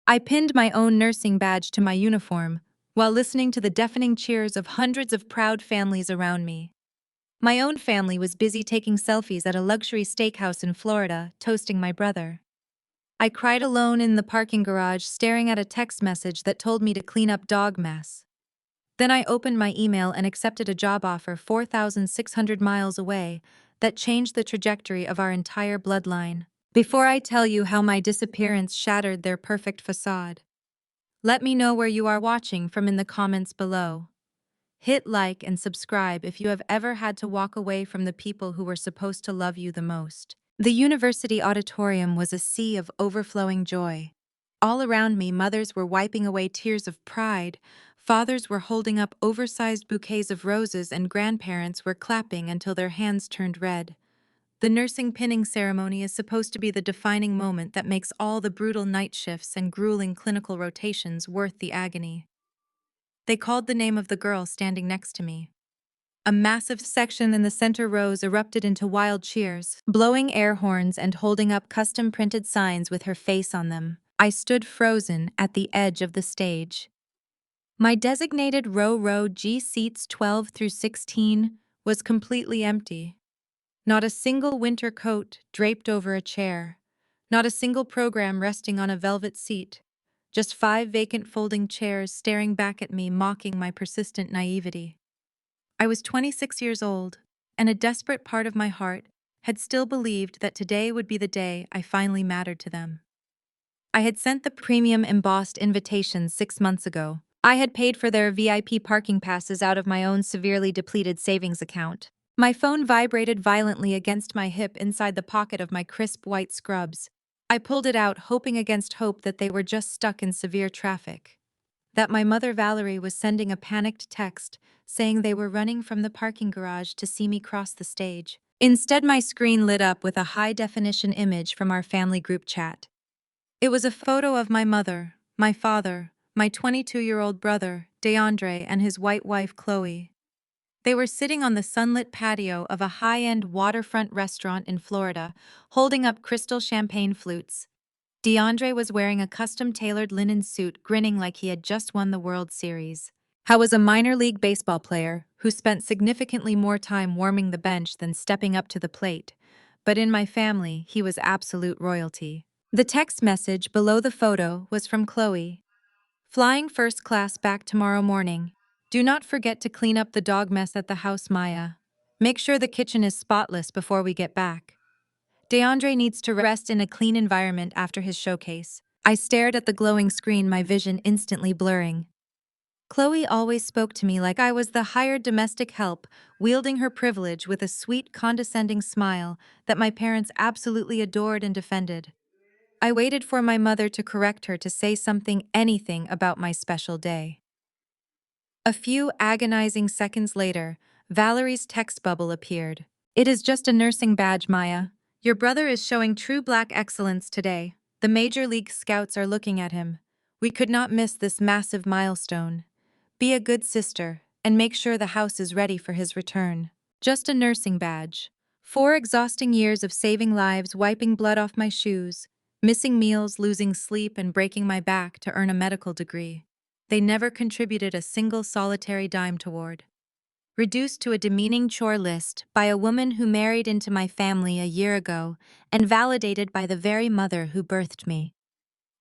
I pinned my own nursing badge to my uniform while listening to the deafening cheers of hundreds of proud families around me. My own family was busy taking selfies at a luxury steakhouse in Florida, toasting my brother. I cried alone in the parking garage, staring at a text message that told me to clean up dog mess. Then I opened my email and accepted a job offer 4,600 miles away that changed the trajectory of our entire bloodline. Before I tell you how my disappearance shattered their perfect facade, let me know where you are watching from in the comments below. Hit like and subscribe if you have ever had to walk away from the people who were supposed to love you the most. The university auditorium was a sea of overflowing joy. All around me, mothers were wiping away tears of pride, fathers were holding up oversized bouquets of roses, and grandparents were clapping until their hands turned red. The nursing pinning ceremony is supposed to be the defining moment that makes all the brutal night shifts and grueling clinical rotations worth the agony. They called the name of the girl standing next to me. A massive section in the center rows erupted into wild cheers, blowing air horns and holding up custom-printed signs with her face on them. I stood frozen at the edge of the stage. My designated row G seats 12 through 16 was completely empty. Not a single winter coat draped over a chair. Not a single program resting on a velvet seat. Just 5 vacant folding chairs staring back at me, mocking my persistent naivety. I was 26 years old, and a desperate part of my heart had still believed that today would be the day I finally mattered to them. I had sent the premium embossed invitations 6 months ago. I had paid for their VIP parking passes out of my own severely depleted savings account. My phone vibrated violently against my hip inside the pocket of my crisp white scrubs. I pulled it out, hoping against hope that they were just stuck in severe traffic. That my mother Valerie was sending a panicked text saying they were running from the parking garage to see me cross the stage. Instead, my screen lit up with a high-definition image from our family group chat. It was a photo of my mother, my father, my 22-year-old brother, DeAndre, and his white wife, Chloe. They were sitting on the sunlit patio of a high-end waterfront restaurant in Florida, holding up crystal champagne flutes. DeAndre was wearing a custom-tailored linen suit, grinning like he had just won the World Series. How was a minor league baseball player who spent significantly more time warming the bench than stepping up to the plate, but in my family, he was absolute royalty. The text message below the photo was from Chloe. Flying first class back tomorrow morning. Do not forget to clean up the dog mess at the house, Maya. Make sure the kitchen is spotless before we get back. DeAndre needs to rest in a clean environment after his showcase. I stared at the glowing screen, my vision instantly blurring. Chloe always spoke to me like I was the hired domestic help, wielding her privilege with a sweet, condescending smile that my parents absolutely adored and defended. I waited for my mother to correct her, to say something, anything about my special day. A few agonizing seconds later, Valerie's text bubble appeared. It is just a nursing badge, Maya. Your brother is showing true black excellence today. The Major League Scouts are looking at him. We could not miss this massive milestone. Be a good sister, and make sure the house is ready for his return. Just a nursing badge. 4 exhausting years of saving lives, wiping blood off my shoes, missing meals, losing sleep, and breaking my back to earn a medical degree. They never contributed a single solitary dime toward. Reduced to a demeaning chore list by a woman who married into my family a year ago and validated by the very mother who birthed me.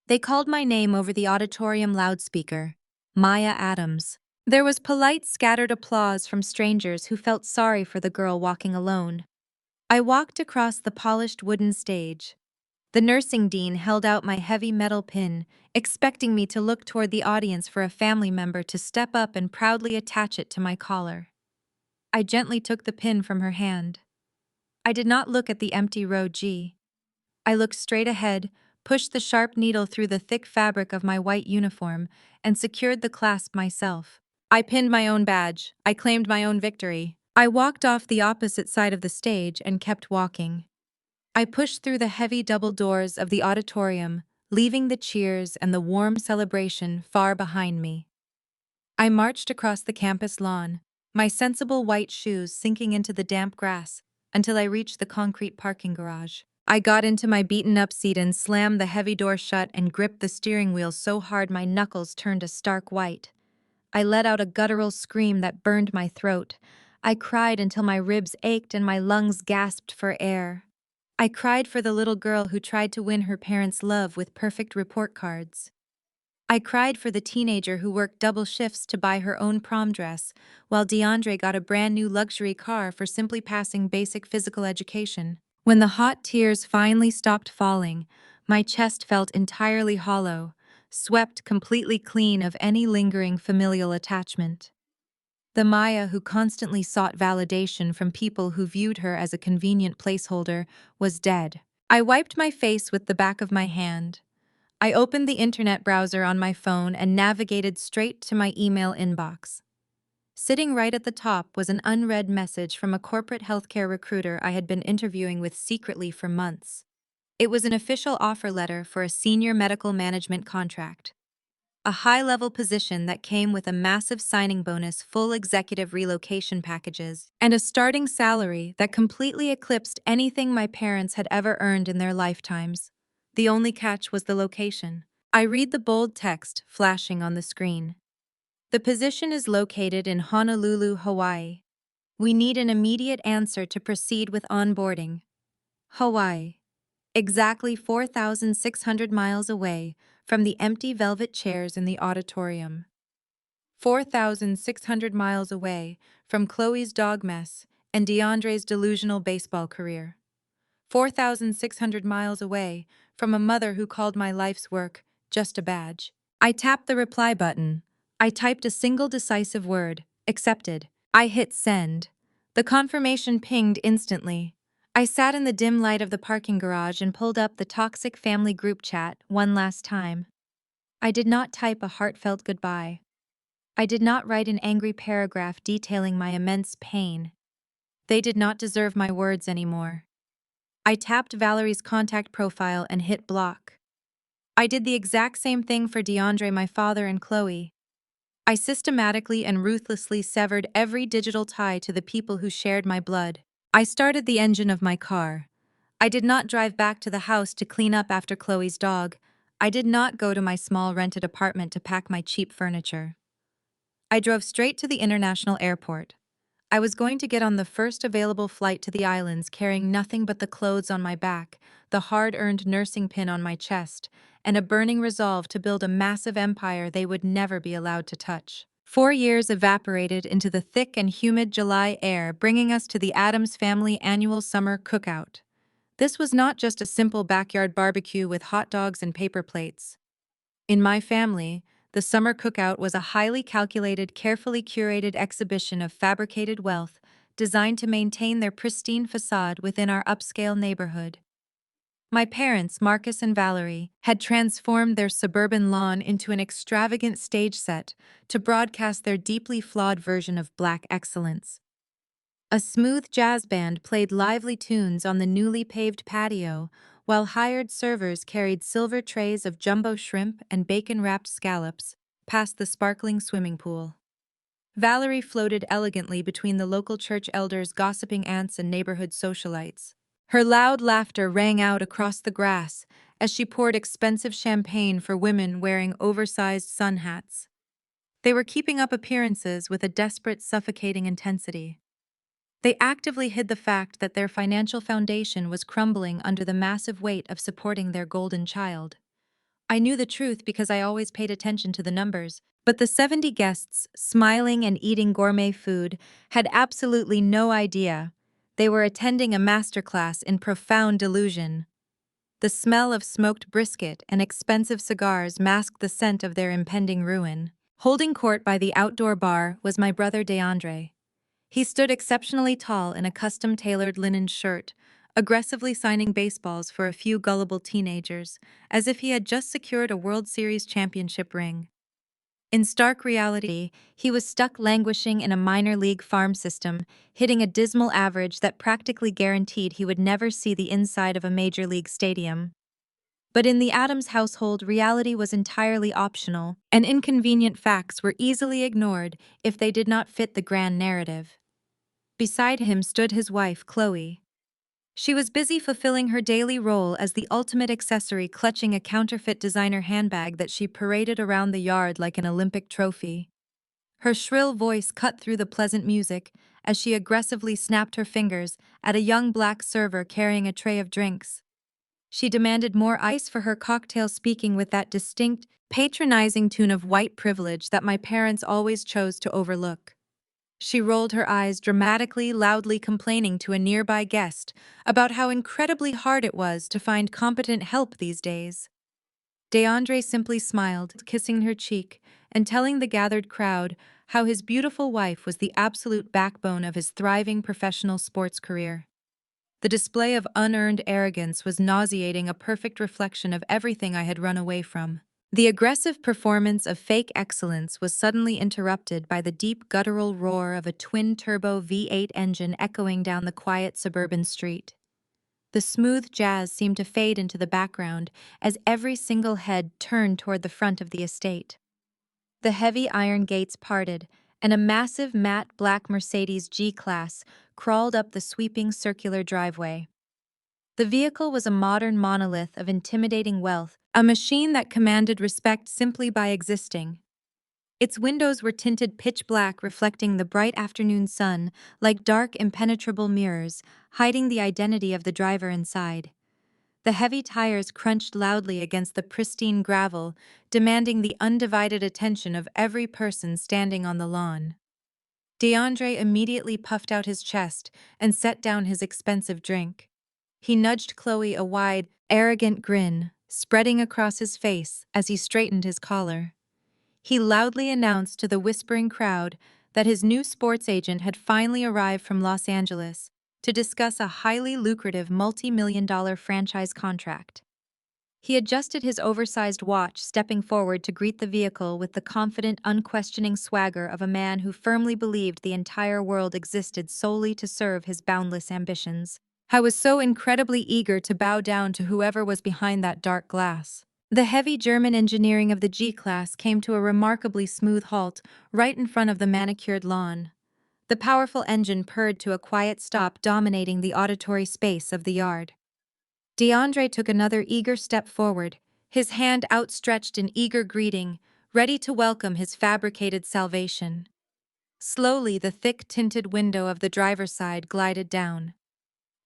They called my name over the auditorium loudspeaker, Maya Adams. There was polite, scattered applause from strangers who felt sorry for the girl walking alone. I walked across the polished wooden stage. The nursing dean held out my heavy metal pin, expecting me to look toward the audience for a family member to step up and proudly attach it to my collar. I gently took the pin from her hand. I did not look at the empty row G. I looked straight ahead, pushed the sharp needle through the thick fabric of my white uniform, and secured the clasp myself. I pinned my own badge. I claimed my own victory. I walked off the opposite side of the stage and kept walking. I pushed through the heavy double doors of the auditorium, leaving the cheers and the warm celebration far behind me. I marched across the campus lawn, my sensible white shoes sinking into the damp grass, until I reached the concrete parking garage. I got into my beaten-up seat and slammed the heavy door shut and gripped the steering wheel so hard my knuckles turned a stark white. I let out a guttural scream that burned my throat. I cried until my ribs ached and my lungs gasped for air. I cried for the little girl who tried to win her parents' love with perfect report cards. I cried for the teenager who worked double shifts to buy her own prom dress, while DeAndre got a brand new luxury car for simply passing basic physical education. When the hot tears finally stopped falling, my chest felt entirely hollow, swept completely clean of any lingering familial attachment. The Maya who constantly sought validation from people who viewed her as a convenient placeholder was dead. I wiped my face with the back of my hand. I opened the internet browser on my phone and navigated straight to my email inbox. Sitting right at the top was an unread message from a corporate healthcare recruiter I had been interviewing with secretly for months. It was an official offer letter for a senior medical management contract. A high-level position that came with a massive signing bonus, full executive relocation packages, and a starting salary that completely eclipsed anything my parents had ever earned in their lifetimes. The only catch was the location. I read the bold text flashing on the screen. The position is located in Honolulu, Hawaii. We need an immediate answer to proceed with onboarding. Hawaii. Exactly 4,600 miles away from the empty velvet chairs in the auditorium. 4,600 miles away from Chloe's dog mess and DeAndre's delusional baseball career. 4,600 miles away from a mother who called my life's work just a badge. I tapped the reply button. I typed a single decisive word, accepted. I hit send. The confirmation pinged instantly. I sat in the dim light of the parking garage and pulled up the toxic family group chat one last time. I did not type a heartfelt goodbye. I did not write an angry paragraph detailing my immense pain. They did not deserve my words anymore. I tapped Valerie's contact profile and hit block. I did the exact same thing for DeAndre, my father, and Chloe. I systematically and ruthlessly severed every digital tie to the people who shared my blood. I started the engine of my car. I did not drive back to the house to clean up after Chloe's dog. I did not go to my small rented apartment to pack my cheap furniture. I drove straight to the international airport. I was going to get on the first available flight to the islands carrying nothing but the clothes on my back, the hard-earned nursing pin on my chest, and a burning resolve to build a massive empire they would never be allowed to touch. 4 years evaporated into the thick and humid July air, bringing us to the Addams family annual summer cookout. This was not just a simple backyard barbecue with hot dogs and paper plates. In my family, the summer cookout was a highly calculated, carefully curated exhibition of fabricated wealth designed to maintain their pristine facade within our upscale neighborhood. My parents, Marcus and Valerie, had transformed their suburban lawn into an extravagant stage set to broadcast their deeply flawed version of Black excellence. A smooth jazz band played lively tunes on the newly paved patio, while hired servers carried silver trays of jumbo shrimp and bacon-wrapped scallops past the sparkling swimming pool. Valerie floated elegantly between the local church elders, gossiping aunts, and neighborhood socialites. Her loud laughter rang out across the grass as she poured expensive champagne for women wearing oversized sun hats. They were keeping up appearances with a desperate, suffocating intensity. They actively hid the fact that their financial foundation was crumbling under the massive weight of supporting their golden child. I knew the truth because I always paid attention to the numbers, but the 70 guests, smiling and eating gourmet food, had absolutely no idea. They were attending a masterclass in profound delusion. The smell of smoked brisket and expensive cigars masked the scent of their impending ruin. Holding court by the outdoor bar was my brother DeAndre. He stood exceptionally tall in a custom-tailored linen shirt, aggressively signing baseballs for a few gullible teenagers, as if he had just secured a World Series championship ring. In stark reality, he was stuck languishing in a minor league farm system, hitting a dismal average that practically guaranteed he would never see the inside of a major league stadium. But in the Addams household, reality was entirely optional, and inconvenient facts were easily ignored if they did not fit the grand narrative. Beside him stood his wife, Chloe. She was busy fulfilling her daily role as the ultimate accessory, clutching a counterfeit designer handbag that she paraded around the yard like an Olympic trophy. Her shrill voice cut through the pleasant music as she aggressively snapped her fingers at a young black server carrying a tray of drinks. She demanded more ice for her cocktail, speaking with that distinct, patronizing tone of white privilege that my parents always chose to overlook. She rolled her eyes dramatically, loudly complaining to a nearby guest about how incredibly hard it was to find competent help these days. DeAndre simply smiled, kissing her cheek and telling the gathered crowd how his beautiful wife was the absolute backbone of his thriving professional sports career. The display of unearned arrogance was nauseating, a perfect reflection of everything I had run away from. The aggressive performance of fake excellence was suddenly interrupted by the deep guttural roar of a twin-turbo V8 engine echoing down the quiet suburban street. The smooth jazz seemed to fade into the background as every single head turned toward the front of the estate. The heavy iron gates parted, and a massive matte black Mercedes G-Class crawled up the sweeping circular driveway. The vehicle was a modern monolith of intimidating wealth, a machine that commanded respect simply by existing. Its windows were tinted pitch black, reflecting the bright afternoon sun like dark, impenetrable mirrors, hiding the identity of the driver inside. The heavy tires crunched loudly against the pristine gravel, demanding the undivided attention of every person standing on the lawn. DeAndre immediately puffed out his chest and set down his expensive drink. He nudged Chloe, a wide, arrogant grin spreading across his face as he straightened his collar. He loudly announced to the whispering crowd that his new sports agent had finally arrived from Los Angeles to discuss a highly lucrative multi-million-dollar franchise contract. He adjusted his oversized watch, stepping forward to greet the vehicle with the confident, unquestioning swagger of a man who firmly believed the entire world existed solely to serve his boundless ambitions. I was so incredibly eager to bow down to whoever was behind that dark glass. The heavy German engineering of the G-Class came to a remarkably smooth halt right in front of the manicured lawn. The powerful engine purred to a quiet stop, dominating the auditory space of the yard. DeAndre took another eager step forward, his hand outstretched in eager greeting, ready to welcome his fabricated salvation. Slowly, the thick tinted window of the driver's side glided down.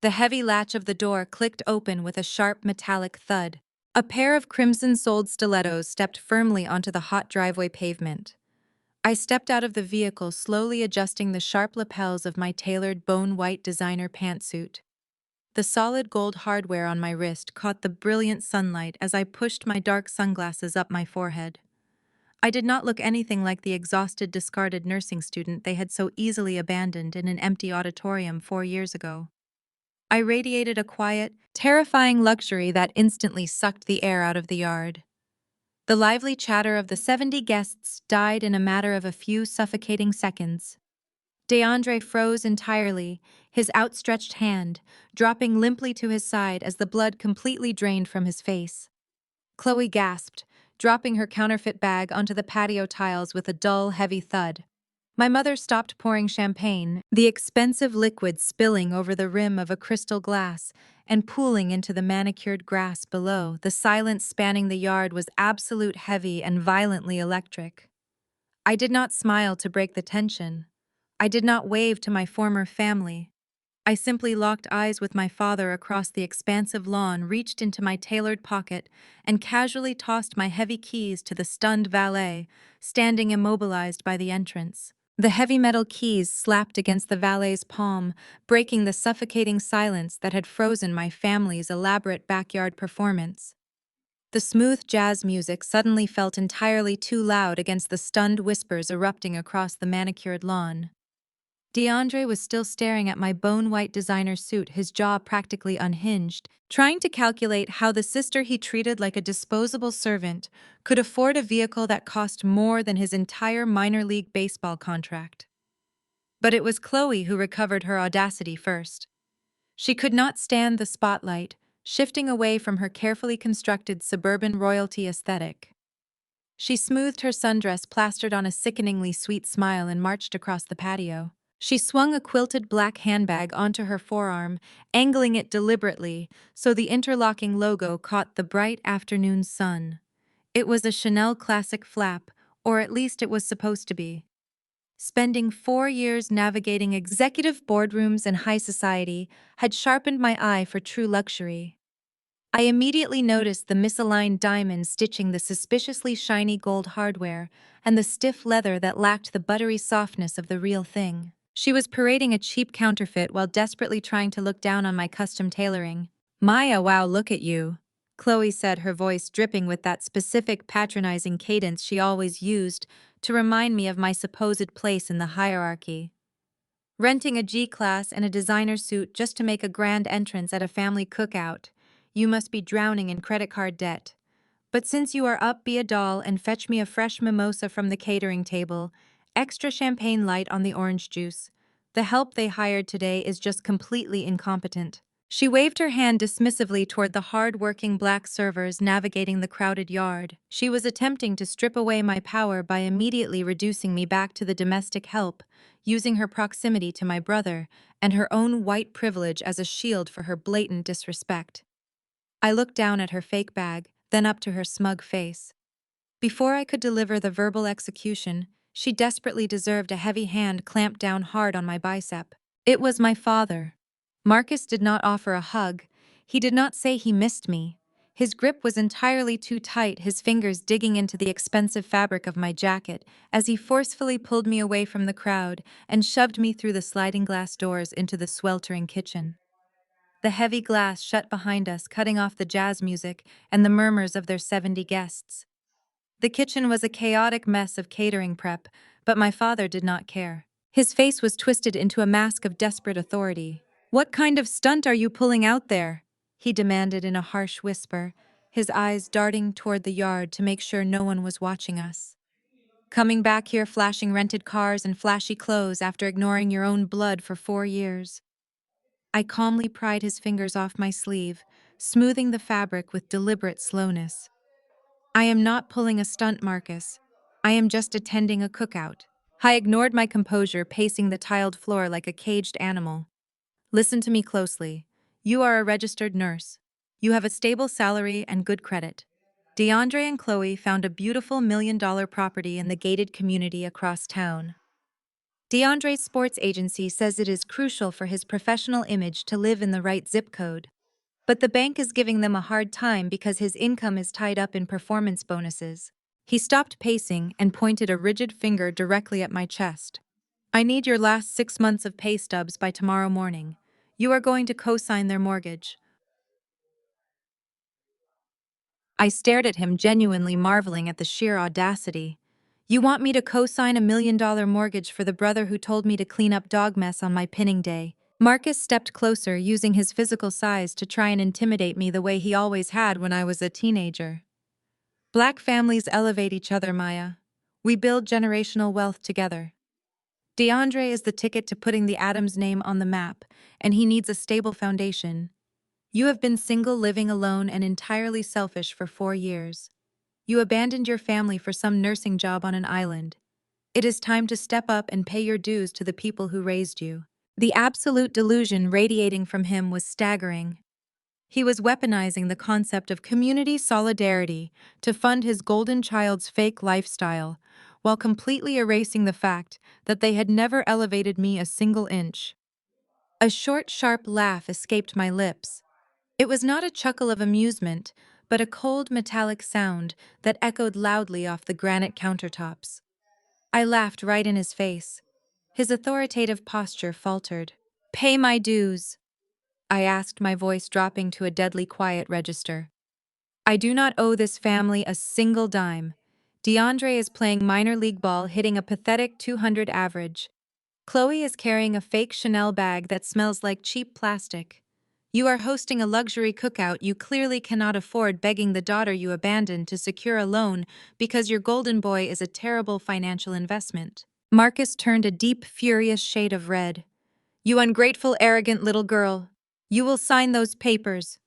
The heavy latch of the door clicked open with a sharp metallic thud. A pair of crimson-soled stilettos stepped firmly onto the hot driveway pavement. I stepped out of the vehicle, slowly adjusting the sharp lapels of my tailored bone-white designer pantsuit. The solid gold hardware on my wrist caught the brilliant sunlight as I pushed my dark sunglasses up my forehead. I did not look anything like the exhausted, discarded nursing student they had so easily abandoned in an empty auditorium 4 years ago. I radiated a quiet, terrifying luxury that instantly sucked the air out of the yard. The lively chatter of the 70 guests died in a matter of a few suffocating seconds. DeAndre froze entirely, his outstretched hand dropping limply to his side as the blood completely drained from his face. Chloe gasped, dropping her counterfeit bag onto the patio tiles with a dull, heavy thud. My mother stopped pouring champagne, the expensive liquid spilling over the rim of a crystal glass and pooling into the manicured grass below. The silence spanning the yard was absolute, heavy, and violently electric. I did not smile to break the tension. I did not wave to my former family. I simply locked eyes with my father across the expansive lawn, reached into my tailored pocket, and casually tossed my heavy keys to the stunned valet, standing immobilized by the entrance. The heavy metal keys slapped against the valet's palm, breaking the suffocating silence that had frozen my family's elaborate backyard performance. The smooth jazz music suddenly felt entirely too loud against the stunned whispers erupting across the manicured lawn. DeAndre was still staring at my bone-white designer suit, his jaw practically unhinged, trying to calculate how the sister he treated like a disposable servant could afford a vehicle that cost more than his entire minor league baseball contract. But it was Chloe who recovered her audacity first. She could not stand the spotlight, shifting away from her carefully constructed suburban royalty aesthetic. She smoothed her sundress, plastered on a sickeningly sweet smile, and marched across the patio. She swung a quilted black handbag onto her forearm, angling it deliberately so the interlocking logo caught the bright afternoon sun. It was a Chanel classic flap, or at least it was supposed to be. Spending 4 years navigating executive boardrooms and high society had sharpened my eye for true luxury. I immediately noticed the misaligned diamonds stitching the suspiciously shiny gold hardware and the stiff leather that lacked the buttery softness of the real thing. She was parading a cheap counterfeit while desperately trying to look down on my custom tailoring. "Maya, wow, look at you," Chloe said, her voice dripping with that specific patronizing cadence she always used to remind me of my supposed place in the hierarchy. "Renting a G-class and a designer suit just to make a grand entrance at a family cookout. You must be drowning in credit card debt. But since you are up, be a doll and fetch me a fresh mimosa from the catering table, extra champagne light on the orange juice. The help they hired today is just completely incompetent." She waved her hand dismissively toward the hard-working black servers navigating the crowded yard. She was attempting to strip away my power by immediately reducing me back to the domestic help, using her proximity to my brother and her own white privilege as a shield for her blatant disrespect. I looked down at her fake bag, then up to her smug face. Before I could deliver the verbal execution, she desperately deserved a heavy hand clamped down hard on my bicep. It was my father. Marcus did not offer a hug. He did not say he missed me. His grip was entirely too tight, his fingers digging into the expensive fabric of my jacket as he forcefully pulled me away from the crowd and shoved me through the sliding glass doors into the sweltering kitchen. The heavy glass shut behind us, cutting off the jazz music and the murmurs of their 70 guests. The kitchen was a chaotic mess of catering prep, but my father did not care. His face was twisted into a mask of desperate authority. "What kind of stunt are you pulling out there?" he demanded in a harsh whisper, his eyes darting toward the yard to make sure no one was watching us. "Coming back here flashing rented cars and flashy clothes after ignoring your own blood for 4 years." I calmly pried his fingers off my sleeve, smoothing the fabric with deliberate slowness. "I am not pulling a stunt, Marcus. I am just attending a cookout." I ignored my composure, pacing the tiled floor like a caged animal. "Listen to me closely. You are a registered nurse. You have a stable salary and good credit. DeAndre and Chloe found a beautiful $1 million property in the gated community across town. DeAndre's sports agency says it is crucial for his professional image to live in the right zip code. But the bank is giving them a hard time because his income is tied up in performance bonuses." He stopped pacing and pointed a rigid finger directly at my chest. "I need your last 6 months of pay stubs by tomorrow morning. You are going to co-sign their mortgage." I stared at him, genuinely marveling at the sheer audacity. "You want me to co-sign $1 million mortgage for the brother who told me to clean up dog mess on my pinning day?" Marcus stepped closer, using his physical size to try and intimidate me the way he always had when I was a teenager. "Black families elevate each other, Maya. We build generational wealth together. DeAndre is the ticket to putting the Adams name on the map, and he needs a stable foundation. You have been single, living alone, and entirely selfish for 4 years. You abandoned your family for some nursing job on an island. It is time to step up and pay your dues to the people who raised you." The absolute delusion radiating from him was staggering. He was weaponizing the concept of community solidarity to fund his golden child's fake lifestyle, while completely erasing the fact that they had never elevated me a single inch. A short, sharp laugh escaped my lips. It was not a chuckle of amusement, but a cold, metallic sound that echoed loudly off the granite countertops. I laughed right in his face. His authoritative posture faltered. "Pay my dues," I asked, my voice dropping to a deadly quiet register. "I do not owe this family a single dime. DeAndre is playing minor league ball, hitting a pathetic 200 average. Chloe is carrying a fake Chanel bag that smells like cheap plastic. You are hosting a luxury cookout you clearly cannot afford, begging the daughter you abandoned to secure a loan because your golden boy is a terrible financial investment." Marcus turned a deep, furious shade of red. "You ungrateful, arrogant little girl. You will sign those papers."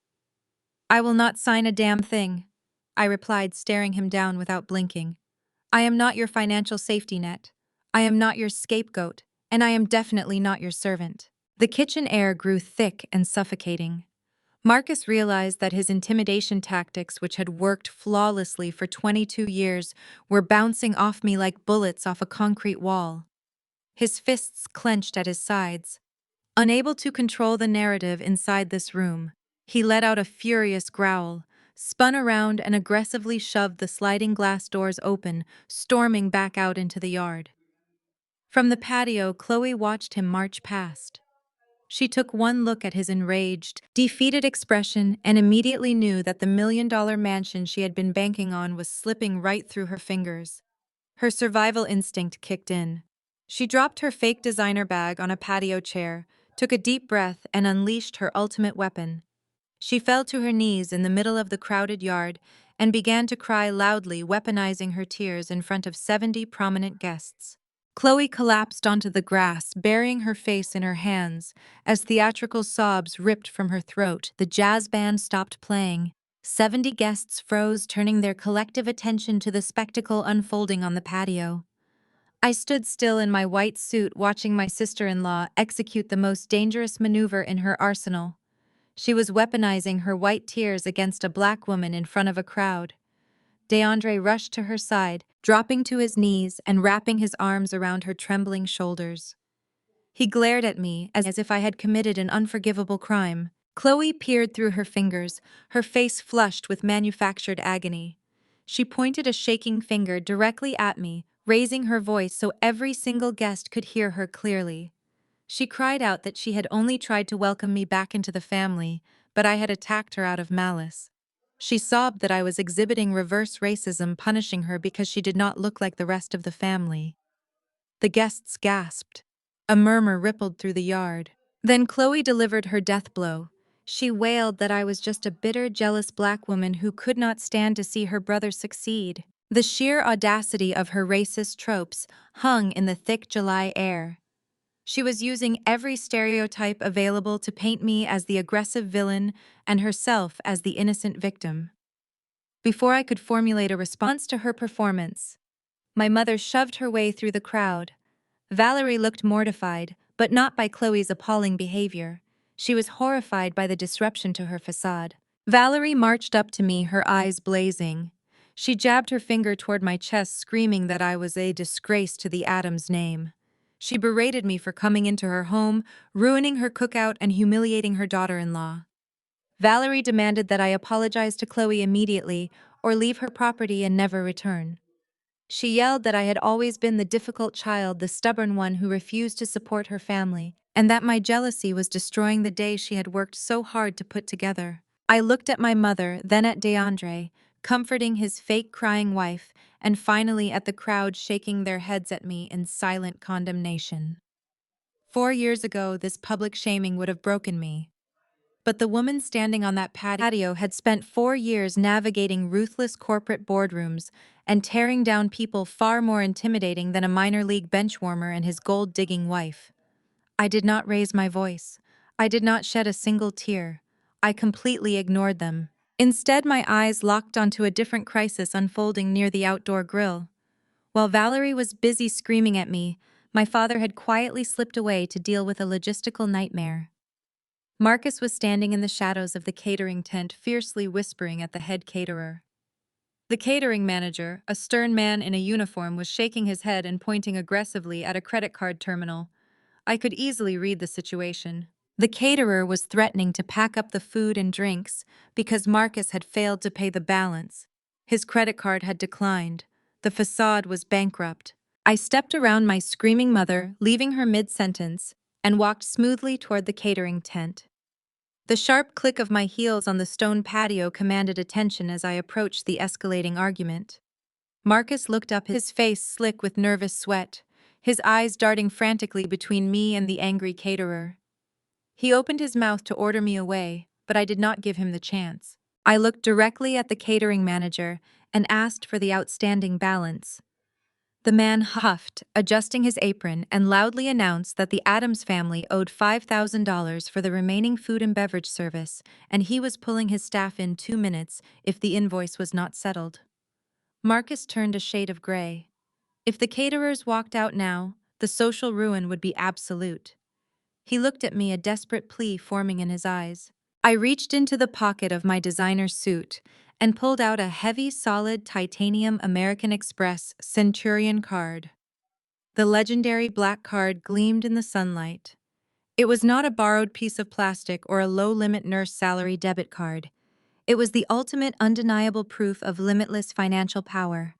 "I will not sign a damn thing," I replied, staring him down without blinking. "I am not your financial safety net. I am not your scapegoat, and I am definitely not your servant. The kitchen air grew thick and suffocating. Marcus realized that his intimidation tactics, which had worked flawlessly for 22 years, were bouncing off me like bullets off a concrete wall. His fists clenched at his sides. Unable to control the narrative inside this room, he let out a furious growl, spun around and aggressively shoved the sliding glass doors open, storming back out into the yard. From the patio, Chloe watched him march past. She took one look at his enraged, defeated expression and immediately knew that the million-dollar mansion she had been banking on was slipping right through her fingers. Her survival instinct kicked in. She dropped her fake designer bag on a patio chair, took a deep breath, and unleashed her ultimate weapon. She fell to her knees in the middle of the crowded yard and began to cry loudly, weaponizing her tears in front of 70 prominent guests. Chloe collapsed onto the grass, burying her face in her hands. As theatrical sobs ripped from her throat, the jazz band stopped playing. 70 guests froze, turning their collective attention to the spectacle unfolding on the patio. I stood still in my white suit, watching my sister-in-law execute the most dangerous maneuver in her arsenal. She was weaponizing her white tears against a black woman in front of a crowd. DeAndre rushed to her side, dropping to his knees and wrapping his arms around her trembling shoulders. He glared at me as if I had committed an unforgivable crime. Chloe peered through her fingers, her face flushed with manufactured agony. She pointed a shaking finger directly at me, raising her voice so every single guest could hear her clearly. She cried out that she had only tried to welcome me back into the family, but I had attacked her out of malice. She sobbed that I was exhibiting reverse racism, punishing her because she did not look like the rest of the family. The guests gasped. A murmur rippled through the yard. Then Chloe delivered her death blow. She wailed that I was just a bitter, jealous black woman who could not stand to see her brother succeed. The sheer audacity of her racist tropes hung in the thick July air. She was using every stereotype available to paint me as the aggressive villain and herself as the innocent victim. Before I could formulate a response to her performance, my mother shoved her way through the crowd. Valerie looked mortified, but not by Chloe's appalling behavior. She was horrified by the disruption to her facade. Valerie marched up to me, her eyes blazing. She jabbed her finger toward my chest, screaming that I was a disgrace to the Adams name. She berated me for coming into her home, ruining her cookout and humiliating her daughter-in-law. Valerie demanded that I apologize to Chloe immediately or leave her property and never return. She yelled that I had always been the difficult child, the stubborn one who refused to support her family, and that my jealousy was destroying the day she had worked so hard to put together. I looked at my mother, then at DeAndre, comforting his fake crying wife, and finally at the crowd shaking their heads at me in silent condemnation. 4 years ago, this public shaming would have broken me. But the woman standing on that patio had spent 4 years navigating ruthless corporate boardrooms and tearing down people far more intimidating than a minor league benchwarmer and his gold-digging wife. I did not raise my voice. I did not shed a single tear. I completely ignored them. Instead, my eyes locked onto a different crisis unfolding near the outdoor grill. While Valerie was busy screaming at me, my father had quietly slipped away to deal with a logistical nightmare. Marcus was standing in the shadows of the catering tent, fiercely whispering at the head caterer. The catering manager, a stern man in a uniform, was shaking his head and pointing aggressively at a credit card terminal. I could easily read the situation. The caterer was threatening to pack up the food and drinks because Marcus had failed to pay the balance. His credit card had declined. The facade was bankrupt. I stepped around my screaming mother, leaving her mid-sentence, and walked smoothly toward the catering tent. The sharp click of my heels on the stone patio commanded attention as I approached the escalating argument. Marcus looked up, his face slick with nervous sweat, his eyes darting frantically between me and the angry caterer. He opened his mouth to order me away, but I did not give him the chance. I looked directly at the catering manager and asked for the outstanding balance. The man huffed, adjusting his apron, and loudly announced that the Adams family owed $5,000 for the remaining food and beverage service, and he was pulling his staff in 2 minutes if the invoice was not settled. Marcus turned a shade of gray. If the caterers walked out now, the social ruin would be absolute. He looked at me, a desperate plea forming in his eyes. I reached into the pocket of my designer suit and pulled out a heavy, solid titanium American Express Centurion card. The legendary black card gleamed in the sunlight. It was not a borrowed piece of plastic or a low-limit nurse salary debit card. It was the ultimate undeniable proof of limitless financial power.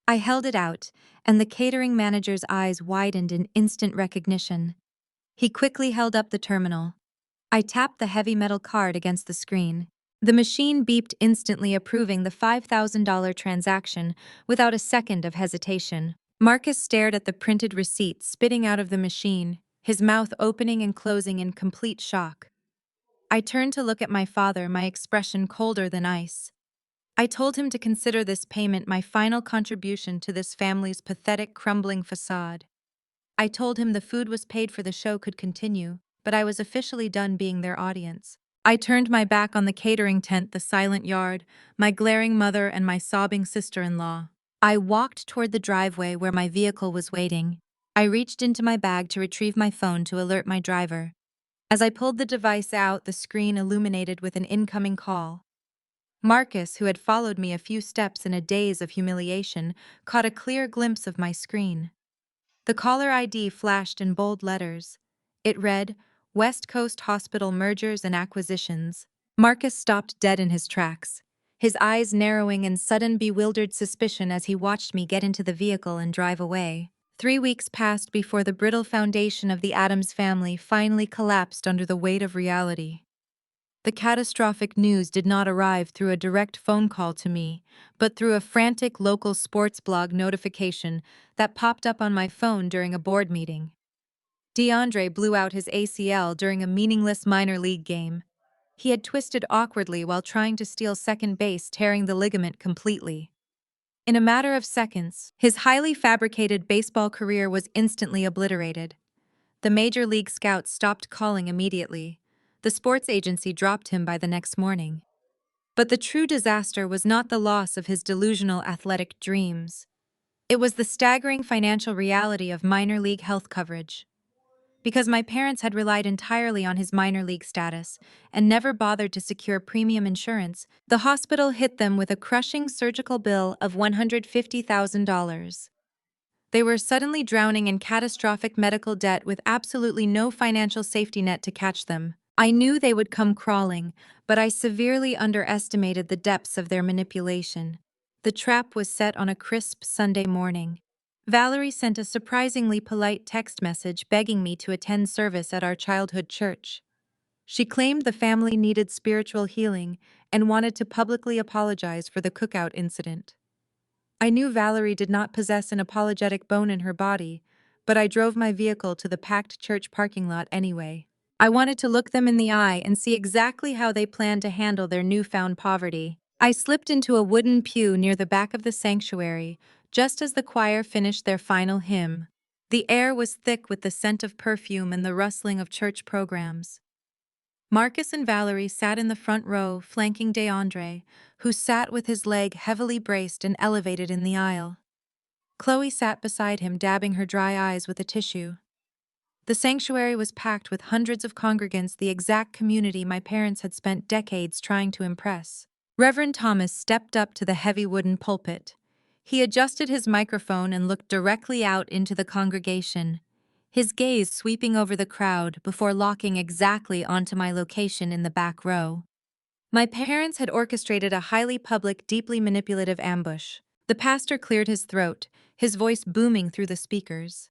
I held it out, and the catering manager's eyes widened in instant recognition. He quickly held up the terminal. I tapped the heavy metal card against the screen. The machine beeped instantly, approving the $5,000 transaction without a second of hesitation. Marcus stared at the printed receipt spitting out of the machine, his mouth opening and closing in complete shock. I turned to look at my father, my expression colder than ice. I told him to consider this payment my final contribution to this family's pathetic, crumbling facade. I told him the food was paid for, the show could continue, but I was officially done being their audience. I turned my back on the catering tent, the silent yard, my glaring mother, and my sobbing sister-in-law. I walked toward the driveway where my vehicle was waiting. I reached into my bag to retrieve my phone to alert my driver. As I pulled the device out, the screen illuminated with an incoming call. Marcus, who had followed me a few steps in a daze of humiliation, caught a clear glimpse of my screen. The caller ID flashed in bold letters. It read, West Coast Hospital Mergers and Acquisitions. Marcus stopped dead in his tracks, his eyes narrowing in sudden bewildered suspicion as he watched me get into the vehicle and drive away. 3 weeks passed before the brittle foundation of the Addams family finally collapsed under the weight of reality. The catastrophic news did not arrive through a direct phone call to me, but through a frantic local sports blog notification that popped up on my phone during a board meeting. DeAndre blew out his ACL during a meaningless minor league game. He had twisted awkwardly while trying to steal second base, tearing the ligament completely. In a matter of seconds, his highly fabricated baseball career was instantly obliterated. The major league scouts stopped calling immediately. The sports agency dropped him by the next morning. But the true disaster was not the loss of his delusional athletic dreams. It was the staggering financial reality of minor league health coverage. Because my parents had relied entirely on his minor league status and never bothered to secure premium insurance, the hospital hit them with a crushing surgical bill of $150,000. They were suddenly drowning in catastrophic medical debt with absolutely no financial safety net to catch them. I knew they would come crawling, but I severely underestimated the depths of their manipulation. The trap was set on a crisp Sunday morning. Valerie sent a surprisingly polite text message begging me to attend service at our childhood church. She claimed the family needed spiritual healing and wanted to publicly apologize for the cookout incident. I knew Valerie did not possess an apologetic bone in her body, but I drove my vehicle to the packed church parking lot anyway. I wanted to look them in the eye and see exactly how they planned to handle their newfound poverty. I slipped into a wooden pew near the back of the sanctuary, just as the choir finished their final hymn. The air was thick with the scent of perfume and the rustling of church programs. Marcus and Valerie sat in the front row, flanking DeAndre, who sat with his leg heavily braced and elevated in the aisle. Chloe sat beside him, dabbing her dry eyes with a tissue. The sanctuary was packed with hundreds of congregants, the exact community my parents had spent decades trying to impress. Reverend Thomas stepped up to the heavy wooden pulpit. He adjusted his microphone and looked directly out into the congregation, his gaze sweeping over the crowd before locking exactly onto my location in the back row. My parents had orchestrated a highly public, deeply manipulative ambush. The pastor cleared his throat, his voice booming through the speakers.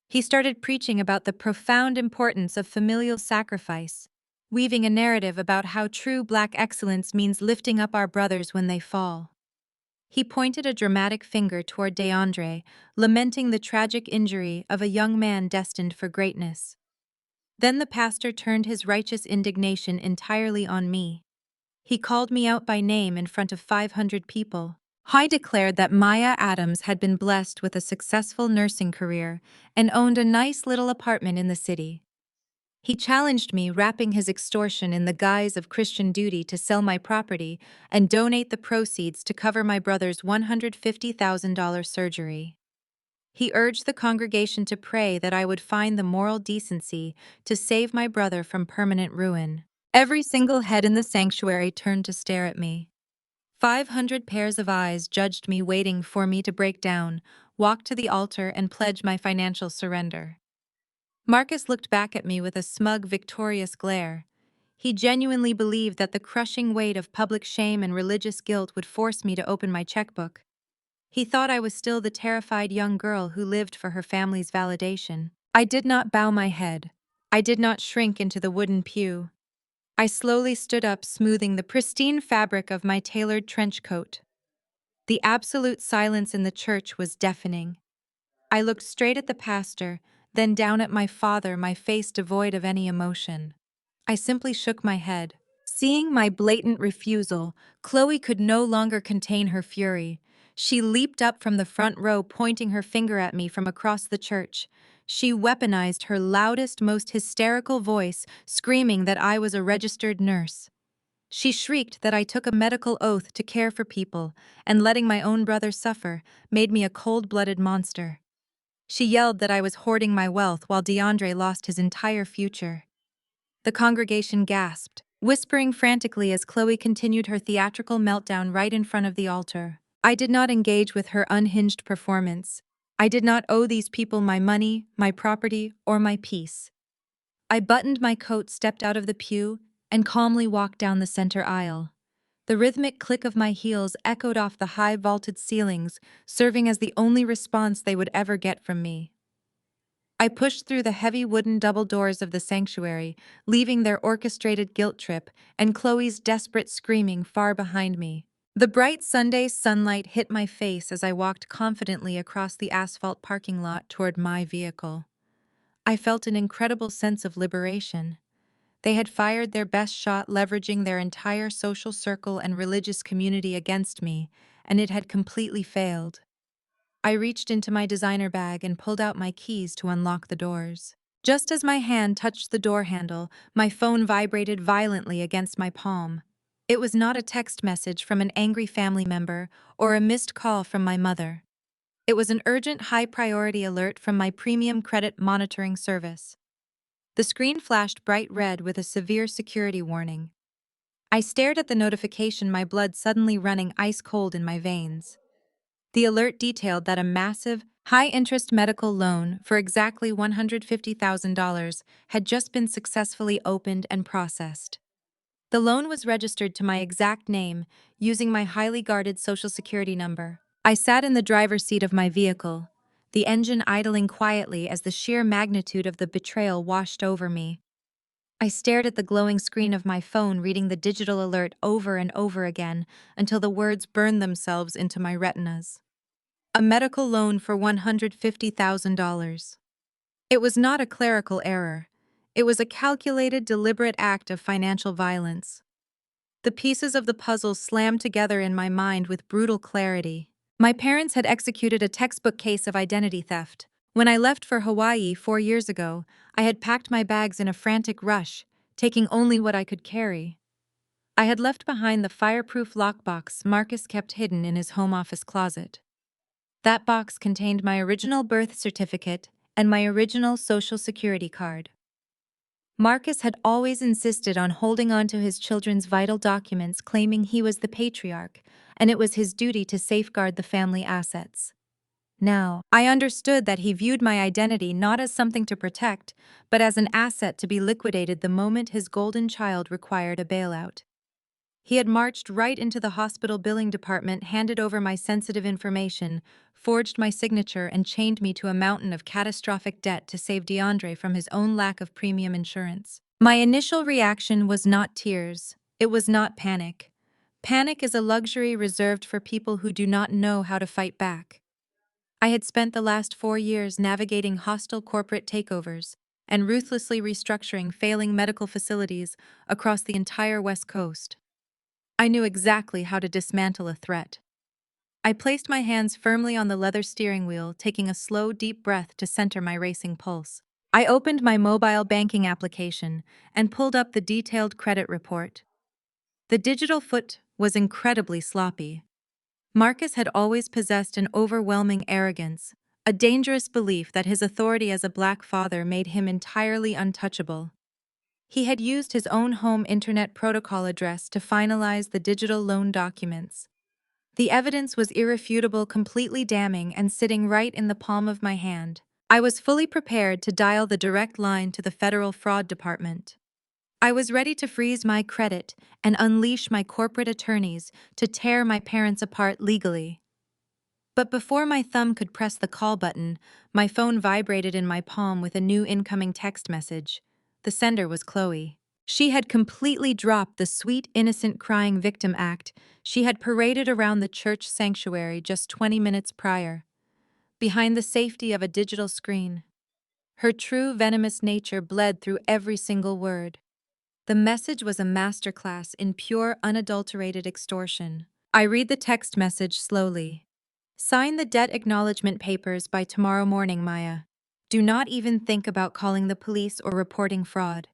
He started preaching about the profound importance of familial sacrifice, weaving a narrative about how true Black excellence means lifting up our brothers when they fall. He pointed a dramatic finger toward DeAndre, lamenting the tragic injury of a young man destined for greatness. Then the pastor turned his righteous indignation entirely on me. He called me out by name in front of 500 people. He declared that Maya Adams had been blessed with a successful nursing career and owned a nice little apartment in the city. He challenged me, wrapping his extortion in the guise of Christian duty to sell my property and donate the proceeds to cover my brother's $150,000 surgery. He urged the congregation to pray that I would find the moral decency to save my brother from permanent ruin. Every single head in the sanctuary turned to stare at me. 500 pairs of eyes judged me, waiting for me to break down, walk to the altar, and pledge my financial surrender. Marcus looked back at me with a smug, victorious glare. He genuinely believed that the crushing weight of public shame and religious guilt would force me to open my checkbook. He thought I was still the terrified young girl who lived for her family's validation. I did not bow my head. I did not shrink into the wooden pew. I slowly stood up, smoothing the pristine fabric of my tailored trench coat. The absolute silence in the church was deafening. I looked straight at the pastor, then down at my father, my face devoid of any emotion. I simply shook my head. Seeing my blatant refusal, Chloe could no longer contain her fury. She leaped up from the front row, pointing her finger at me from across the church. She weaponized her loudest, most hysterical voice, screaming that I was a registered nurse. She shrieked that I took a medical oath to care for people, and letting my own brother suffer made me a cold-blooded monster. She yelled that I was hoarding my wealth while DeAndre lost his entire future. The congregation gasped, whispering frantically as Chloe continued her theatrical meltdown right in front of the altar. I did not engage with her unhinged performance. I did not owe these people my money, my property, or my peace. I buttoned my coat, stepped out of the pew, and calmly walked down the center aisle. The rhythmic click of my heels echoed off the high vaulted ceilings, serving as the only response they would ever get from me. I pushed through the heavy wooden double doors of the sanctuary, leaving their orchestrated guilt trip and Chloe's desperate screaming far behind me. The bright Sunday sunlight hit my face as I walked confidently across the asphalt parking lot toward my vehicle. I felt an incredible sense of liberation. They had fired their best shot, leveraging their entire social circle and religious community against me, and it had completely failed. I reached into my designer bag and pulled out my keys to unlock the doors. Just as my hand touched the door handle, my phone vibrated violently against my palm. It was not a text message from an angry family member or a missed call from my mother. It was an urgent, high-priority alert from my premium credit monitoring service. The screen flashed bright red with a severe security warning. I stared at the notification, my blood suddenly running ice-cold in my veins. The alert detailed that a massive, high-interest medical loan for exactly $150,000 had just been successfully opened and processed. The loan was registered to my exact name, using my highly guarded Social Security number. I sat in the driver's seat of my vehicle, the engine idling quietly as the sheer magnitude of the betrayal washed over me. I stared at the glowing screen of my phone, reading the digital alert over and over again until the words burned themselves into my retinas. A medical loan for $150,000. It was not a clerical error. It was a calculated, deliberate act of financial violence. The pieces of the puzzle slammed together in my mind with brutal clarity. My parents had executed a textbook case of identity theft. When I left for Hawaii 4 years ago, I had packed my bags in a frantic rush, taking only what I could carry. I had left behind the fireproof lockbox Marcus kept hidden in his home office closet. That box contained my original birth certificate and my original Social Security card. Marcus had always insisted on holding on to his children's vital documents, claiming he was the patriarch, and it was his duty to safeguard the family assets. Now, I understood that he viewed my identity not as something to protect, but as an asset to be liquidated the moment his golden child required a bailout. He had marched right into the hospital billing department, handed over my sensitive information, forged my signature, and chained me to a mountain of catastrophic debt to save DeAndre from his own lack of premium insurance. My initial reaction was not tears. It was not panic. Panic is a luxury reserved for people who do not know how to fight back. I had spent the last 4 years navigating hostile corporate takeovers and ruthlessly restructuring failing medical facilities across the entire West Coast. I knew exactly how to dismantle a threat. I placed my hands firmly on the leather steering wheel, taking a slow, deep breath to center my racing pulse. I opened my mobile banking application and pulled up the detailed credit report. The digital foot was incredibly sloppy. Marcus had always possessed an overwhelming arrogance, a dangerous belief that his authority as a black father made him entirely untouchable. He had used his own home internet protocol address to finalize the digital loan documents. The evidence was irrefutable, completely damning, and sitting right in the palm of my hand. I was fully prepared to dial the direct line to the Federal Fraud Department. I was ready to freeze my credit and unleash my corporate attorneys to tear my parents apart legally. But before my thumb could press the call button, my phone vibrated in my palm with a new incoming text message. The sender was Chloe. She had completely dropped the sweet, innocent crying victim act she had paraded around the church sanctuary just 20 minutes prior, behind the safety of a digital screen. Her true venomous nature bled through every single word. The message was a masterclass in pure, unadulterated extortion. I read the text message slowly. Sign the debt acknowledgement papers by tomorrow morning, Maya. Do not even think about calling the police or reporting fraud.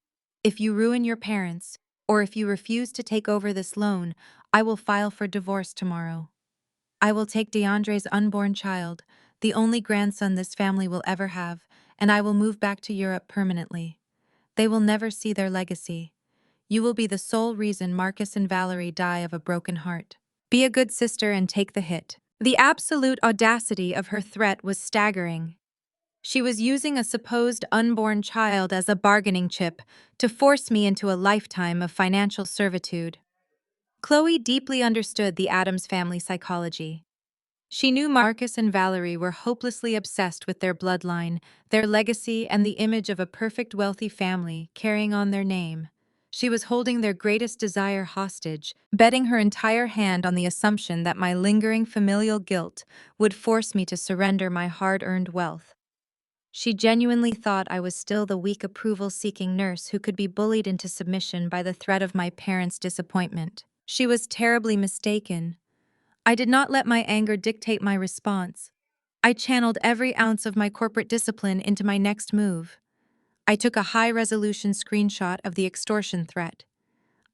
If you ruin your parents, or if you refuse to take over this loan, I will file for divorce tomorrow. I will take DeAndre's unborn child, the only grandson this family will ever have, and I will move back to Europe permanently. They will never see their legacy. You will be the sole reason Marcus and Valerie die of a broken heart. Be a good sister and take the hit. The absolute audacity of her threat was staggering. She was using a supposed unborn child as a bargaining chip to force me into a lifetime of financial servitude. Chloe deeply understood the Addams family psychology. She knew Marcus and Valerie were hopelessly obsessed with their bloodline, their legacy, and the image of a perfect wealthy family carrying on their name. She was holding their greatest desire hostage, betting her entire hand on the assumption that my lingering familial guilt would force me to surrender my hard-earned wealth. She genuinely thought I was still the weak approval-seeking nurse who could be bullied into submission by the threat of my parents' disappointment. She was terribly mistaken. I did not let my anger dictate my response. I channeled every ounce of my corporate discipline into my next move. I took a high-resolution screenshot of the extortion threat.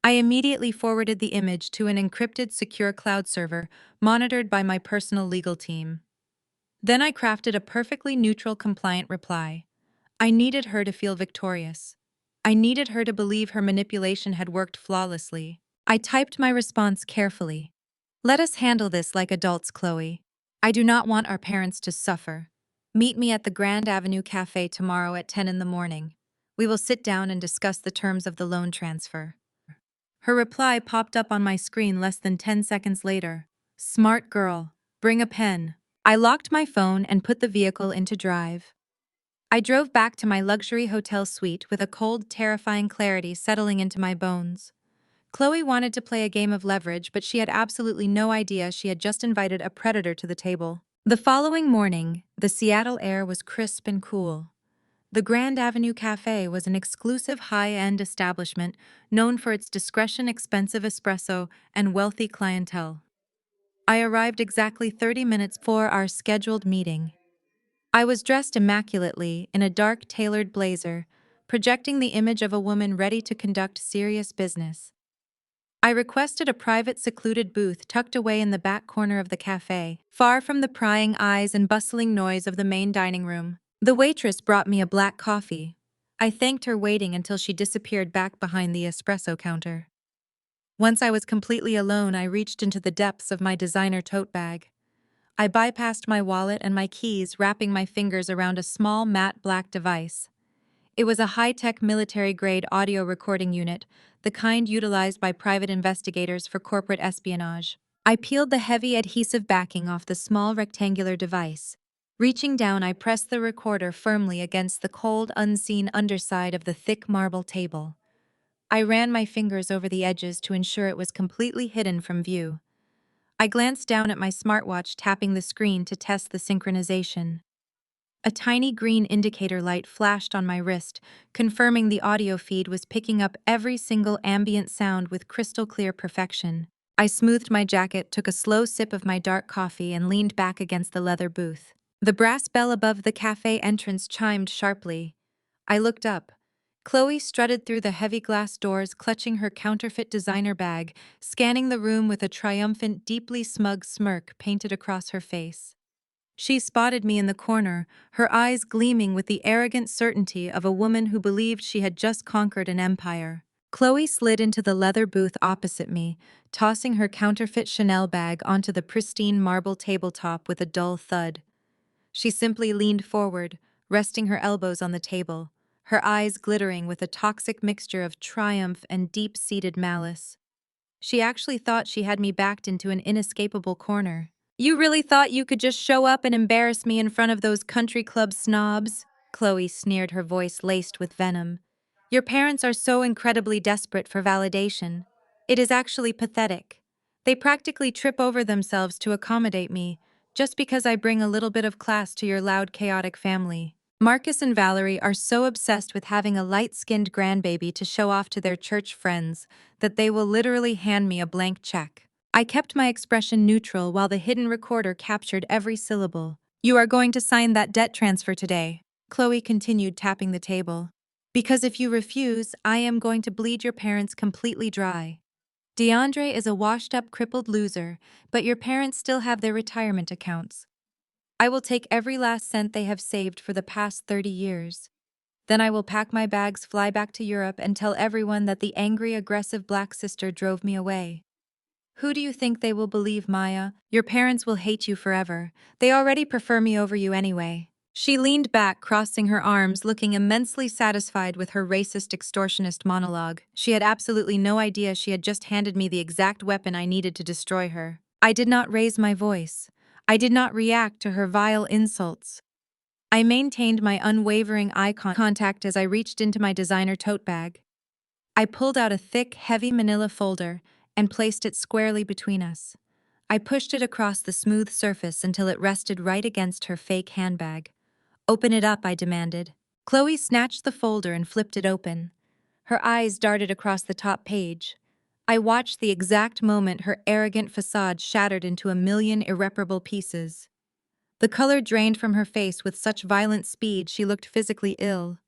I immediately forwarded the image to an encrypted secure cloud server monitored by my personal legal team. Then I crafted a perfectly neutral, compliant reply. I needed her to feel victorious. I needed her to believe her manipulation had worked flawlessly. I typed my response carefully. Let us handle this like adults, Chloe. I do not want our parents to suffer. Meet me at the Grand Avenue Cafe tomorrow at 10 in the morning. We will sit down and discuss the terms of the loan transfer. Her reply popped up on my screen less than 10 seconds later. Smart girl. Bring a pen. I locked my phone and put the vehicle into drive. I drove back to my luxury hotel suite with a cold, terrifying clarity settling into my bones. Chloe wanted to play a game of leverage, but she had absolutely no idea she had just invited a predator to the table. The following morning, the Seattle air was crisp and cool. The Grand Avenue Cafe was an exclusive high-end establishment known for its discretion, expensive espresso, and wealthy clientele. I arrived exactly 30 minutes before our scheduled meeting. I was dressed immaculately in a dark, tailored blazer, projecting the image of a woman ready to conduct serious business. I requested a private, secluded booth tucked away in the back corner of the cafe, far from the prying eyes and bustling noise of the main dining room. The waitress brought me a black coffee. I thanked her, waiting until she disappeared back behind the espresso counter. Once I was completely alone, I reached into the depths of my designer tote bag. I bypassed my wallet and my keys, wrapping my fingers around a small, matte black device. It was a high-tech military-grade audio recording unit, the kind utilized by private investigators for corporate espionage. I peeled the heavy adhesive backing off the small rectangular device. Reaching down, I pressed the recorder firmly against the cold, unseen underside of the thick marble table. I ran my fingers over the edges to ensure it was completely hidden from view. I glanced down at my smartwatch, tapping the screen to test the synchronization. A tiny green indicator light flashed on my wrist, confirming the audio feed was picking up every single ambient sound with crystal-clear perfection. I smoothed my jacket, took a slow sip of my dark coffee, and leaned back against the leather booth. The brass bell above the cafe entrance chimed sharply. I looked up. Chloe strutted through the heavy glass doors, clutching her counterfeit designer bag, scanning the room with a triumphant, deeply smug smirk painted across her face. She spotted me in the corner, her eyes gleaming with the arrogant certainty of a woman who believed she had just conquered an empire. Chloe slid into the leather booth opposite me, tossing her counterfeit Chanel bag onto the pristine marble tabletop with a dull thud. She simply leaned forward, resting her elbows on the table, her eyes glittering with a toxic mixture of triumph and deep-seated malice. She actually thought she had me backed into an inescapable corner. "You really thought you could just show up and embarrass me in front of those country club snobs?" Chloe sneered, her voice laced with venom. "Your parents are so incredibly desperate for validation. It is actually pathetic. They practically trip over themselves to accommodate me, just because I bring a little bit of class to your loud, chaotic family. Marcus and Valerie are so obsessed with having a light-skinned grandbaby to show off to their church friends that they will literally hand me a blank check." I kept my expression neutral while the hidden recorder captured every syllable. "You are going to sign that debt transfer today," Chloe continued, tapping the table. "Because if you refuse, I am going to bleed your parents completely dry. DeAndre is a washed-up, crippled loser, but your parents still have their retirement accounts. I will take every last cent they have saved for the past 30 years. Then I will pack my bags, fly back to Europe, and tell everyone that the angry, aggressive black sister drove me away. Who do you think they will believe, Maya? Your parents will hate you forever. They already prefer me over you anyway." She leaned back, crossing her arms, looking immensely satisfied with her racist, extortionist monologue. She had absolutely no idea she had just handed me the exact weapon I needed to destroy her. I did not raise my voice. I did not react to her vile insults. I maintained my unwavering eye contact as I reached into my designer tote bag. I pulled out a thick, heavy manila folder and placed it squarely between us. I pushed it across the smooth surface until it rested right against her fake handbag. "Open it up," I demanded. Chloe snatched the folder and flipped it open. Her eyes darted across the top page. I watched the exact moment her arrogant facade shattered into a million irreparable pieces. The color drained from her face with such violent speed she looked physically ill.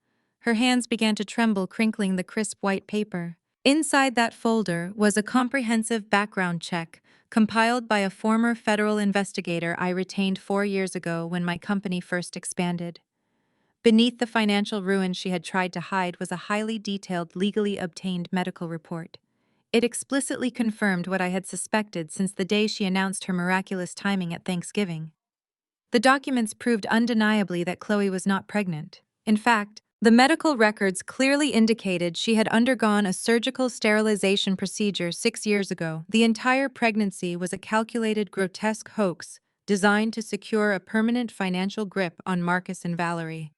Her hands began to tremble, crinkling the crisp white paper. Inside that folder was a comprehensive background check, compiled by a former federal investigator I retained 4 years ago when my company first expanded. Beneath the financial ruin she had tried to hide was a highly detailed, legally obtained medical report. It explicitly confirmed what I had suspected since the day she announced her miraculous timing at Thanksgiving. The documents proved undeniably that Chloe was not pregnant. In fact, the medical records clearly indicated she had undergone a surgical sterilization procedure 6 years ago. The entire pregnancy was a calculated, grotesque hoax designed to secure a permanent financial grip on Marcus and Valerie.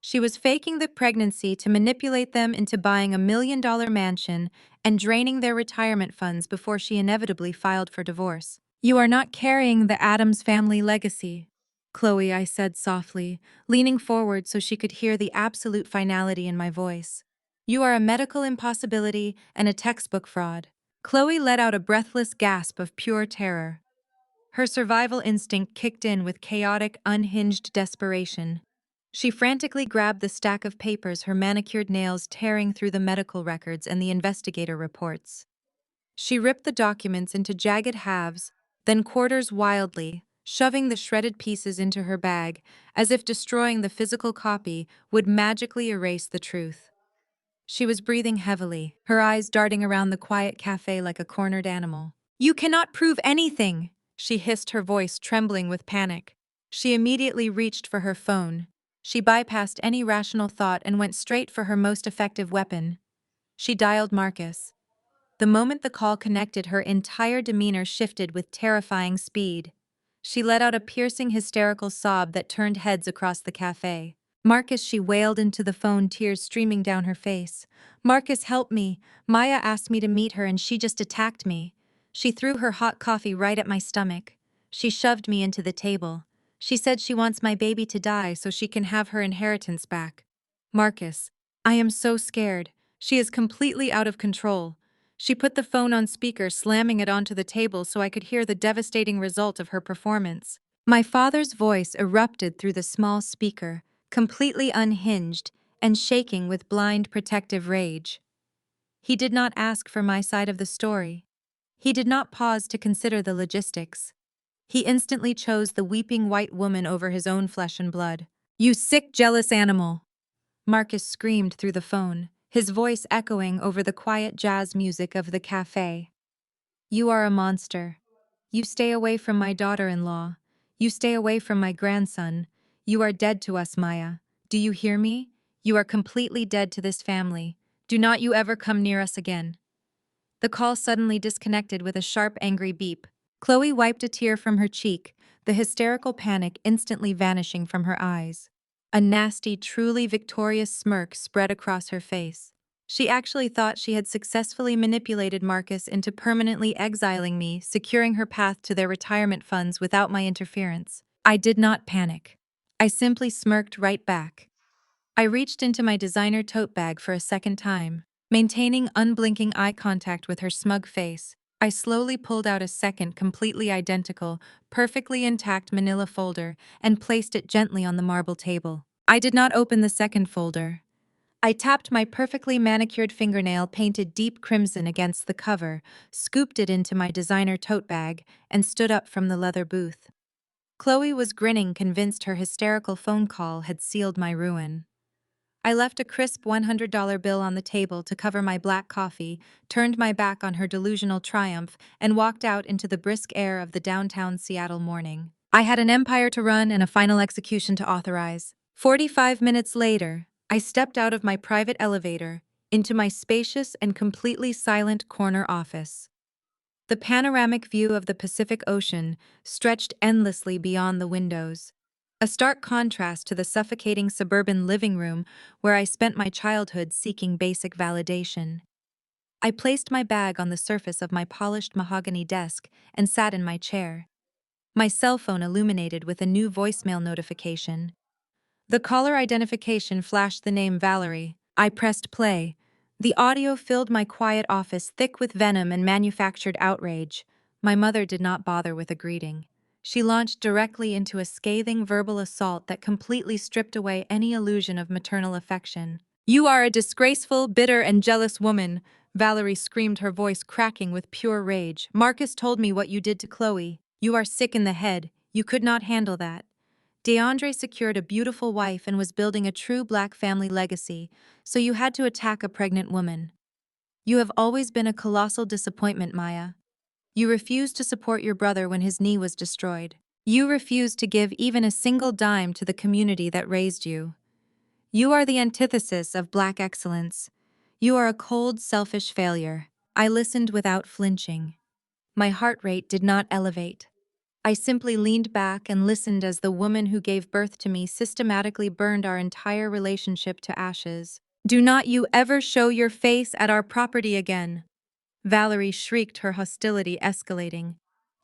She was faking the pregnancy to manipulate them into buying a $1 million mansion and draining their retirement funds before she inevitably filed for divorce. "You are not carrying the Addams family legacy, Chloe," I said softly, leaning forward so she could hear the absolute finality in my voice. "You are a medical impossibility and a textbook fraud." Chloe let out a breathless gasp of pure terror. Her survival instinct kicked in with chaotic, unhinged desperation. She frantically grabbed the stack of papers, her manicured nails tearing through the medical records and the investigator reports. She ripped the documents into jagged halves, then quarters wildly, shoving the shredded pieces into her bag, as if destroying the physical copy would magically erase the truth. She was breathing heavily, her eyes darting around the quiet cafe like a cornered animal. "You cannot prove anything!" she hissed, her voice trembling with panic. She immediately reached for her phone. She bypassed any rational thought and went straight for her most effective weapon. She dialed Marcus. The moment the call connected, her entire demeanor shifted with terrifying speed. She let out a piercing, hysterical sob that turned heads across the cafe. "Marcus," she wailed into the phone, tears streaming down her face. "Marcus, help me. Maya asked me to meet her and she just attacked me. She threw her hot coffee right at my stomach. She shoved me into the table. She said she wants my baby to die so she can have her inheritance back. Marcus, I am so scared. She is completely out of control." She put the phone on speaker, slamming it onto the table so I could hear the devastating result of her performance. My father's voice erupted through the small speaker, completely unhinged and shaking with blind protective rage. He did not ask for my side of the story. He did not pause to consider the logistics. He instantly chose the weeping white woman over his own flesh and blood. "You sick, jealous animal!" Marcus screamed through the phone, his voice echoing over the quiet jazz music of the cafe. "You are a monster. You stay away from my daughter-in-law. You stay away from my grandson. You are dead to us, Maya. Do you hear me? You are completely dead to this family. Do not you ever come near us again." The call suddenly disconnected with a sharp, angry beep. Chloe wiped a tear from her cheek, the hysterical panic instantly vanishing from her eyes. A nasty, truly victorious smirk spread across her face. She actually thought she had successfully manipulated Marcus into permanently exiling me, securing her path to their retirement funds without my interference. I did not panic. I simply smirked right back. I reached into my designer tote bag for a second time. Maintaining unblinking eye contact with her smug face, I slowly pulled out a second completely identical, perfectly intact manila folder and placed it gently on the marble table. I did not open the second folder. I tapped my perfectly manicured fingernail painted deep crimson against the cover, scooped it into my designer tote bag, and stood up from the leather booth. Chloe was grinning, convinced her hysterical phone call had sealed my ruin. I left a crisp $100 bill on the table to cover my black coffee, turned my back on her delusional triumph, and walked out into the brisk air of the downtown Seattle morning. I had an empire to run and a final execution to authorize. 45 minutes later, I stepped out of my private elevator into my spacious and completely silent corner office. The panoramic view of the Pacific Ocean stretched endlessly beyond the windows, a stark contrast to the suffocating suburban living room where I spent my childhood seeking basic validation. I placed my bag on the surface of my polished mahogany desk and sat in my chair. My cell phone illuminated with a new voicemail notification. The caller identification flashed the name Valerie. I pressed play. The audio filled my quiet office thick with venom and manufactured outrage. My mother did not bother with a greeting. She launched directly into a scathing verbal assault that completely stripped away any illusion of maternal affection. "You are a disgraceful, bitter, and jealous woman," Valerie screamed, her voice cracking with pure rage. "Marcus told me what you did to Chloe. You are sick in the head. You could not handle that. DeAndre secured a beautiful wife and was building a true black family legacy, so you had to attack a pregnant woman. You have always been a colossal disappointment, Maya. You refused to support your brother when his knee was destroyed. You refused to give even a single dime to the community that raised you. You are the antithesis of black excellence. You are a cold, selfish failure." I listened without flinching. My heart rate did not elevate. I simply leaned back and listened as the woman who gave birth to me systematically burned our entire relationship to ashes. "Do not you ever show your face at our property again!" Valerie shrieked, her hostility escalating.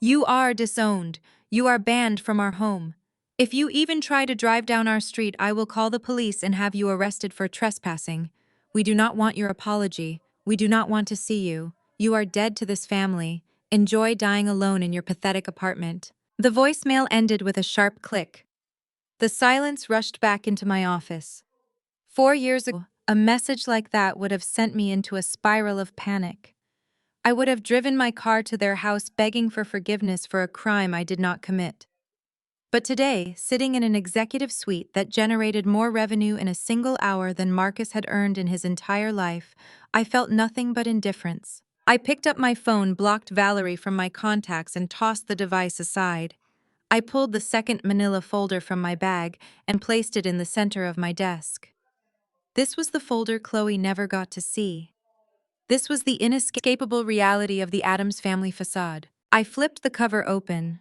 "You are disowned. You are banned from our home. If you even try to drive down our street, I will call the police and have you arrested for trespassing. We do not want your apology. We do not want to see you. You are dead to this family. Enjoy dying alone in your pathetic apartment." The voicemail ended with a sharp click. The silence rushed back into my office. 4 years ago, a message like that would have sent me into a spiral of panic. I would have driven my car to their house begging for forgiveness for a crime I did not commit. But today, sitting in an executive suite that generated more revenue in a single hour than Marcus had earned in his entire life, I felt nothing but indifference. I picked up my phone, blocked Valerie from my contacts, and tossed the device aside. I pulled the second manila folder from my bag and placed it in the center of my desk. This was the folder Chloe never got to see. This was the inescapable reality of the Addams family facade. I flipped the cover open.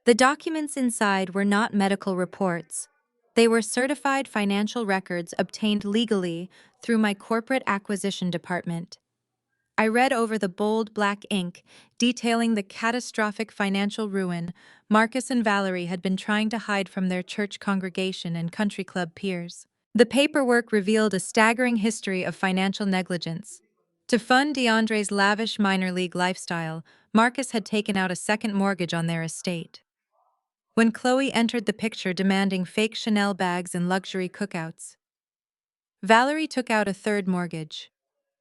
The documents inside were not medical reports. They were certified financial records obtained legally through my corporate acquisition department. I read over the bold black ink, detailing the catastrophic financial ruin Marcus and Valerie had been trying to hide from their church congregation and country club peers. The paperwork revealed a staggering history of financial negligence. To fund DeAndre's lavish minor league lifestyle, Marcus had taken out a second mortgage on their estate. When Chloe entered the picture demanding fake Chanel bags and luxury cookouts, Valerie took out a third mortgage.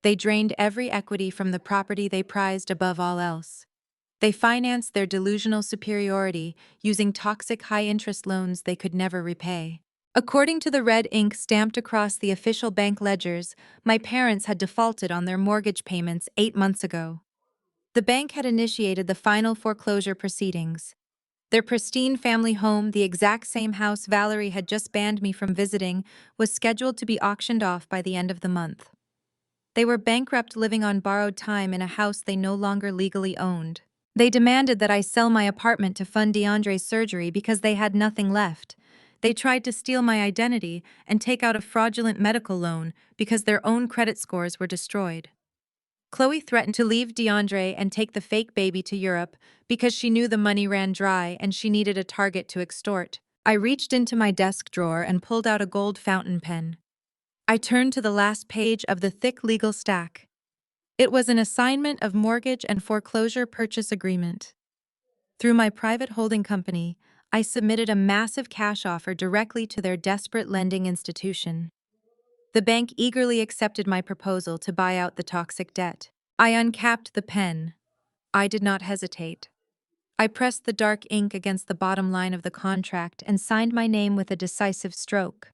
They drained every equity from the property they prized above all else. They financed their delusional superiority using toxic high-interest loans they could never repay. According to the red ink stamped across the official bank ledgers, my parents had defaulted on their mortgage payments 8 months ago. The bank had initiated the final foreclosure proceedings. Their pristine family home, the exact same house Valerie had just banned me from visiting, was scheduled to be auctioned off by the end of the month. They were bankrupt, living on borrowed time in a house they no longer legally owned. They demanded that I sell my apartment to fund DeAndre's surgery because they had nothing left. They tried to steal my identity and take out a fraudulent medical loan because their own credit scores were destroyed. Chloe threatened to leave DeAndre and take the fake baby to Europe because she knew the money ran dry and she needed a target to extort. I reached into my desk drawer and pulled out a gold fountain pen. I turned to the last page of the thick legal stack. It was an assignment of mortgage and foreclosure purchase agreement. Through my private holding company, I submitted a massive cash offer directly to their desperate lending institution. The bank eagerly accepted my proposal to buy out the toxic debt. I uncapped the pen. I did not hesitate. I pressed the dark ink against the bottom line of the contract and signed my name with a decisive stroke.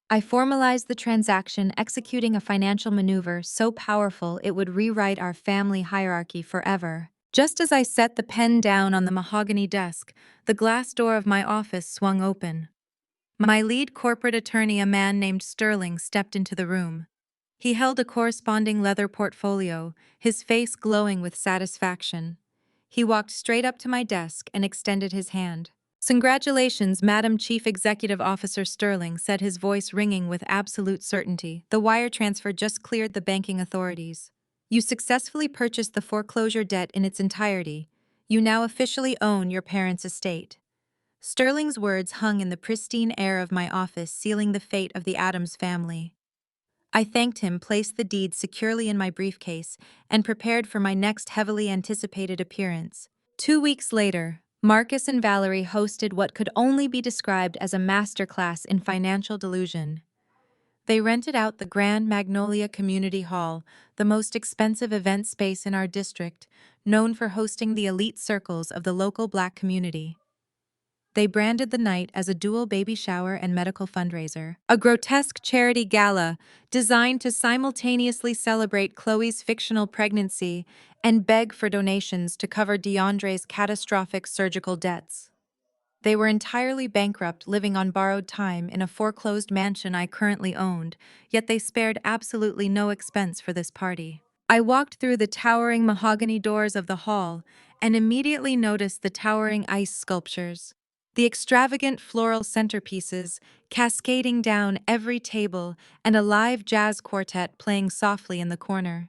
I formalized the transaction, executing a financial maneuver so powerful it would rewrite our family hierarchy forever. Just as I set the pen down on the mahogany desk, the glass door of my office swung open. My lead corporate attorney, a man named Sterling, stepped into the room. He held a corresponding leather portfolio, his face glowing with satisfaction. He walked straight up to my desk and extended his hand. "Congratulations, Madam Chief Executive Officer," Sterling said, his voice ringing with absolute certainty. "The wire transfer just cleared the banking authorities. You successfully purchased the foreclosure debt in its entirety. You now officially own your parents' estate." Sterling's words hung in the pristine air of my office, sealing the fate of the Adams family. I thanked him, placed the deed securely in my briefcase, and prepared for my next heavily anticipated appearance. 2 weeks later, Marcus and Valerie hosted what could only be described as a masterclass in financial delusion. They rented out the Grand Magnolia Community Hall, the most expensive event space in our district, known for hosting the elite circles of the local Black community. They branded the night as a dual baby shower and medical fundraiser, a grotesque charity gala designed to simultaneously celebrate Chloe's fictional pregnancy and beg for donations to cover DeAndre's catastrophic surgical debts. They were entirely bankrupt, living on borrowed time in a foreclosed mansion I currently owned, yet they spared absolutely no expense for this party. I walked through the towering mahogany doors of the hall and immediately noticed the towering ice sculptures. The extravagant floral centerpieces cascading down every table and a live jazz quartet playing softly in the corner.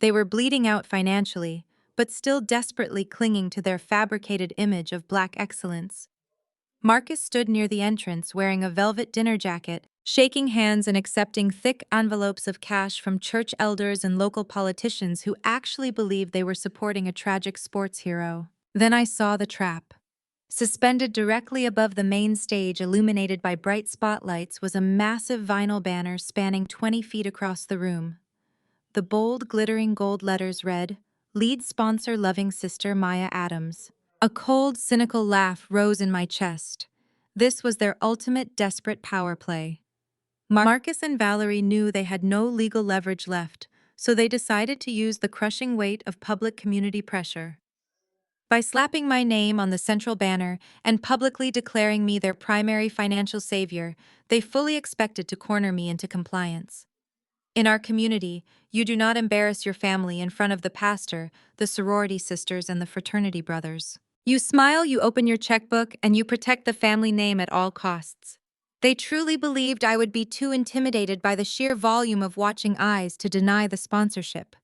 They were bleeding out financially, but still desperately clinging to their fabricated image of Black excellence. Marcus stood near the entrance wearing a velvet dinner jacket, shaking hands and accepting thick envelopes of cash from church elders and local politicians who actually believed they were supporting a tragic sports hero. Then I saw the trap. Suspended directly above the main stage, illuminated by bright spotlights, was a massive vinyl banner spanning 20 feet across the room. The bold, glittering gold letters read, "Lead sponsor, loving sister Maya Adams." A cold, cynical laugh rose in my chest. This was their ultimate desperate power play. Marcus and Valerie knew they had no legal leverage left, so they decided to use the crushing weight of public community pressure. By slapping my name on the central banner and publicly declaring me their primary financial savior, they fully expected to corner me into compliance. In our community, you do not embarrass your family in front of the pastor, the sorority sisters, and the fraternity brothers. You smile, you open your checkbook, and you protect the family name at all costs. They truly believed I would be too intimidated by the sheer volume of watching eyes to deny the sponsorship.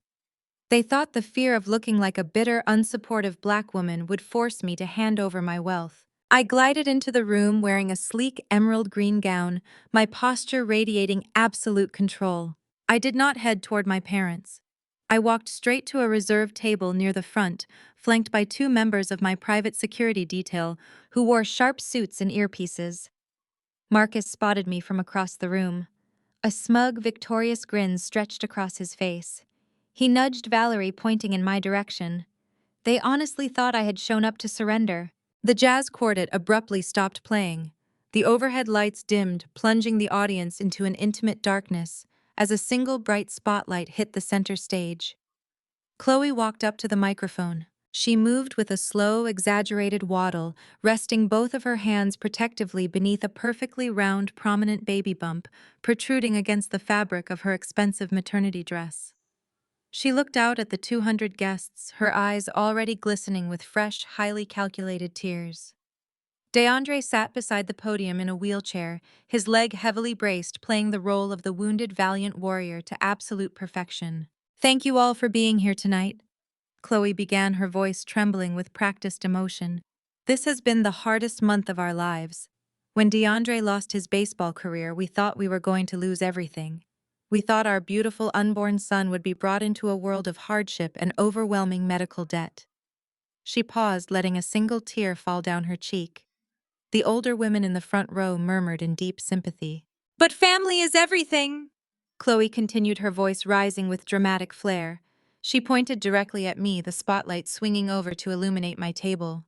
They thought the fear of looking like a bitter, unsupportive Black woman would force me to hand over my wealth. I glided into the room wearing a sleek emerald green gown, my posture radiating absolute control. I did not head toward my parents. I walked straight to a reserved table near the front, flanked by two members of my private security detail who wore sharp suits and earpieces. Marcus spotted me from across the room. A smug, victorious grin stretched across his face. He nudged Valerie, pointing in my direction. They honestly thought I had shown up to surrender. The jazz quartet abruptly stopped playing. The overhead lights dimmed, plunging the audience into an intimate darkness as a single bright spotlight hit the center stage. Chloe walked up to the microphone. She moved with a slow, exaggerated waddle, resting both of her hands protectively beneath a perfectly round, prominent baby bump protruding against the fabric of her expensive maternity dress. She looked out at the 200 guests, her eyes already glistening with fresh, highly calculated tears. DeAndre sat beside the podium in a wheelchair, his leg heavily braced, playing the role of the wounded valiant warrior to absolute perfection. "Thank you all for being here tonight," Chloe began, her voice trembling with practiced emotion. "This has been the hardest month of our lives. When DeAndre lost his baseball career, we thought we were going to lose everything. We thought our beautiful unborn son would be brought into a world of hardship and overwhelming medical debt." She paused, letting a single tear fall down her cheek. The older women in the front row murmured in deep sympathy. "But family is everything!" Chloe continued, her voice rising with dramatic flair. She pointed directly at me, the spotlight swinging over to illuminate my table.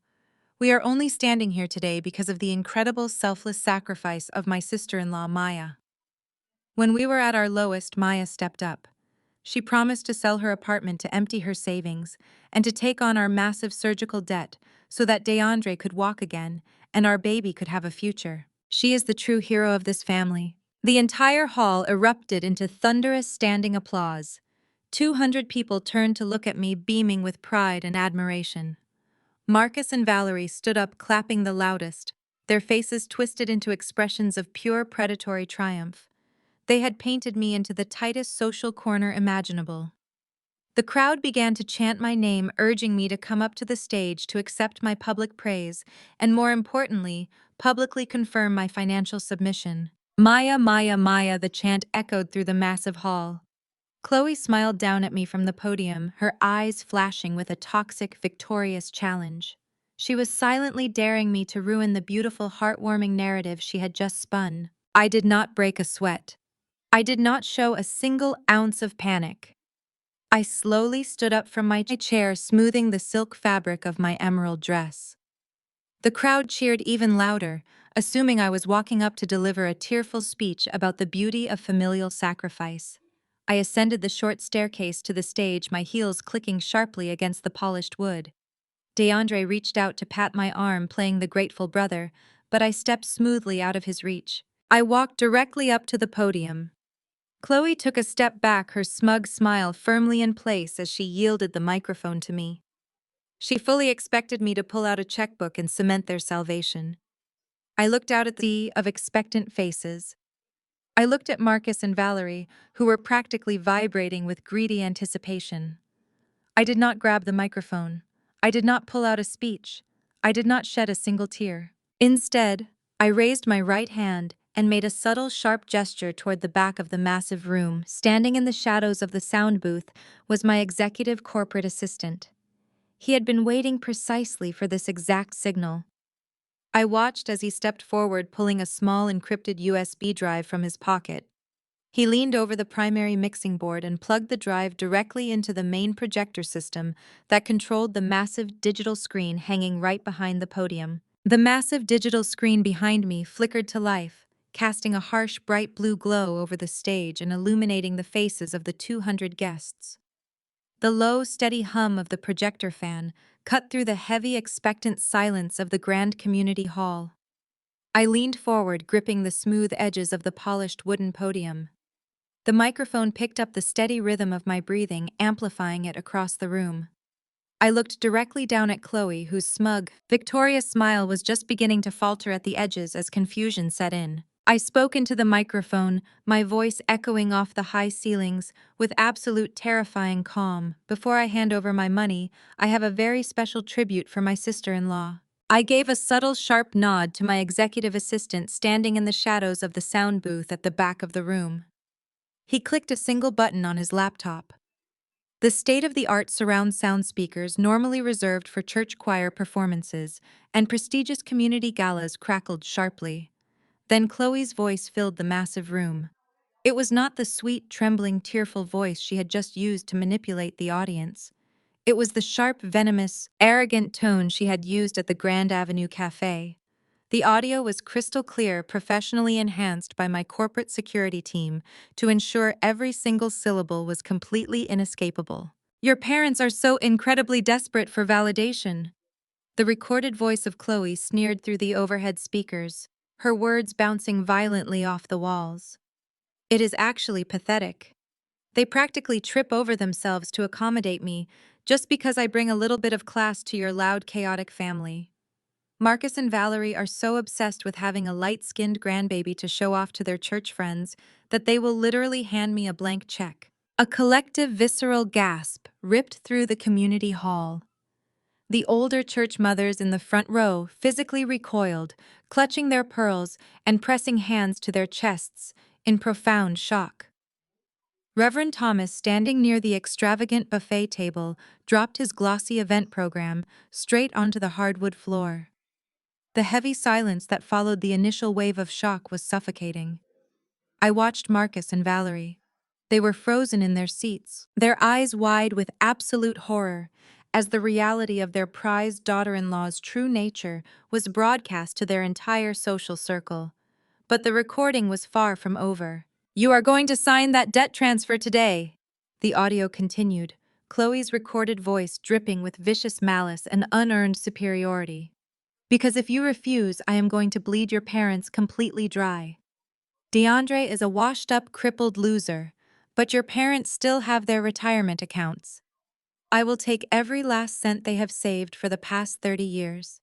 "We are only standing here today because of the incredible selfless sacrifice of my sister-in-law, Maya." When we were at our lowest, Maya stepped up. She promised to sell her apartment to empty her savings and to take on our massive surgical debt so that DeAndre could walk again and our baby could have a future. She is the true hero of this family. The entire hall erupted into thunderous standing applause. 200 people turned to look at me, beaming with pride and admiration. Marcus and Valerie stood up, clapping the loudest, their faces twisted into expressions of pure predatory triumph. They had painted me into the tightest social corner imaginable. The crowd began to chant my name, urging me to come up to the stage to accept my public praise and, more importantly, publicly confirm my financial submission. "Maya, Maya, Maya," the chant echoed through the massive hall. Chloe smiled down at me from the podium, her eyes flashing with a toxic, victorious challenge. She was silently daring me to ruin the beautiful, heartwarming narrative she had just spun. I did not break a sweat. I did not show a single ounce of panic. I slowly stood up from my chair, smoothing the silk fabric of my emerald dress. The crowd cheered even louder, assuming I was walking up to deliver a tearful speech about the beauty of familial sacrifice. I ascended the short staircase to the stage, my heels clicking sharply against the polished wood. DeAndre reached out to pat my arm, playing the grateful brother, but I stepped smoothly out of his reach. I walked directly up to the podium. Chloe took a step back, her smug smile firmly in place as she yielded the microphone to me. She fully expected me to pull out a checkbook and cement their salvation. I looked out at the sea of expectant faces. I looked at Marcus and Valerie, who were practically vibrating with greedy anticipation. I did not grab the microphone. I did not pull out a speech. I did not shed a single tear. Instead, I raised my right hand and made a subtle, sharp gesture toward the back of the massive room. Standing in the shadows of the sound booth was my executive corporate assistant. He had been waiting precisely for this exact signal. I watched as he stepped forward, pulling a small encrypted USB drive from his pocket. He leaned over the primary mixing board and plugged the drive directly into the main projector system that controlled the massive digital screen hanging right behind the podium. The massive digital screen behind me flickered to life, casting a harsh, bright blue glow over the stage and illuminating the faces of the 200 guests. The low, steady hum of the projector fan cut through the heavy, expectant silence of the grand community hall. I leaned forward, gripping the smooth edges of the polished wooden podium. The microphone picked up the steady rhythm of my breathing, amplifying it across the room. I looked directly down at Chloe, whose smug, victorious smile was just beginning to falter at the edges as confusion set in. I spoke into the microphone, my voice echoing off the high ceilings with absolute terrifying calm. "Before I hand over my money, I have a very special tribute for my sister-in-law." I gave a subtle, sharp nod to my executive assistant standing in the shadows of the sound booth at the back of the room. He clicked a single button on his laptop. The state-of-the-art surround sound speakers, normally reserved for church choir performances and prestigious community galas, crackled sharply. Then Chloe's voice filled the massive room. It was not the sweet, trembling, tearful voice she had just used to manipulate the audience. It was the sharp, venomous, arrogant tone she had used at the Grand Avenue Cafe. The audio was crystal clear, professionally enhanced by my corporate security team to ensure every single syllable was completely inescapable. Your parents are so incredibly desperate for validation. The recorded voice of Chloe sneered through the overhead speakers, her words bouncing violently off the walls. It is actually pathetic. They practically trip over themselves to accommodate me, just because I bring a little bit of class to your loud, chaotic family. Marcus and Valerie are so obsessed with having a light-skinned grandbaby to show off to their church friends that they will literally hand me a blank check. A collective visceral gasp ripped through the community hall. The older church mothers in the front row physically recoiled, clutching their pearls and pressing hands to their chests in profound shock. Reverend Thomas, standing near the extravagant buffet table, dropped his glossy event program straight onto the hardwood floor. The heavy silence that followed the initial wave of shock was suffocating. I watched Marcus and Valerie. They were frozen in their seats, their eyes wide with absolute horror, as the reality of their prized daughter-in-law's true nature was broadcast to their entire social circle. But the recording was far from over. "You are going to sign that debt transfer today," the audio continued, Chloe's recorded voice dripping with vicious malice and unearned superiority. "Because if you refuse, I am going to bleed your parents completely dry. DeAndre is a washed-up, crippled loser, but your parents still have their retirement accounts. I will take every last cent they have saved for the past 30 years.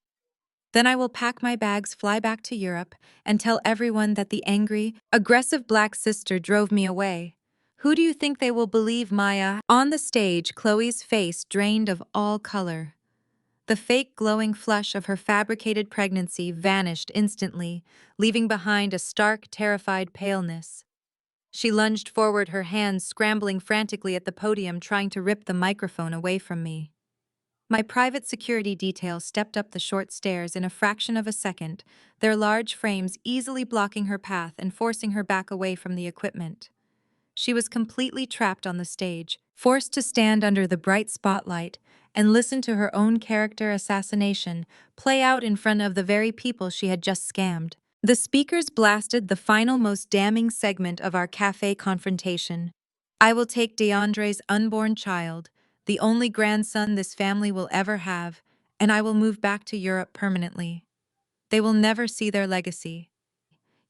Then I will pack my bags, fly back to Europe, and tell everyone that the angry, aggressive black sister drove me away. Who do you think they will believe, Maya?" On the stage, Chloe's face drained of all color. The fake glowing flush of her fabricated pregnancy vanished instantly, leaving behind a stark, terrified paleness. She lunged forward, her hands scrambling frantically at the podium, trying to rip the microphone away from me. My private security detail stepped up the short stairs in a fraction of a second, their large frames easily blocking her path and forcing her back away from the equipment. She was completely trapped on the stage, forced to stand under the bright spotlight and listen to her own character assassination play out in front of the very people she had just scammed. The speakers blasted the final, most damning segment of our cafe confrontation. "I will take DeAndre's unborn child, the only grandson this family will ever have, and I will move back to Europe permanently. They will never see their legacy.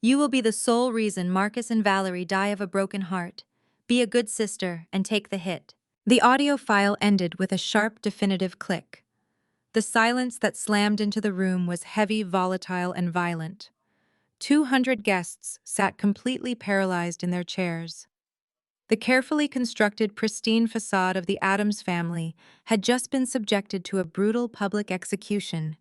You will be the sole reason Marcus and Valerie die of a broken heart. Be a good sister and take the hit." The audio file ended with a sharp, definitive click. The silence that slammed into the room was heavy, volatile, and violent. 200 guests sat completely paralyzed in their chairs. The carefully constructed, pristine facade of the Addams family had just been subjected to a brutal public execution.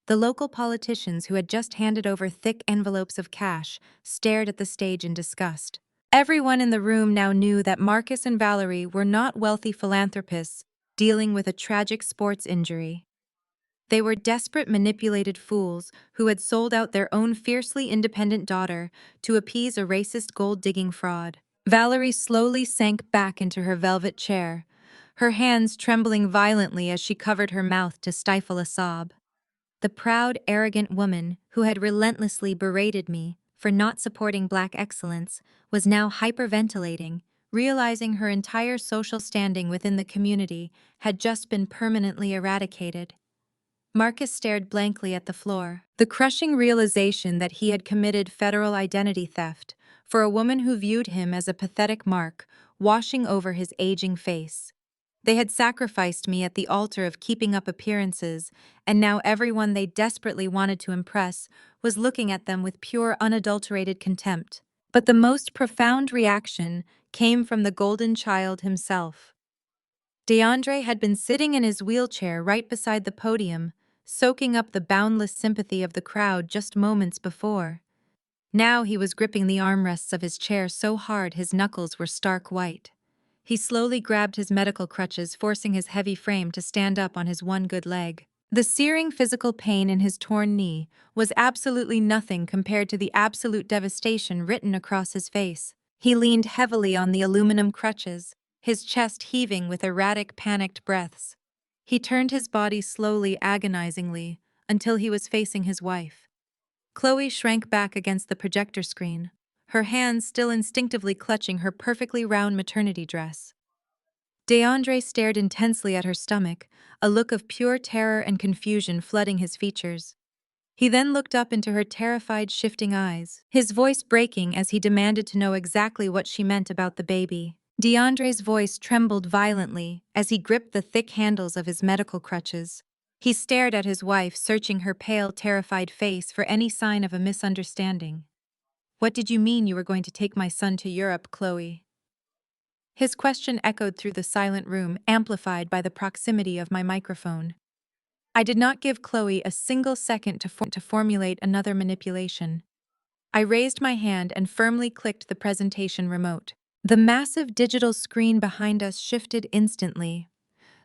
The local politicians, who had just handed over thick envelopes of cash, stared at the stage in disgust. Everyone in the room now knew that Marcus and Valerie were not wealthy philanthropists dealing with a tragic sports injury. They were desperate, manipulated fools who had sold out their own fiercely independent daughter to appease a racist gold-digging fraud. Valerie slowly sank back into her velvet chair, her hands trembling violently as she covered her mouth to stifle a sob. The proud, arrogant woman who had relentlessly berated me for not supporting Black excellence was now hyperventilating, realizing her entire social standing within the community had just been permanently eradicated. Marcus stared blankly at the floor, the crushing realization that he had committed federal identity theft for a woman who viewed him as a pathetic mark washing over his aging face. They had sacrificed me at the altar of keeping up appearances, and now everyone they desperately wanted to impress was looking at them with pure, unadulterated contempt. But the most profound reaction came from the golden child himself. DeAndre had been sitting in his wheelchair right beside the podium, soaking up the boundless sympathy of the crowd just moments before. Now he was gripping the armrests of his chair so hard his knuckles were stark white. He slowly grabbed his medical crutches, forcing his heavy frame to stand up on his one good leg. The searing physical pain in his torn knee was absolutely nothing compared to the absolute devastation written across his face. He leaned heavily on the aluminum crutches, his chest heaving with erratic, panicked breaths. He turned his body slowly, agonizingly, until he was facing his wife. Chloe shrank back against the projector screen, her hands still instinctively clutching her perfectly round maternity dress. DeAndre stared intensely at her stomach, a look of pure terror and confusion flooding his features. He then looked up into her terrified, shifting eyes, his voice breaking as he demanded to know exactly what she meant about the baby. DeAndre's voice trembled violently as he gripped the thick handles of his medical crutches. He stared at his wife, searching her pale, terrified face for any sign of a misunderstanding. "What did you mean you were going to take my son to Europe, Chloe?" His question echoed through the silent room, amplified by the proximity of my microphone. I did not give Chloe a single second to formulate another manipulation. I raised my hand and firmly clicked the presentation remote. The massive digital screen behind us shifted instantly.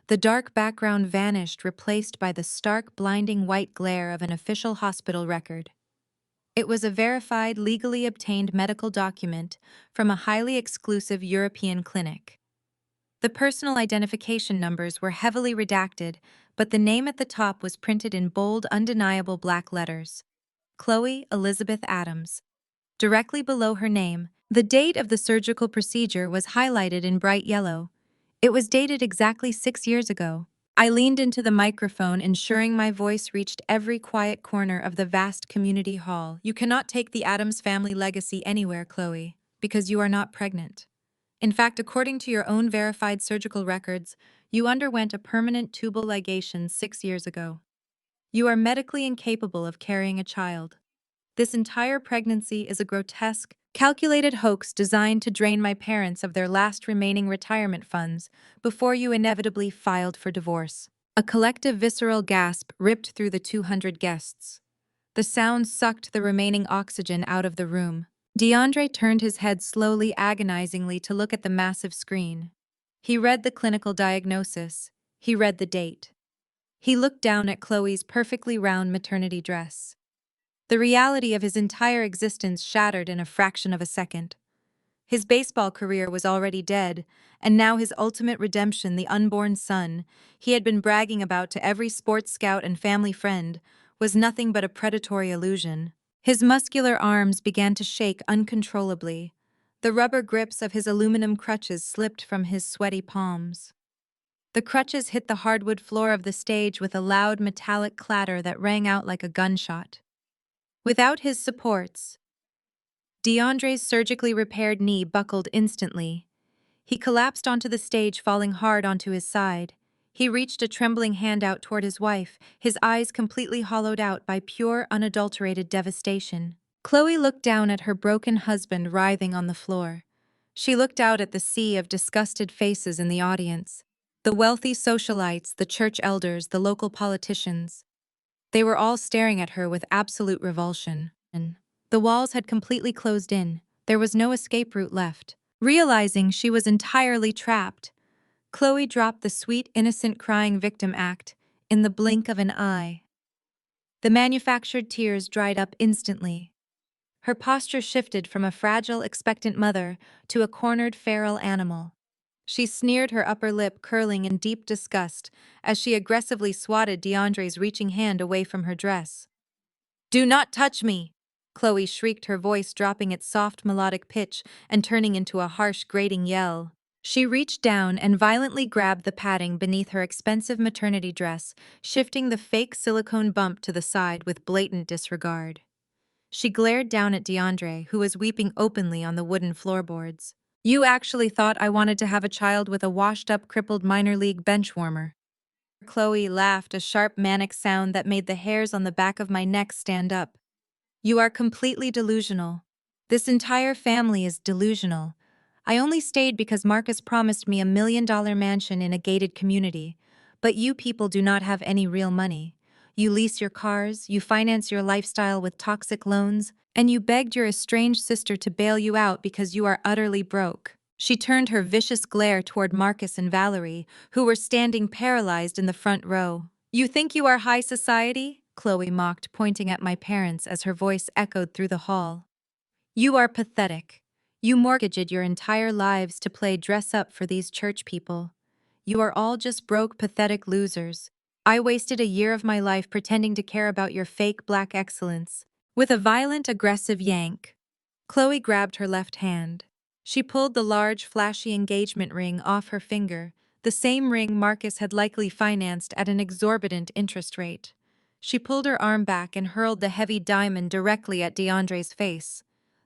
The dark background vanished, replaced by the stark, blinding white glare of an official hospital record. It was a verified, legally obtained medical document from a highly exclusive European clinic. The personal identification numbers were heavily redacted, but the name at the top was printed in bold, undeniable black letters. Chloe Elizabeth Adams. Directly below her name, the date of the surgical procedure was highlighted in bright yellow. It was dated exactly 6 years ago. I leaned into the microphone, ensuring my voice reached every quiet corner of the vast community hall. You cannot take the Adams family legacy anywhere, Chloe, because you are not pregnant. In fact, according to your own verified surgical records, you underwent a permanent tubal ligation 6 years ago. You are medically incapable of carrying a child. This entire pregnancy is a grotesque, calculated hoax designed to drain my parents of their last remaining retirement funds before you inevitably filed for divorce. A collective visceral gasp ripped through the 200 guests. The sound sucked the remaining oxygen out of the room. DeAndre turned his head slowly, agonizingly, to look at the massive screen. He read the clinical diagnosis. He read the date. He looked down at Chloe's perfectly round maternity dress. The reality of his entire existence shattered in a fraction of a second. His baseball career was already dead, and now his ultimate redemption, the unborn son he had been bragging about to every sports scout and family friend, was nothing but a predatory illusion. His muscular arms began to shake uncontrollably. The rubber grips of his aluminum crutches slipped from his sweaty palms. The crutches hit the hardwood floor of the stage with a loud metallic clatter that rang out like a gunshot. Without his supports, DeAndre's surgically repaired knee buckled instantly. He collapsed onto the stage, falling hard onto his side. He reached a trembling hand out toward his wife, his eyes completely hollowed out by pure, unadulterated devastation. Chloe looked down at her broken husband writhing on the floor. She looked out at the sea of disgusted faces in the audience. The wealthy socialites, the church elders, the local politicians. They were all staring at her with absolute revulsion. The walls had completely closed in. There was no escape route left. Realizing she was entirely trapped, Chloe dropped the sweet, innocent crying victim act in the blink of an eye. The manufactured tears dried up instantly. Her posture shifted from a fragile, expectant mother to a cornered, feral animal. She sneered, her upper lip curling in deep disgust as she aggressively swatted DeAndre's reaching hand away from her dress. "Do not touch me!" Chloe shrieked, her voice dropping its soft melodic pitch and turning into a harsh, grating yell. She reached down and violently grabbed the padding beneath her expensive maternity dress, shifting the fake silicone bump to the side with blatant disregard. She glared down at DeAndre, who was weeping openly on the wooden floorboards. "You actually thought I wanted to have a child with a washed-up, crippled minor league bench warmer?" Chloe laughed, a sharp, manic sound that made the hairs on the back of my neck stand up. "You are completely delusional. This entire family is delusional. I only stayed because Marcus promised me $1 million mansion in a gated community. But you people do not have any real money. You lease your cars, you finance your lifestyle with toxic loans, and you begged your estranged sister to bail you out because you are utterly broke." She turned her vicious glare toward Marcus and Valerie, who were standing paralyzed in the front row. "You think you are high society?" Chloe mocked, pointing at my parents as her voice echoed through the hall. "You are pathetic. You mortgaged your entire lives to play dress up for these church people. You are all just broke, pathetic losers. I wasted a year of my life pretending to care about your fake black excellence. With a violent, aggressive yank, Chloe grabbed her left hand. She pulled the large, flashy engagement ring off her finger, the same ring Marcus had likely financed at an exorbitant interest rate. She pulled her arm back and hurled the heavy diamond directly at DeAndre's face.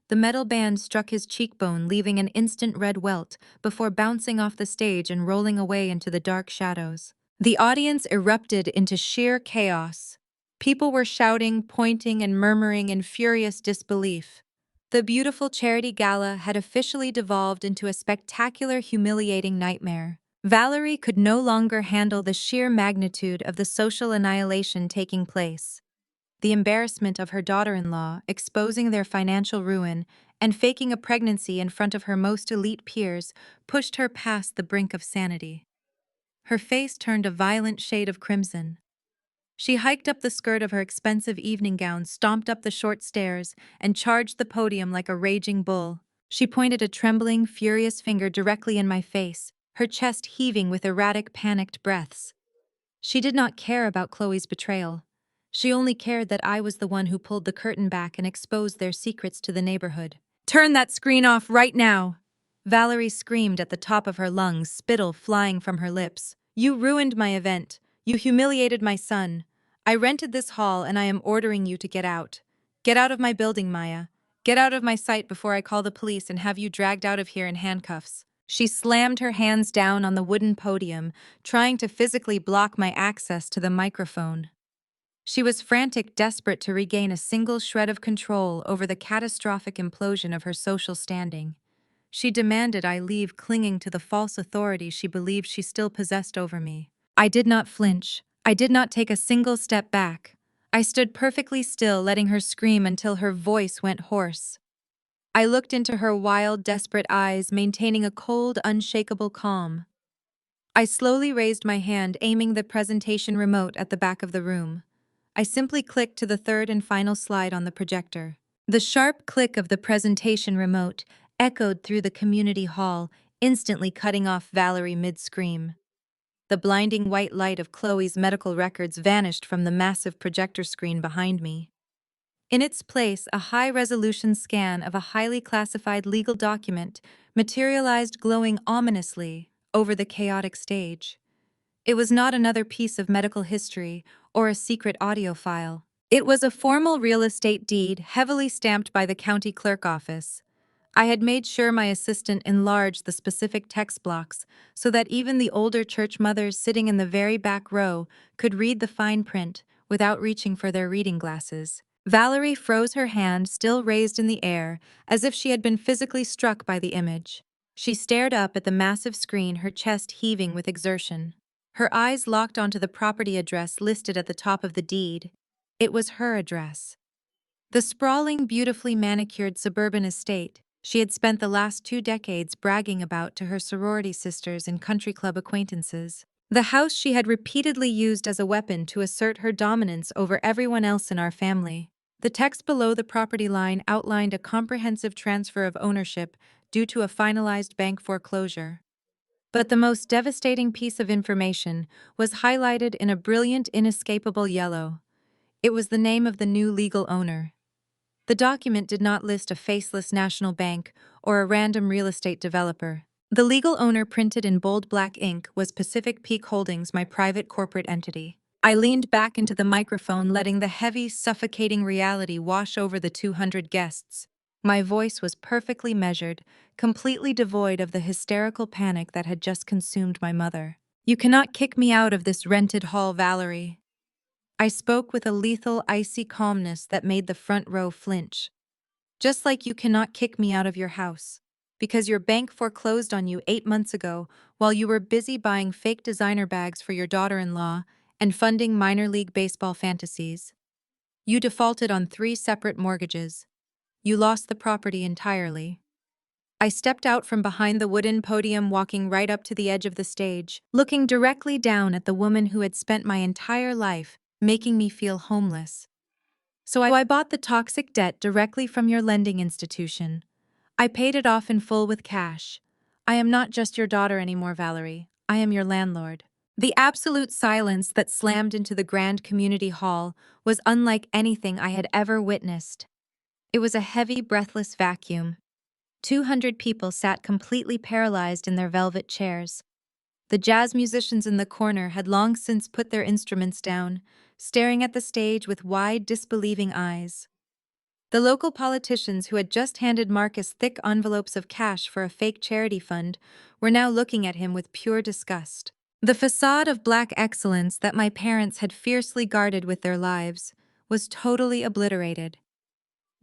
The metal band struck his cheekbone, leaving an instant red welt before bouncing off the stage and rolling away into the dark shadows. The audience erupted into sheer chaos. People were shouting, pointing, and murmuring in furious disbelief. The beautiful charity gala had officially devolved into a spectacular, humiliating nightmare. Valerie could no longer handle the sheer magnitude of the social annihilation taking place. The embarrassment of her daughter-in-law, exposing their financial ruin, and faking a pregnancy in front of her most elite peers pushed her past the brink of sanity. Her face turned a violent shade of crimson. She hiked up the skirt of her expensive evening gown, stomped up the short stairs, and charged the podium like a raging bull. She pointed a trembling, furious finger directly in my face, her chest heaving with erratic, panicked breaths. She did not care about Chloe's betrayal. She only cared that I was the one who pulled the curtain back and exposed their secrets to the neighborhood. "Turn that screen off right now!" Valerie screamed at the top of her lungs, spittle flying from her lips. "You ruined my event. You humiliated my son. I rented this hall and I am ordering you to get out. Get out of my building, Maya. Get out of my sight before I call the police and have you dragged out of here in handcuffs." She slammed her hands down on the wooden podium, trying to physically block my access to the microphone. She was frantic, desperate to regain a single shred of control over the catastrophic implosion of her social standing. She demanded I leave, clinging to the false authority she believed she still possessed over me. I did not flinch. I did not take a single step back. I stood perfectly still, letting her scream until her voice went hoarse. I looked into her wild, desperate eyes, maintaining a cold, unshakable calm. I slowly raised my hand, aiming the presentation remote at the back of the room. I simply clicked to the third and final slide on the projector. The sharp click of the presentation remote echoed through the community hall, instantly cutting off Valerie mid-scream. The blinding white light of Chloe's medical records vanished from the massive projector screen behind me. In its place, a high-resolution scan of a highly classified legal document materialized, glowing ominously over the chaotic stage. It was not another piece of medical history or a secret audio file. It was a formal real estate deed heavily stamped by the county clerk office. I had made sure my assistant enlarged the specific text blocks so that even the older church mothers sitting in the very back row could read the fine print without reaching for their reading glasses. Valerie froze, her hand still raised in the air, as if she had been physically struck by the image. She stared up at the massive screen, her chest heaving with exertion. Her eyes locked onto the property address listed at the top of the deed. It was her address. The sprawling, beautifully manicured suburban estate she had spent the last 2 decades bragging about to her sorority sisters and country club acquaintances. The house she had repeatedly used as a weapon to assert her dominance over everyone else in our family. The text below the property line outlined a comprehensive transfer of ownership due to a finalized bank foreclosure. But the most devastating piece of information was highlighted in a brilliant, inescapable yellow. It was the name of the new legal owner. The document did not list a faceless national bank or a random real estate developer. The legal owner, printed in bold black ink, was Pacific Peak Holdings, my private corporate entity. I leaned back into the microphone, letting the heavy, suffocating reality wash over the 200 guests. My voice was perfectly measured, completely devoid of the hysterical panic that had just consumed my mother. "You cannot kick me out of this rented hall, Valerie." I spoke with a lethal, icy calmness that made the front row flinch. "Just like you cannot kick me out of your house, because your bank foreclosed on you 8 months ago while you were busy buying fake designer bags for your daughter-in-law and funding minor league baseball fantasies. You defaulted on 3 separate mortgages. You lost the property entirely." I stepped out from behind the wooden podium, walking right up to the edge of the stage, looking directly down at the woman who had spent my entire life making me feel homeless. "So I bought the toxic debt directly from your lending institution. I paid it off in full with cash. I am not just your daughter anymore, Valerie. I am your landlord. The absolute silence that slammed into the grand community hall was unlike anything I had ever witnessed. It was a heavy, breathless vacuum. 200 people sat completely paralyzed in their velvet chairs. The jazz musicians in the corner had long since put their instruments down, staring at the stage with wide, disbelieving eyes. The local politicians who had just handed Marcus thick envelopes of cash for a fake charity fund were now looking at him with pure disgust. The facade of black excellence that my parents had fiercely guarded with their lives was totally obliterated.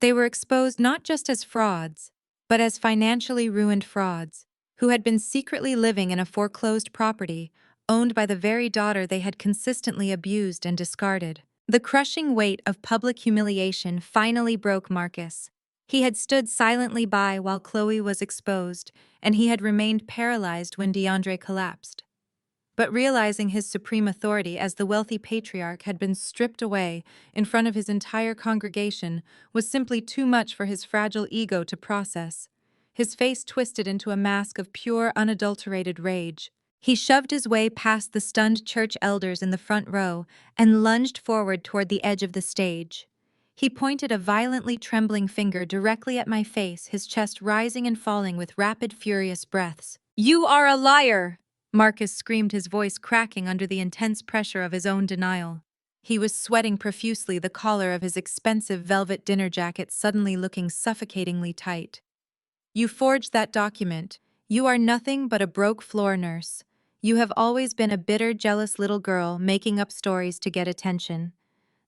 They were exposed not just as frauds, but as financially ruined frauds, who had been secretly living in a foreclosed property owned by the very daughter they had consistently abused and discarded. The crushing weight of public humiliation finally broke Marcus. He had stood silently by while Chloe was exposed, and he had remained paralyzed when DeAndre collapsed. But realizing his supreme authority as the wealthy patriarch had been stripped away in front of his entire congregation was simply too much for his fragile ego to process. His face twisted into a mask of pure, unadulterated rage. He shoved his way past the stunned church elders in the front row and lunged forward toward the edge of the stage. He pointed a violently trembling finger directly at my face, his chest rising and falling with rapid, furious breaths. "You are a liar!" Marcus screamed, his voice cracking under the intense pressure of his own denial. He was sweating profusely, the collar of his expensive velvet dinner jacket suddenly looking suffocatingly tight. "You forged that document. You are nothing but a broke floor nurse. You have always been a bitter, jealous little girl making up stories to get attention.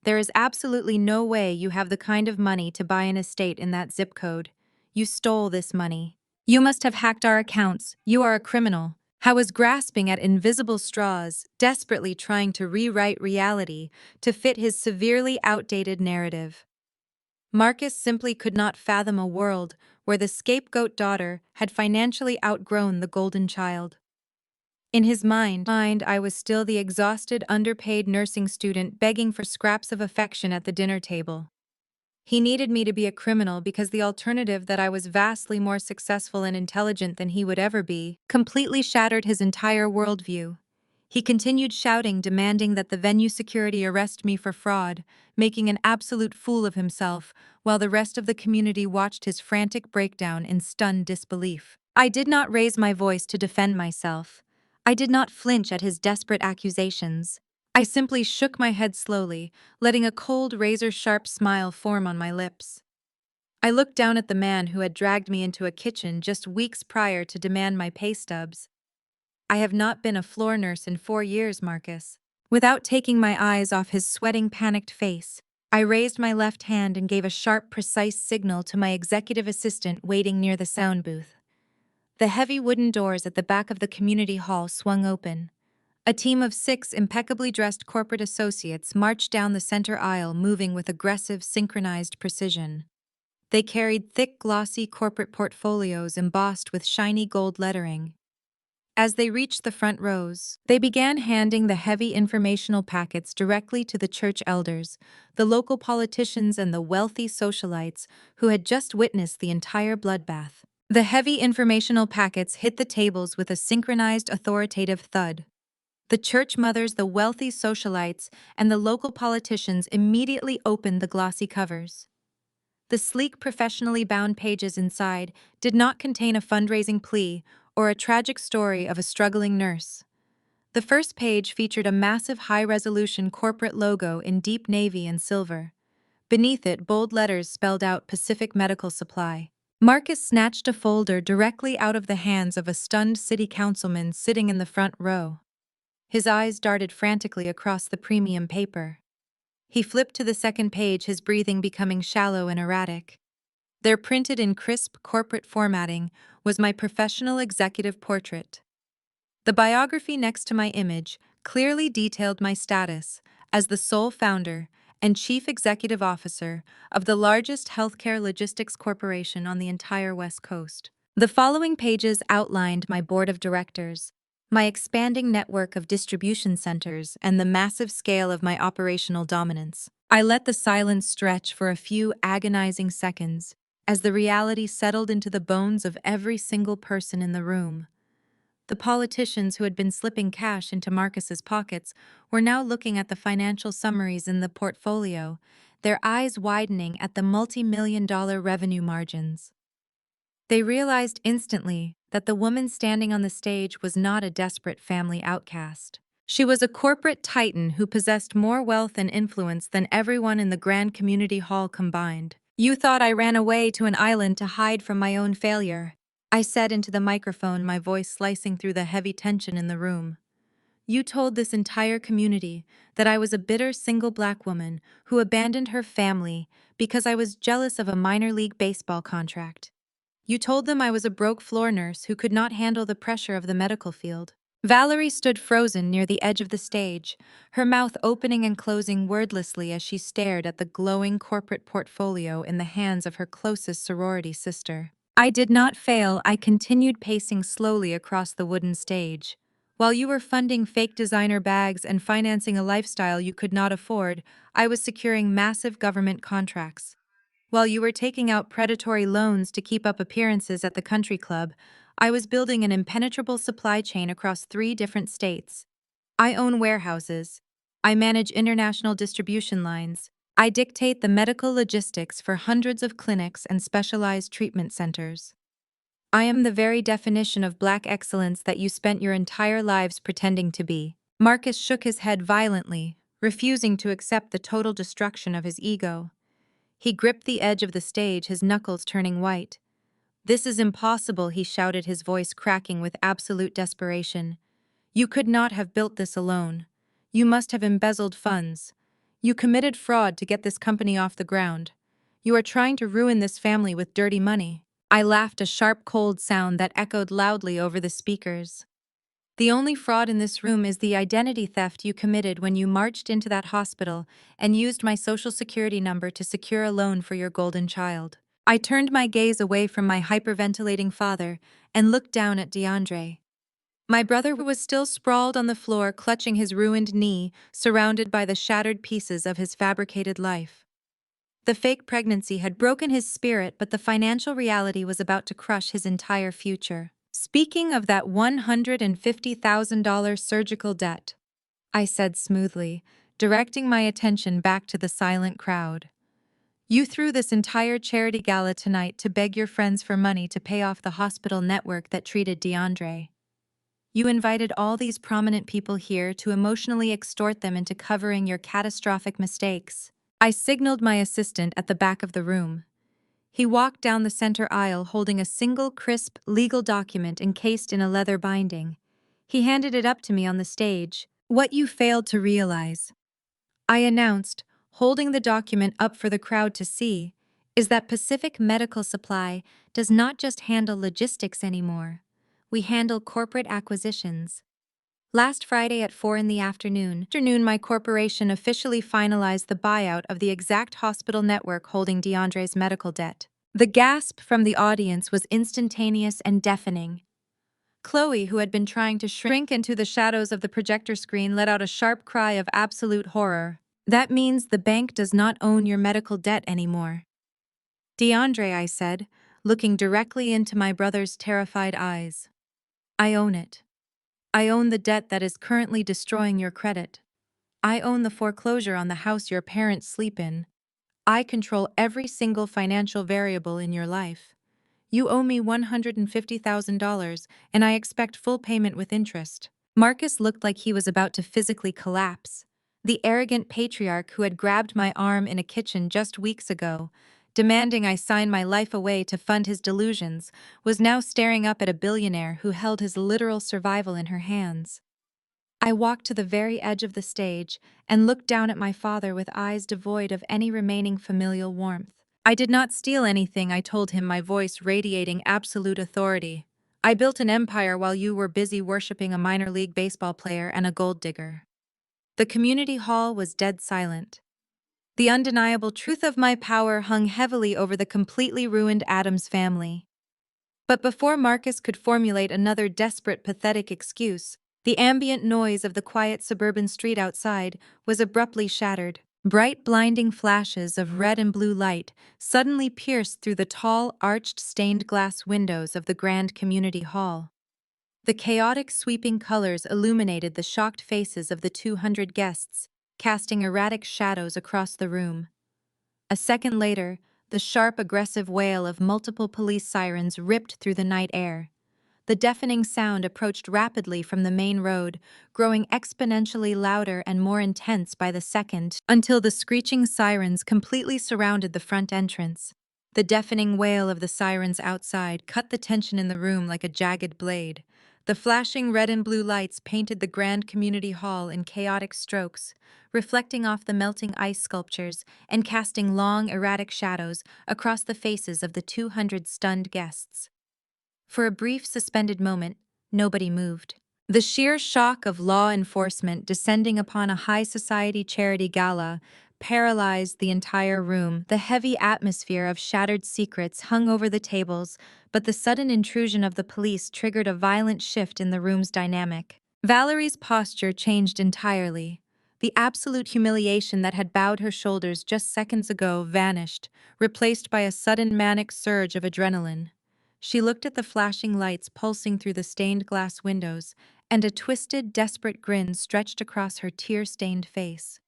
There is absolutely no way you have the kind of money to buy an estate in that zip code. You stole this money. You must have hacked our accounts. You are a criminal." I was grasping at invisible straws, desperately trying to rewrite reality to fit his severely outdated narrative. Marcus simply could not fathom a world where the scapegoat daughter had financially outgrown the golden child. In his mind, I was still the exhausted, underpaid nursing student begging for scraps of affection at the dinner table. He needed me to be a criminal because the alternative, that I was vastly more successful and intelligent than he would ever be, completely shattered his entire worldview. He continued shouting, demanding that the venue security arrest me for fraud, making an absolute fool of himself, while the rest of the community watched his frantic breakdown in stunned disbelief. I did not raise my voice to defend myself. I did not flinch at his desperate accusations. I simply shook my head slowly, letting a cold, razor-sharp smile form on my lips. I looked down at the man who had dragged me into a kitchen just weeks prior to demand my pay stubs. "I have not been a floor nurse in 4 years, Marcus." Without taking my eyes off his sweating, panicked face, I raised my left hand and gave a sharp, precise signal to my executive assistant waiting near the sound booth. The heavy wooden doors at the back of the community hall swung open. A team of 6 impeccably dressed corporate associates marched down the center aisle, moving with aggressive, synchronized precision. They carried thick, glossy corporate portfolios embossed with shiny gold lettering. As they reached the front rows, they began handing the heavy informational packets directly to the church elders, the local politicians, and the wealthy socialites who had just witnessed the entire bloodbath. The heavy informational packets hit the tables with a synchronized, authoritative thud. The church mothers, the wealthy socialites, and the local politicians immediately opened the glossy covers. The sleek, professionally bound pages inside did not contain a fundraising plea or a tragic story of a struggling nurse. The first page featured a massive, high-resolution corporate logo in deep navy and silver. Beneath it, bold letters spelled out Pacific Medical Supply. Marcus snatched a folder directly out of the hands of a stunned city councilman sitting in the front row. His eyes darted frantically across the premium paper. He flipped to the second page, his breathing becoming shallow and erratic. There, printed in crisp corporate formatting, was my professional executive portrait. The biography next to my image clearly detailed my status as the sole founder and chief executive officer of the largest healthcare logistics corporation on the entire West Coast. The following pages outlined my board of directors, my expanding network of distribution centers, and the massive scale of my operational dominance. I let the silence stretch for a few agonizing seconds, as the reality settled into the bones of every single person in the room. The politicians who had been slipping cash into Marcus's pockets were now looking at the financial summaries in the portfolio, their eyes widening at the multi-million-dollar revenue margins. They realized instantly that the woman standing on the stage was not a desperate family outcast. She was a corporate titan who possessed more wealth and influence than everyone in the grand community hall combined. "You thought I ran away to an island to hide from my own failure," I said into the microphone, my voice slicing through the heavy tension in the room. "You told this entire community that I was a bitter single black woman who abandoned her family because I was jealous of a minor league baseball contract. You told them I was a broke floor nurse who could not handle the pressure of the medical field." Valerie stood frozen near the edge of the stage, her mouth opening and closing wordlessly as she stared at the glowing corporate portfolio in the hands of her closest sorority sister. "I did not fail," I continued, pacing slowly across the wooden stage. "While you were funding fake designer bags and financing a lifestyle you could not afford, I was securing massive government contracts. While you were taking out predatory loans to keep up appearances at the country club, I was building an impenetrable supply chain across 3 different states. I own warehouses. I manage international distribution lines. I dictate the medical logistics for hundreds of clinics and specialized treatment centers. I am the very definition of black excellence that you spent your entire lives pretending to be." Marcus shook his head violently, refusing to accept the total destruction of his ego. He gripped the edge of the stage, his knuckles turning white. "This is impossible," he shouted, his voice cracking with absolute desperation. "You could not have built this alone. You must have embezzled funds. You committed fraud to get this company off the ground. You are trying to ruin this family with dirty money." I laughed, a sharp, cold sound that echoed loudly over the speakers. "The only fraud in this room is the identity theft you committed when you marched into that hospital and used my social security number to secure a loan for your golden child." I turned my gaze away from my hyperventilating father and looked down at DeAndre. My brother was still sprawled on the floor, clutching his ruined knee, surrounded by the shattered pieces of his fabricated life. The fake pregnancy had broken his spirit, but the financial reality was about to crush his entire future. "Speaking of that $150,000 surgical debt," I said smoothly, directing my attention back to the silent crowd. "You threw this entire charity gala tonight to beg your friends for money to pay off the hospital network that treated DeAndre. You invited all these prominent people here to emotionally extort them into covering your catastrophic mistakes." I signaled my assistant at the back of the room. He walked down the center aisle holding a single crisp legal document encased in a leather binding. He handed it up to me on the stage. "What you failed to realize," I announced, holding the document up for the crowd to see, "is that Pacific Medical Supply does not just handle logistics anymore. We handle corporate acquisitions. Last Friday at 4 in the afternoon, my corporation officially finalized the buyout of the exact hospital network holding DeAndre's medical debt." The gasp from the audience was instantaneous and deafening. Chloe, who had been trying to shrink into the shadows of the projector screen, let out a sharp cry of absolute horror. "That means the bank does not own your medical debt anymore." "DeAndre," I said, looking directly into my brother's terrified eyes. "I own it. I own the debt that is currently destroying your credit. I own the foreclosure on the house your parents sleep in. I control every single financial variable in your life. You owe me $150,000, and I expect full payment with interest." Marcus looked like he was about to physically collapse. The arrogant patriarch who had grabbed my arm in a kitchen just weeks ago, demanding I sign my life away to fund his delusions, was now staring up at a billionaire who held his literal survival in her hands. I walked to the very edge of the stage and looked down at my father with eyes devoid of any remaining familial warmth. "I did not steal anything," I told him, my voice radiating absolute authority. "I built an empire while you were busy worshiping a minor league baseball player and a gold digger." The community hall was dead silent. The undeniable truth of my power hung heavily over the completely ruined Adams family. But before Marcus could formulate another desperate, pathetic excuse, the ambient noise of the quiet suburban street outside was abruptly shattered. Bright, blinding flashes of red and blue light suddenly pierced through the tall, arched stained glass windows of the grand community hall. The chaotic, sweeping colors illuminated the shocked faces of the 200 guests, casting erratic shadows across the room. A second later, the sharp, aggressive wail of multiple police sirens ripped through the night air. The deafening sound approached rapidly from the main road, growing exponentially louder and more intense by the second, until the screeching sirens completely surrounded the front entrance. The deafening wail of the sirens outside cut the tension in the room like a jagged blade. The flashing red and blue lights painted the grand community hall in chaotic strokes, reflecting off the melting ice sculptures and casting long, erratic shadows across the faces of the 200 stunned guests. For a brief, suspended moment, nobody moved. The sheer shock of law enforcement descending upon a high society charity gala paralyzed the entire room. The heavy atmosphere of shattered secrets hung over the tables, but the sudden intrusion of the police triggered a violent shift in the room's dynamic. Valerie's posture changed entirely. The absolute humiliation that had bowed her shoulders just seconds ago vanished, replaced by a sudden manic surge of adrenaline. She looked at the flashing lights pulsing through the stained glass windows, and a twisted, desperate grin stretched across her tear-stained face.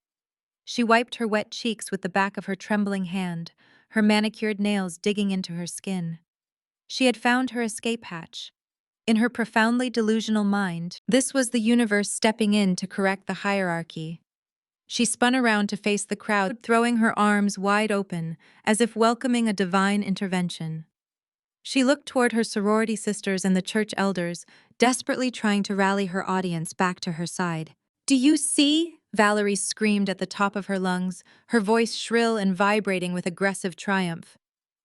She wiped her wet cheeks with the back of her trembling hand, her manicured nails digging into her skin. She had found her escape hatch. In her profoundly delusional mind, this was the universe stepping in to correct the hierarchy. She spun around to face the crowd, throwing her arms wide open, as if welcoming a divine intervention. She looked toward her sorority sisters and the church elders, desperately trying to rally her audience back to her side. "Do you see?" Valerie screamed at the top of her lungs, her voice shrill and vibrating with aggressive triumph.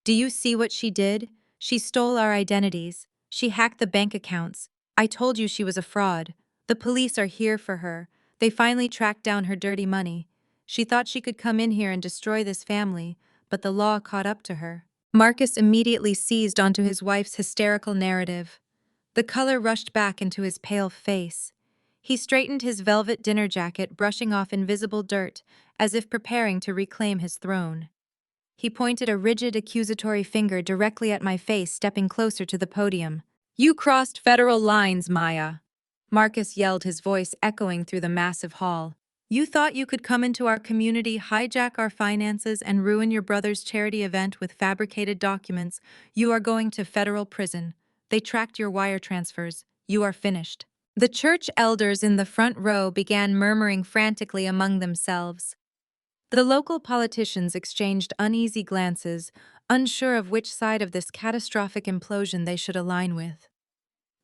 "Do you see what she did? She stole our identities. She hacked the bank accounts. I told you she was a fraud. The police are here for her. They finally tracked down her dirty money. She thought she could come in here and destroy this family, but the law caught up to her." Marcus immediately seized onto his wife's hysterical narrative. The color rushed back into his pale face. He straightened his velvet dinner jacket, brushing off invisible dirt, as if preparing to reclaim his throne. He pointed a rigid, accusatory finger directly at my face, stepping closer to the podium. "You crossed federal lines, Maya," Marcus yelled, his voice echoing through the massive hall. "You thought you could come into our community, hijack our finances, and ruin your brother's charity event with fabricated documents. You are going to federal prison. They tracked your wire transfers. You are finished." The church elders in the front row began murmuring frantically among themselves. The local politicians exchanged uneasy glances, unsure of which side of this catastrophic implosion they should align with.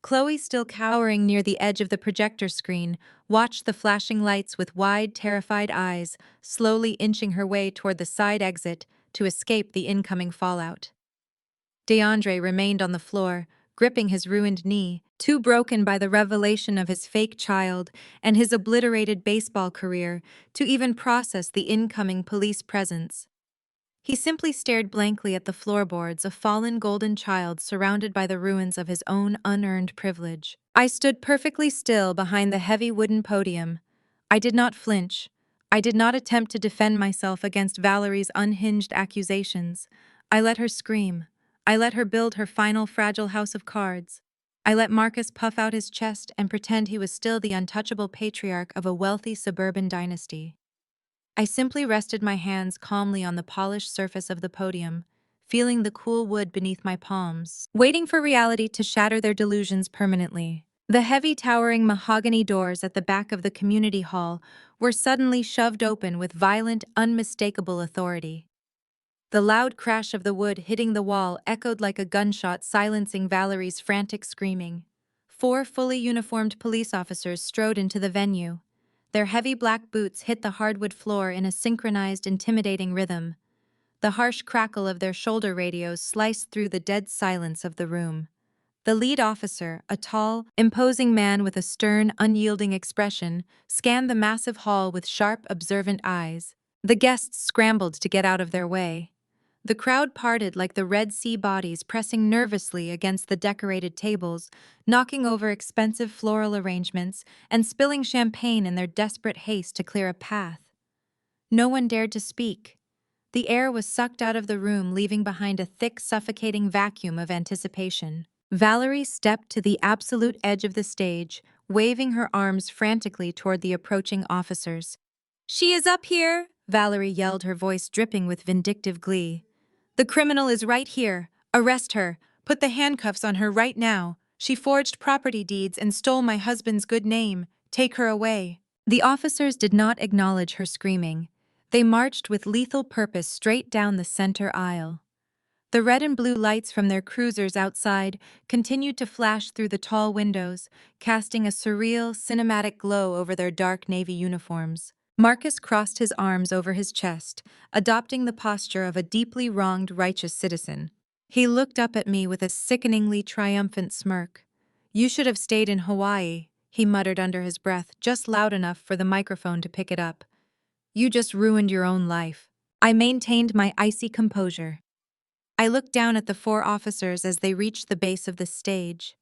Chloe, still cowering near the edge of the projector screen, watched the flashing lights with wide, terrified eyes, slowly inching her way toward the side exit to escape the incoming fallout. DeAndre remained on the floor, gripping his ruined knee, too broken by the revelation of his fake child and his obliterated baseball career to even process the incoming police presence. He simply stared blankly at the floorboards, a fallen golden child surrounded by the ruins of his own unearned privilege. I stood perfectly still behind the heavy wooden podium. I did not flinch. I did not attempt to defend myself against Valerie's unhinged accusations. I let her scream. I let her build her final fragile house of cards. I let Marcus puff out his chest and pretend he was still the untouchable patriarch of a wealthy suburban dynasty. I simply rested my hands calmly on the polished surface of the podium, feeling the cool wood beneath my palms, waiting for reality to shatter their delusions permanently. The heavy, towering mahogany doors at the back of the community hall were suddenly shoved open with violent, unmistakable authority. The loud crash of the wood hitting the wall echoed like a gunshot, silencing Valerie's frantic screaming. 4 fully uniformed police officers strode into the venue. Their heavy black boots hit the hardwood floor in a synchronized, intimidating rhythm. The harsh crackle of their shoulder radios sliced through the dead silence of the room. The lead officer, a tall, imposing man with a stern, unyielding expression, scanned the massive hall with sharp, observant eyes. The guests scrambled to get out of their way. The crowd parted like the Red Sea bodies, pressing nervously against the decorated tables, knocking over expensive floral arrangements, and spilling champagne in their desperate haste to clear a path. No one dared to speak. The air was sucked out of the room, leaving behind a thick, suffocating vacuum of anticipation. Valerie stepped to the absolute edge of the stage, waving her arms frantically toward the approaching officers. "She is up here!" Valerie yelled, her voice dripping with vindictive glee. "The criminal is right here. Arrest her. Put the handcuffs on her right now. She forged property deeds and stole my husband's good name. Take her away." The officers did not acknowledge her screaming. They marched with lethal purpose straight down the center aisle. The red and blue lights from their cruisers outside continued to flash through the tall windows, casting a surreal, cinematic glow over their dark navy uniforms. Marcus crossed his arms over his chest, adopting the posture of a deeply wronged righteous citizen. He looked up at me with a sickeningly triumphant smirk. "You should have stayed in Hawaii," he muttered under his breath, just loud enough for the microphone to pick it up. "You just ruined your own life." I maintained my icy composure. I looked down at the four officers as they reached the base of the stage.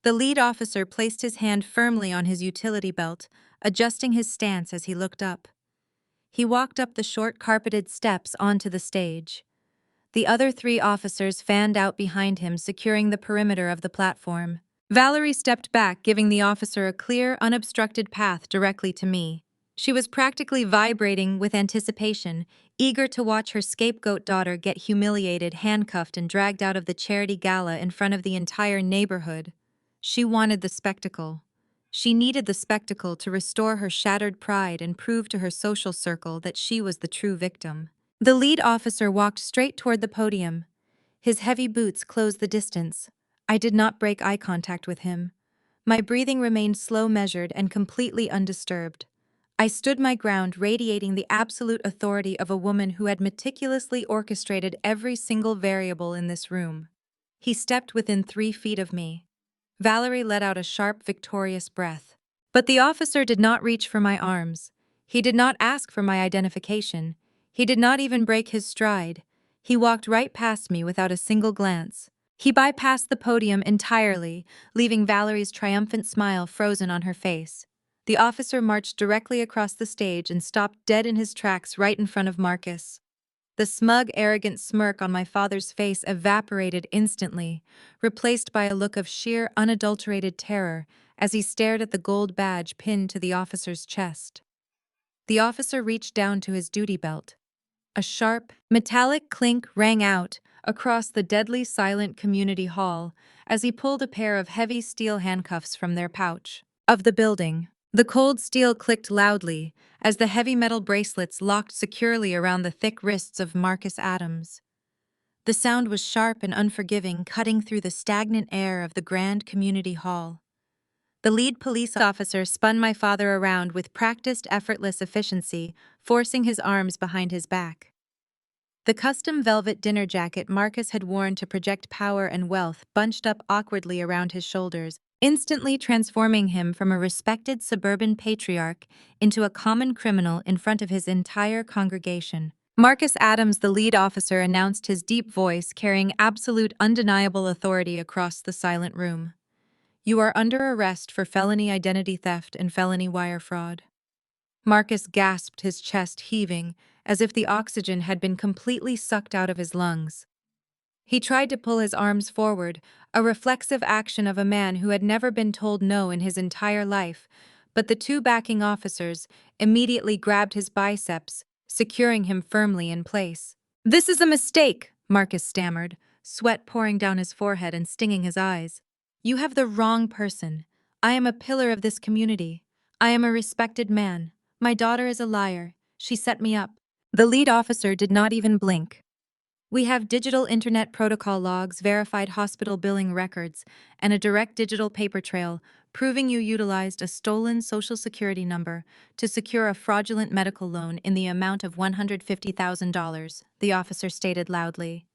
The lead officer placed his hand firmly on his utility belt, adjusting his stance as he looked up. He walked up the short carpeted steps onto the stage. The other three officers fanned out behind him, securing the perimeter of the platform. Valerie stepped back, giving the officer a clear, unobstructed path directly to me. She was practically vibrating with anticipation, eager to watch her scapegoat daughter get humiliated, handcuffed, and dragged out of the charity gala in front of the entire neighborhood. She wanted the spectacle. She needed the spectacle to restore her shattered pride and prove to her social circle that she was the true victim. The lead officer walked straight toward the podium. His heavy boots closed the distance. I did not break eye contact with him. My breathing remained slow, measured, and completely undisturbed. I stood my ground, radiating the absolute authority of a woman who had meticulously orchestrated every single variable in this room. He stepped within 3 feet of me. Valerie let out a sharp, victorious breath. But the officer did not reach for my arms. He did not ask for my identification. He did not even break his stride. He walked right past me without a single glance. He bypassed the podium entirely, leaving Valerie's triumphant smile frozen on her face. The officer marched directly across the stage and stopped dead in his tracks right in front of Marcus. The smug, arrogant smirk on my father's face evaporated instantly, replaced by a look of sheer, unadulterated terror as he stared at the gold badge pinned to the officer's chest. The officer reached down to his duty belt. A sharp, metallic clink rang out across the deadly silent community hall as he pulled a pair of heavy steel handcuffs from their pouch. Of the building. The cold steel clicked loudly as the heavy metal bracelets locked securely around the thick wrists of Marcus Adams. The sound was sharp and unforgiving, cutting through the stagnant air of the grand community hall. The lead police officer spun my father around with practiced, effortless efficiency, forcing his arms behind his back. The custom velvet dinner jacket Marcus had worn to project power and wealth bunched up awkwardly around his shoulders, instantly transforming him from a respected suburban patriarch into a common criminal in front of his entire congregation. Marcus Adams, the lead officer, announced, his deep voice carrying absolute, undeniable authority across the silent room. "You are under arrest for felony identity theft and felony wire fraud." Marcus gasped, his chest heaving, as if the oxygen had been completely sucked out of his lungs. He tried to pull his arms forward, a reflexive action of a man who had never been told no in his entire life, but the two backing officers immediately grabbed his biceps, securing him firmly in place. "This is a mistake," Marcus stammered, sweat pouring down his forehead and stinging his eyes. "You have the wrong person. I am a pillar of this community. I am a respected man. My daughter is a liar. She set me up." The lead officer did not even blink. "We have digital internet protocol logs, verified hospital billing records, and a direct digital paper trail proving you utilized a stolen Social Security number to secure a fraudulent medical loan in the amount of $150,000, the officer stated loudly.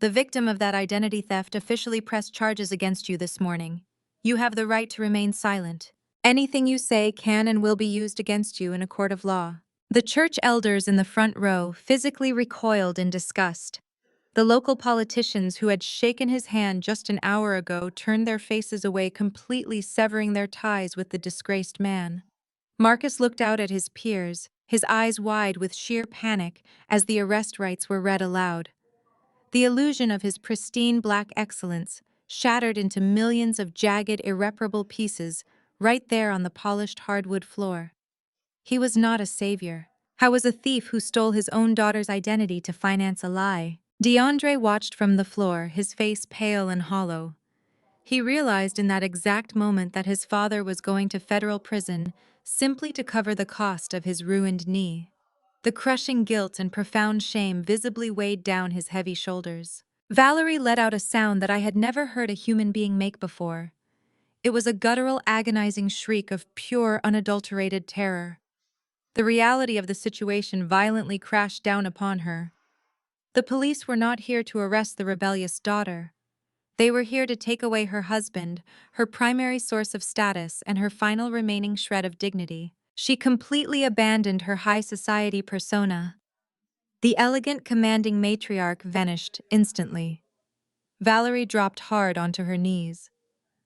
"The victim of that identity theft officially pressed charges against you this morning. You have the right to remain silent. Anything you say can and will be used against you in a court of law." The church elders in the front row physically recoiled in disgust. The local politicians who had shaken his hand just an hour ago turned their faces away, completely severing their ties with the disgraced man. Marcus looked out at his peers, his eyes wide with sheer panic as the arrest rights were read aloud. The illusion of his pristine black excellence shattered into millions of jagged, irreparable pieces right there on the polished hardwood floor. He was not a savior. How was a thief who stole his own daughter's identity to finance a lie? DeAndre watched from the floor, his face pale and hollow. He realized in that exact moment that his father was going to federal prison simply to cover the cost of his ruined knee. The crushing guilt and profound shame visibly weighed down his heavy shoulders. Valerie let out a sound that I had never heard a human being make before. It was a guttural, agonizing shriek of pure, unadulterated terror. The reality of the situation violently crashed down upon her. The police were not here to arrest the rebellious daughter. They were here to take away her husband, her primary source of status, and her final remaining shred of dignity. She completely abandoned her high society persona. The elegant, commanding matriarch vanished instantly. Valerie dropped hard onto her knees.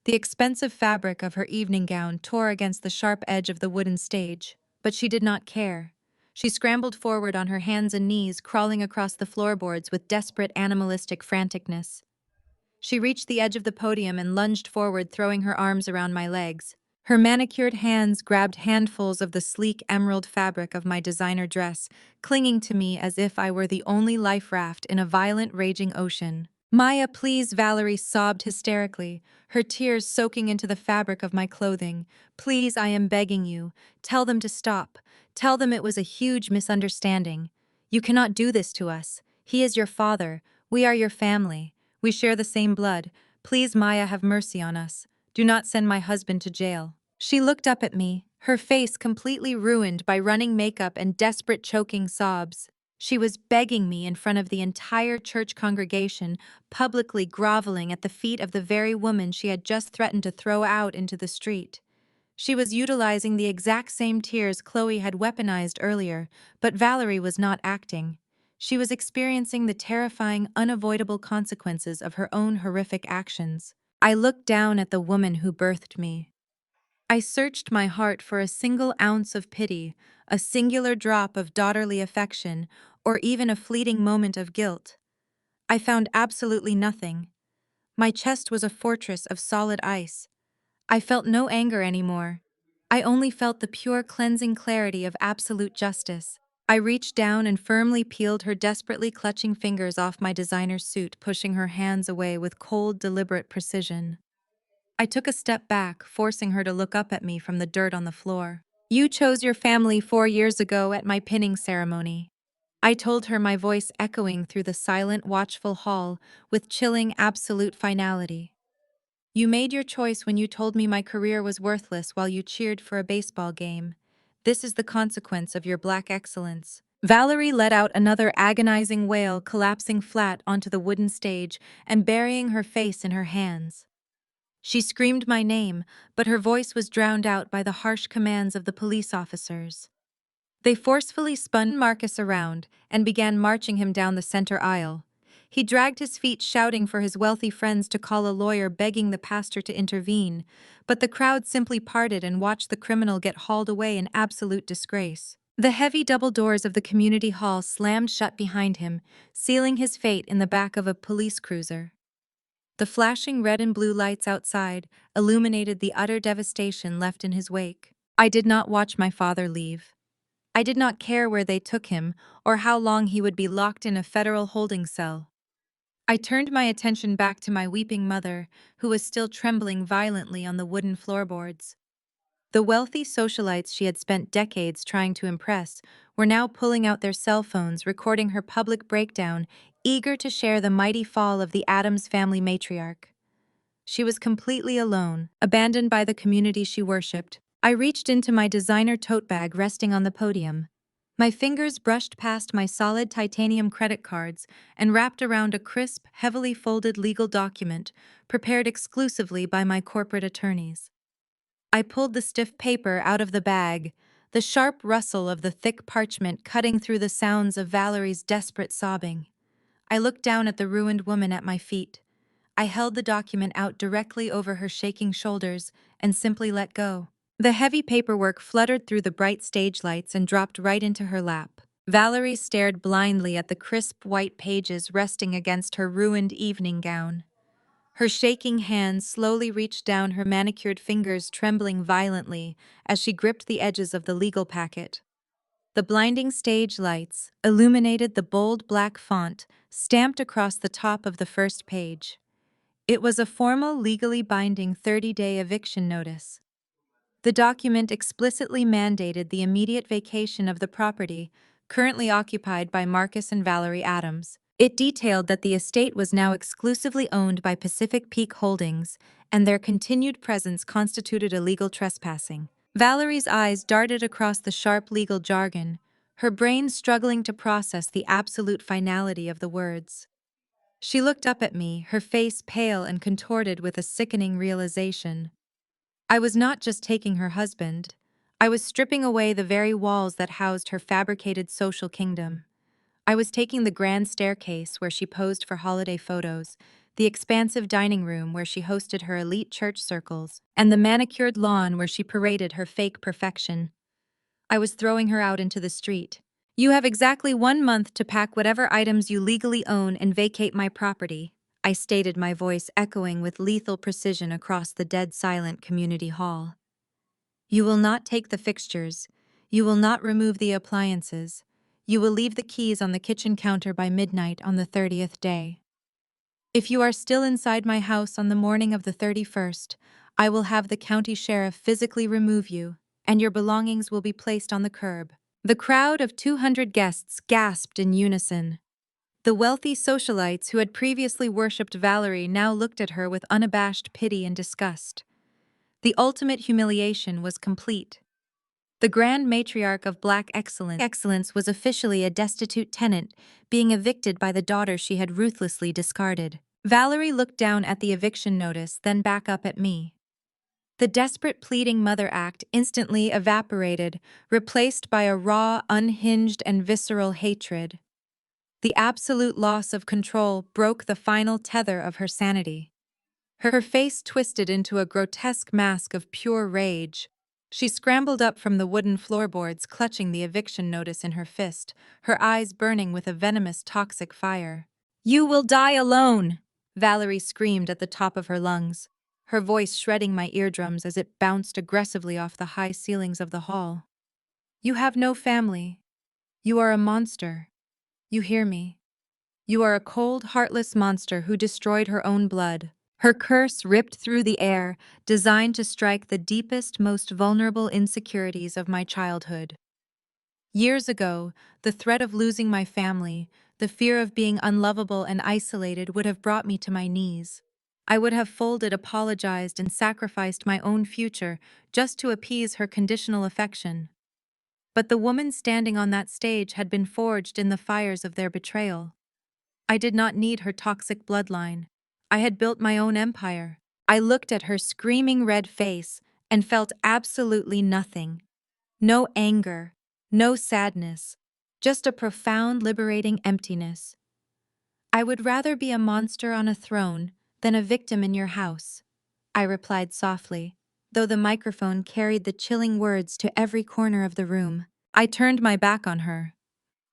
The expensive fabric of her evening gown tore against the sharp edge of the wooden stage, but she did not care. She scrambled forward on her hands and knees, crawling across the floorboards with desperate, animalistic franticness. She reached the edge of the podium and lunged forward, throwing her arms around my legs. Her manicured hands grabbed handfuls of the sleek emerald fabric of my designer dress, clinging to me as if I were the only life raft in a violent, raging ocean. "Maya, please," Valerie sobbed hysterically, her tears soaking into the fabric of my clothing. "Please, I am begging you. Tell them to stop. Tell them it was a huge misunderstanding. You cannot do this to us. He is your father. We are your family. We share the same blood. Please, Maya, have mercy on us. Do not send my husband to jail." She looked up at me, her face completely ruined by running makeup and desperate choking sobs. She was begging me in front of the entire church congregation, publicly groveling at the feet of the very woman she had just threatened to throw out into the street. She was utilizing the exact same tears Chloe had weaponized earlier, but Valerie was not acting. She was experiencing the terrifying, unavoidable consequences of her own horrific actions. I looked down at the woman who birthed me. I searched my heart for a single ounce of pity, a singular drop of daughterly affection, or even a fleeting moment of guilt. I found absolutely nothing. My chest was a fortress of solid ice. I felt no anger anymore. I only felt the pure cleansing clarity of absolute justice. I reached down and firmly peeled her desperately clutching fingers off my designer suit, pushing her hands away with cold, deliberate precision. I took a step back, forcing her to look up at me from the dirt on the floor. "You chose your family 4 years ago at my pinning ceremony." I told her, my voice echoing through the silent, watchful hall with chilling, absolute finality. "You made your choice when you told me my career was worthless while you cheered for a baseball game. This is the consequence of your black excellence." Valerie let out another agonizing wail, collapsing flat onto the wooden stage and burying her face in her hands. She screamed my name, but her voice was drowned out by the harsh commands of the police officers. They forcefully spun Marcus around and began marching him down the center aisle. He dragged his feet, shouting for his wealthy friends to call a lawyer, begging the pastor to intervene, but the crowd simply parted and watched the criminal get hauled away in absolute disgrace. The heavy double doors of the community hall slammed shut behind him, sealing his fate in the back of a police cruiser. The flashing red and blue lights outside illuminated the utter devastation left in his wake. I did not watch my father leave. I did not care where they took him or how long he would be locked in a federal holding cell. I turned my attention back to my weeping mother, who was still trembling violently on the wooden floorboards. The wealthy socialites she had spent decades trying to impress were now pulling out their cell phones, recording her public breakdown, eager to share the mighty fall of the Addams family matriarch. She was completely alone, abandoned by the community she worshipped. I reached into my designer tote bag resting on the podium. My fingers brushed past my solid titanium credit cards and wrapped around a crisp, heavily folded legal document prepared exclusively by my corporate attorneys. I pulled the stiff paper out of the bag, the sharp rustle of the thick parchment cutting through the sounds of Valerie's desperate sobbing. I looked down at the ruined woman at my feet. I held the document out directly over her shaking shoulders and simply let go. The heavy paperwork fluttered through the bright stage lights and dropped right into her lap. Valerie stared blindly at the crisp white pages resting against her ruined evening gown. Her shaking hands slowly reached down, her manicured fingers trembling violently as she gripped the edges of the legal packet. The blinding stage lights illuminated the bold black font stamped across the top of the first page. It was a formal, legally binding 30-day eviction notice. The document explicitly mandated the immediate vacation of the property currently occupied by Marcus and Valerie Adams. It detailed that the estate was now exclusively owned by Pacific Peak Holdings, and their continued presence constituted illegal trespassing. Valerie's eyes darted across the sharp legal jargon, her brain struggling to process the absolute finality of the words. She looked up at me, her face pale and contorted with a sickening realization. I was not just taking her husband. I was stripping away the very walls that housed her fabricated social kingdom. I was taking the grand staircase where she posed for holiday photos, the expansive dining room where she hosted her elite church circles, and the manicured lawn where she paraded her fake perfection. I was throwing her out into the street. You have exactly 1 month to pack whatever items you legally own and vacate my property, I stated, my voice echoing with lethal precision across the dead silent community hall. You will not take the fixtures. You will not remove the appliances. You will leave the keys on the kitchen counter by midnight on the 30th day. If you are still inside my house on the morning of the 31st, I will have the county sheriff physically remove you, and your belongings will be placed on the curb. The crowd of 200 guests gasped in unison. The wealthy socialites who had previously worshipped Valerie now looked at her with unabashed pity and disgust. The ultimate humiliation was complete. The grand matriarch of Black excellence was officially a destitute tenant, being evicted by the daughter she had ruthlessly discarded. Valerie looked down at the eviction notice, then back up at me. The desperate pleading mother act instantly evaporated, replaced by a raw, unhinged, and visceral hatred. The absolute loss of control broke the final tether of her sanity. Her face twisted into a grotesque mask of pure rage. She scrambled up from the wooden floorboards, clutching the eviction notice in her fist, her eyes burning with a venomous, toxic fire. "You will die alone!" Valerie screamed at the top of her lungs, her voice shredding my eardrums as it bounced aggressively off the high ceilings of the hall. "You have no family. You are a monster. You hear me? You are a cold, heartless monster who destroyed her own blood." Her curse ripped through the air, designed to strike the deepest, most vulnerable insecurities of my childhood. Years ago, the threat of losing my family, the fear of being unlovable and isolated would have brought me to my knees. I would have folded, apologized, and sacrificed my own future just to appease her conditional affection. But the woman standing on that stage had been forged in the fires of their betrayal. I did not need her toxic bloodline. I had built my own empire. I looked at her screaming red face and felt absolutely nothing. No anger, no sadness, just a profound, liberating emptiness. "I would rather be a monster on a throne than a victim in your house," I replied softly, though the microphone carried the chilling words to every corner of the room. I turned my back on her.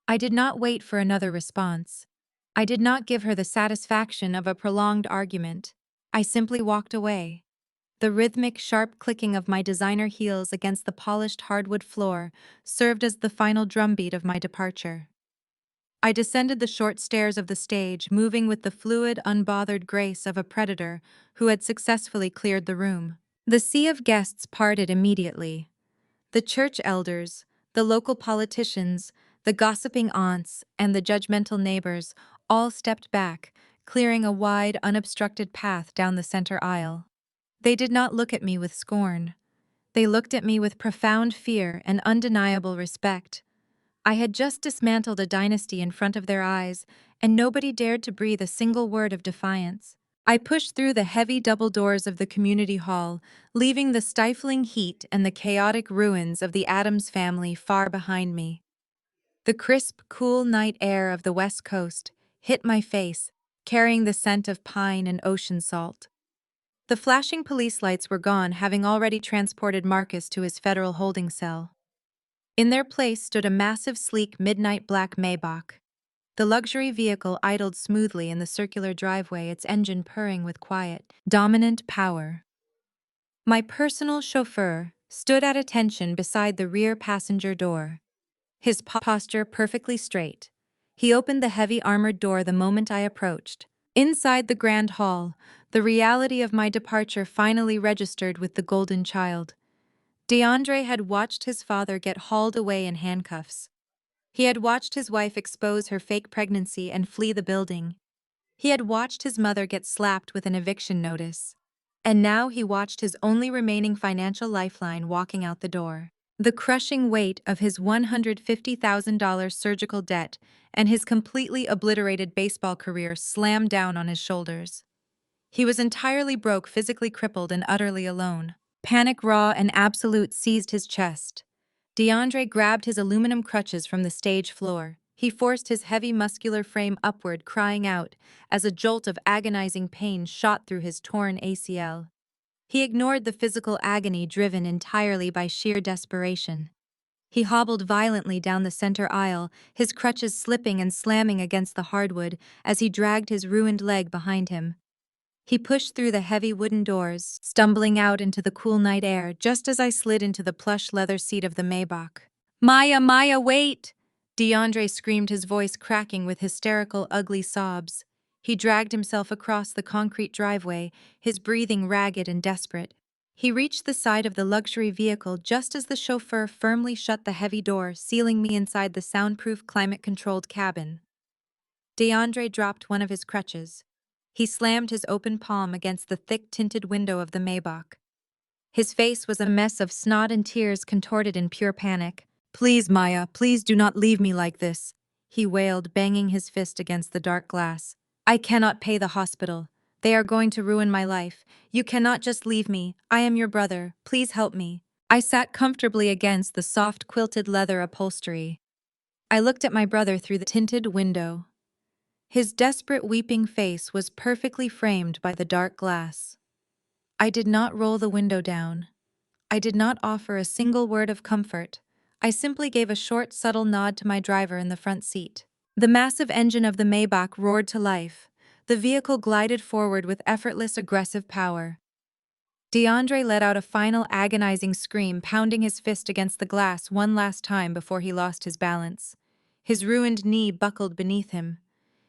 I did not wait for another response. I did not give her the satisfaction of a prolonged argument. I simply walked away. The rhythmic, sharp clicking of my designer heels against the polished hardwood floor served as the final drumbeat of my departure. I descended the short stairs of the stage, moving with the fluid, unbothered grace of a predator who had successfully cleared the room. The sea of guests parted immediately. The church elders, the local politicians, the gossiping aunts, and the judgmental neighbors all stepped back, clearing a wide, unobstructed path down the center aisle. They did not look at me with scorn. They looked at me with profound fear and undeniable respect. I had just dismantled a dynasty in front of their eyes, and nobody dared to breathe a single word of defiance. I pushed through the heavy double doors of the community hall, leaving the stifling heat and the chaotic ruins of the Addams family far behind me. The crisp, cool night air of the West Coast hit my face, carrying the scent of pine and ocean salt. The flashing police lights were gone, having already transported Marcus to his federal holding cell. In their place stood a massive, sleek, midnight black Maybach. The luxury vehicle idled smoothly in the circular driveway, its engine purring with quiet, dominant power. My personal chauffeur stood at attention beside the rear passenger door, his posture perfectly straight. He opened the heavy armored door the moment I approached. Inside the grand hall, the reality of my departure finally registered with the golden child. DeAndre had watched his father get hauled away in handcuffs. He had watched his wife expose her fake pregnancy and flee the building. He had watched his mother get slapped with an eviction notice. And now he watched his only remaining financial lifeline walking out the door. The crushing weight of his $150,000 surgical debt and his completely obliterated baseball career slammed down on his shoulders. He was entirely broke, physically crippled, and utterly alone. Panic, raw and absolute, seized his chest. DeAndre grabbed his aluminum crutches from the stage floor. He forced his heavy muscular frame upward, crying out as a jolt of agonizing pain shot through his torn ACL. He ignored the physical agony driven entirely by sheer desperation. He hobbled violently down the center aisle, his crutches slipping and slamming against the hardwood as he dragged his ruined leg behind him. He pushed through the heavy wooden doors, stumbling out into the cool night air just as I slid into the plush leather seat of the Maybach. "Maya, Maya, wait!" DeAndre screamed, his voice cracking with hysterical, ugly sobs. He dragged himself across the concrete driveway, his breathing ragged and desperate. He reached the side of the luxury vehicle just as the chauffeur firmly shut the heavy door, sealing me inside the soundproof, climate-controlled cabin. DeAndre dropped one of his crutches. He slammed his open palm against the thick tinted window of the Maybach. His face was a mess of snot and tears contorted in pure panic. "Please, Maya, please do not leave me like this," he wailed, banging his fist against the dark glass. "I cannot pay the hospital. They are going to ruin my life. You cannot just leave me. I am your brother. Please help me." I sat comfortably against the soft quilted leather upholstery. I looked at my brother through the tinted window. His desperate weeping face was perfectly framed by the dark glass. I did not roll the window down. I did not offer a single word of comfort. I simply gave a short, subtle nod to my driver in the front seat. The massive engine of the Maybach roared to life. The vehicle glided forward with effortless, aggressive power. DeAndre let out a final agonizing scream, pounding his fist against the glass one last time before he lost his balance. His ruined knee buckled beneath him.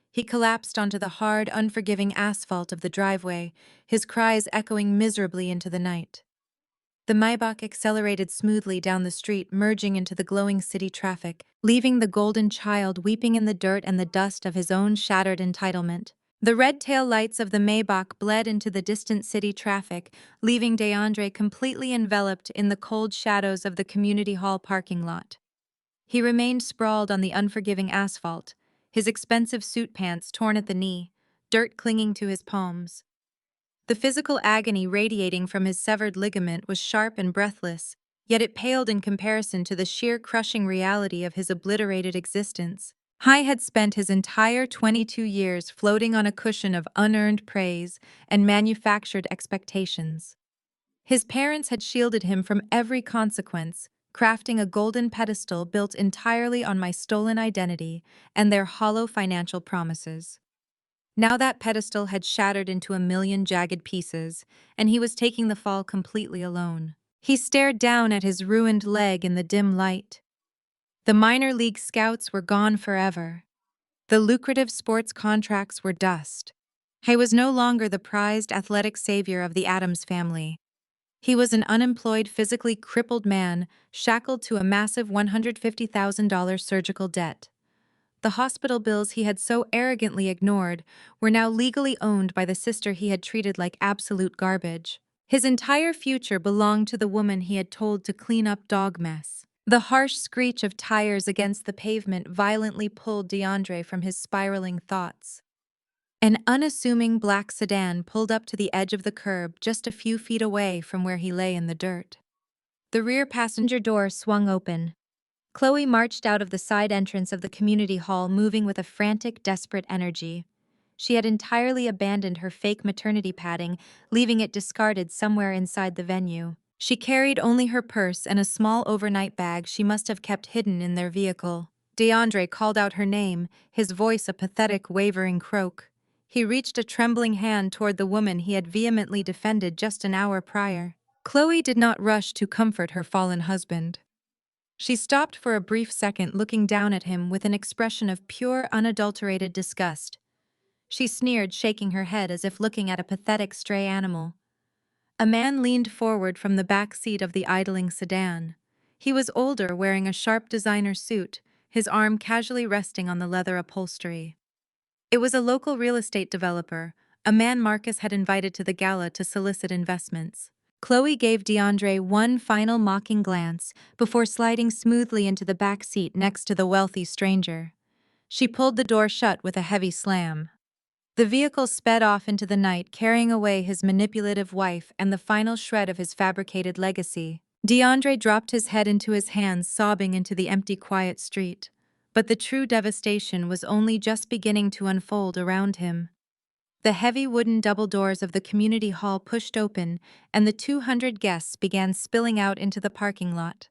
He collapsed onto the hard, unforgiving asphalt of the driveway, his cries echoing miserably into the night. The Maybach accelerated smoothly down the street, merging into the glowing city traffic, leaving the golden child weeping in the dirt and the dust of his own shattered entitlement. The red tail lights of the Maybach bled into the distant city traffic, leaving DeAndre completely enveloped in the cold shadows of the community hall parking lot. He remained sprawled on the unforgiving asphalt, his expensive suit pants torn at the knee, dirt clinging to his palms. The physical agony radiating from his severed ligament was sharp and breathless, yet it paled in comparison to the sheer crushing reality of his obliterated existence. He had spent his entire 22 years floating on a cushion of unearned praise and manufactured expectations. His parents had shielded him from every consequence, crafting a golden pedestal built entirely on my stolen identity and their hollow financial promises. Now that pedestal had shattered into a million jagged pieces, and he was taking the fall completely alone. He stared down at his ruined leg in the dim light. The minor league scouts were gone forever. The lucrative sports contracts were dust. He was no longer the prized athletic savior of the Addams family. He was an unemployed, physically crippled man, shackled to a massive $150,000 surgical debt. The hospital bills he had so arrogantly ignored were now legally owned by the sister he had treated like absolute garbage. His entire future belonged to the woman he had told to clean up dog mess. The harsh screech of tires against the pavement violently pulled DeAndre from his spiraling thoughts. An unassuming black sedan pulled up to the edge of the curb just a few feet away from where he lay in the dirt. The rear passenger door swung open. Chloe marched out of the side entrance of the community hall, moving with a frantic, desperate energy. She had entirely abandoned her fake maternity padding, leaving it discarded somewhere inside the venue. She carried only her purse and a small overnight bag she must have kept hidden in their vehicle. DeAndre called out her name, his voice a pathetic, wavering croak. He reached a trembling hand toward the woman he had vehemently defended just an hour prior. Chloe did not rush to comfort her fallen husband. She stopped for a brief second, looking down at him with an expression of pure, unadulterated disgust. She sneered, shaking her head as if looking at a pathetic stray animal. A man leaned forward from the back seat of the idling sedan. He was older, wearing a sharp designer suit, his arm casually resting on the leather upholstery. It was a local real estate developer, a man Marcus had invited to the gala to solicit investments. Chloe gave DeAndre one final mocking glance before sliding smoothly into the back seat next to the wealthy stranger. She pulled the door shut with a heavy slam. The vehicle sped off into the night, carrying away his manipulative wife and the final shred of his fabricated legacy. DeAndre dropped his head into his hands, sobbing into the empty, quiet street. But the true devastation was only just beginning to unfold around him. The heavy wooden double doors of the community hall pushed open, and the 200 guests began spilling out into the parking lot.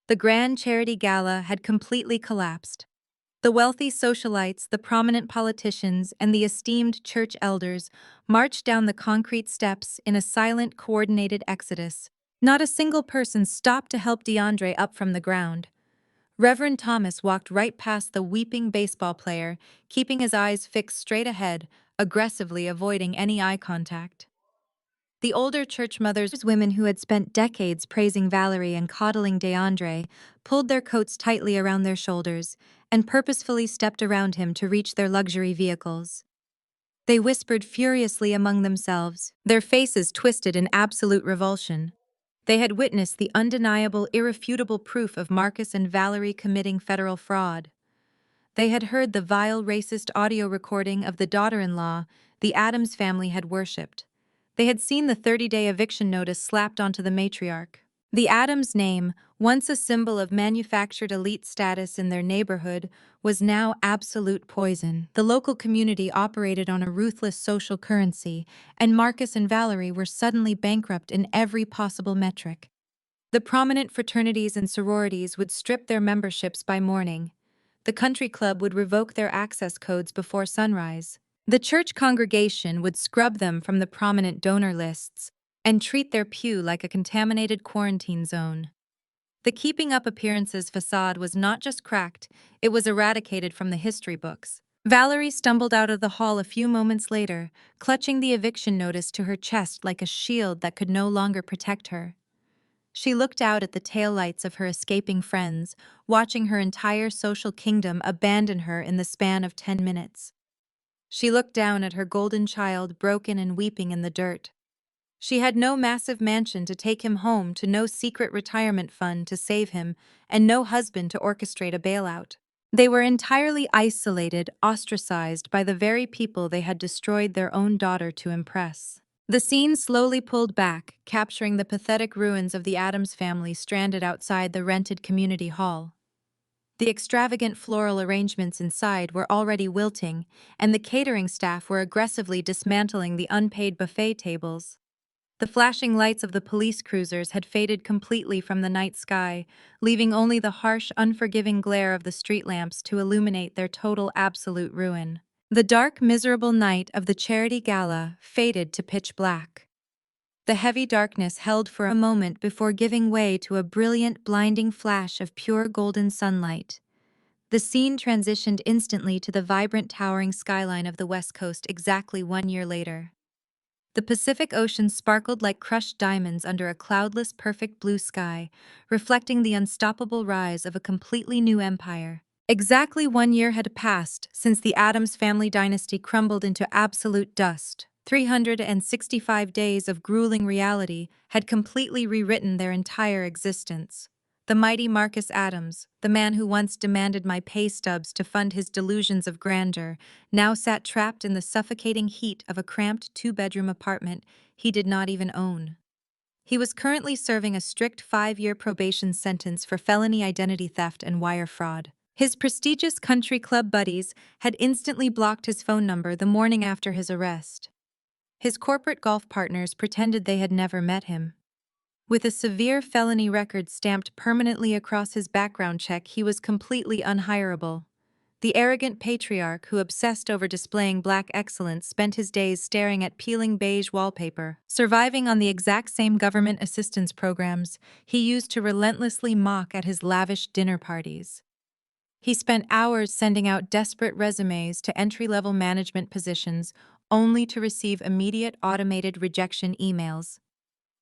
The grand charity gala had completely collapsed. The wealthy socialites, the prominent politicians, and the esteemed church elders marched down the concrete steps in a silent, coordinated exodus. Not a single person stopped to help DeAndre up from the ground. Reverend Thomas walked right past the weeping baseball player, keeping his eyes fixed straight ahead, aggressively avoiding any eye contact. The older church mothers, women who had spent decades praising Valerie and coddling DeAndre, pulled their coats tightly around their shoulders and purposefully stepped around him to reach their luxury vehicles. They whispered furiously among themselves, their faces twisted in absolute revulsion. They had witnessed the undeniable, irrefutable proof of Marcus and Valerie committing federal fraud. They had heard the vile, racist audio recording of the daughter-in-law the Addams family had worshipped. They had seen the 30-day eviction notice slapped onto the matriarch. The Addams name, once a symbol of manufactured elite status in their neighborhood, was now absolute poison. The local community operated on a ruthless social currency, and Marcus and Valerie were suddenly bankrupt in every possible metric. The prominent fraternities and sororities would strip their memberships by morning. The country club would revoke their access codes before sunrise. The church congregation would scrub them from the prominent donor lists and treat their pew like a contaminated quarantine zone. The keeping up appearances facade was not just cracked, it was eradicated from the history books. Valerie stumbled out of the hall a few moments later, clutching the eviction notice to her chest like a shield that could no longer protect her. She looked out at the taillights of her escaping friends, watching her entire social kingdom abandon her in the span of 10 minutes. She looked down at her golden child broken and weeping in the dirt. She had no massive mansion to take him home to, no secret retirement fund to save him, and no husband to orchestrate a bailout. They were entirely isolated, ostracized by the very people they had destroyed their own daughter to impress. The scene slowly pulled back, capturing the pathetic ruins of the Addams family stranded outside the rented community hall. The extravagant floral arrangements inside were already wilting, and the catering staff were aggressively dismantling the unpaid buffet tables. The flashing lights of the police cruisers had faded completely from the night sky, leaving only the harsh, unforgiving glare of the street lamps to illuminate their total, absolute ruin. The dark, miserable night of the charity gala faded to pitch black. The heavy darkness held for a moment before giving way to a brilliant, blinding flash of pure golden sunlight. The scene transitioned instantly to the vibrant, towering skyline of the West Coast exactly 1 year later. The Pacific Ocean sparkled like crushed diamonds under a cloudless, perfect blue sky, reflecting the unstoppable rise of a completely new empire. Exactly 1 year had passed since the Addams family dynasty crumbled into absolute dust. 365 days of grueling reality had completely rewritten their entire existence. The mighty Marcus Addams, the man who once demanded my pay stubs to fund his delusions of grandeur, now sat trapped in the suffocating heat of a cramped 2-bedroom apartment he did not even own. He was currently serving a strict 5-year probation sentence for felony identity theft and wire fraud. His prestigious country club buddies had instantly blocked his phone number the morning after his arrest. His corporate golf partners pretended they had never met him. With a severe felony record stamped permanently across his background check, he was completely unhireable. The arrogant patriarch who obsessed over displaying black excellence spent his days staring at peeling beige wallpaper, surviving on the exact same government assistance programs he used to relentlessly mock at his lavish dinner parties. He spent hours sending out desperate resumes to entry-level management positions only to receive immediate automated rejection emails.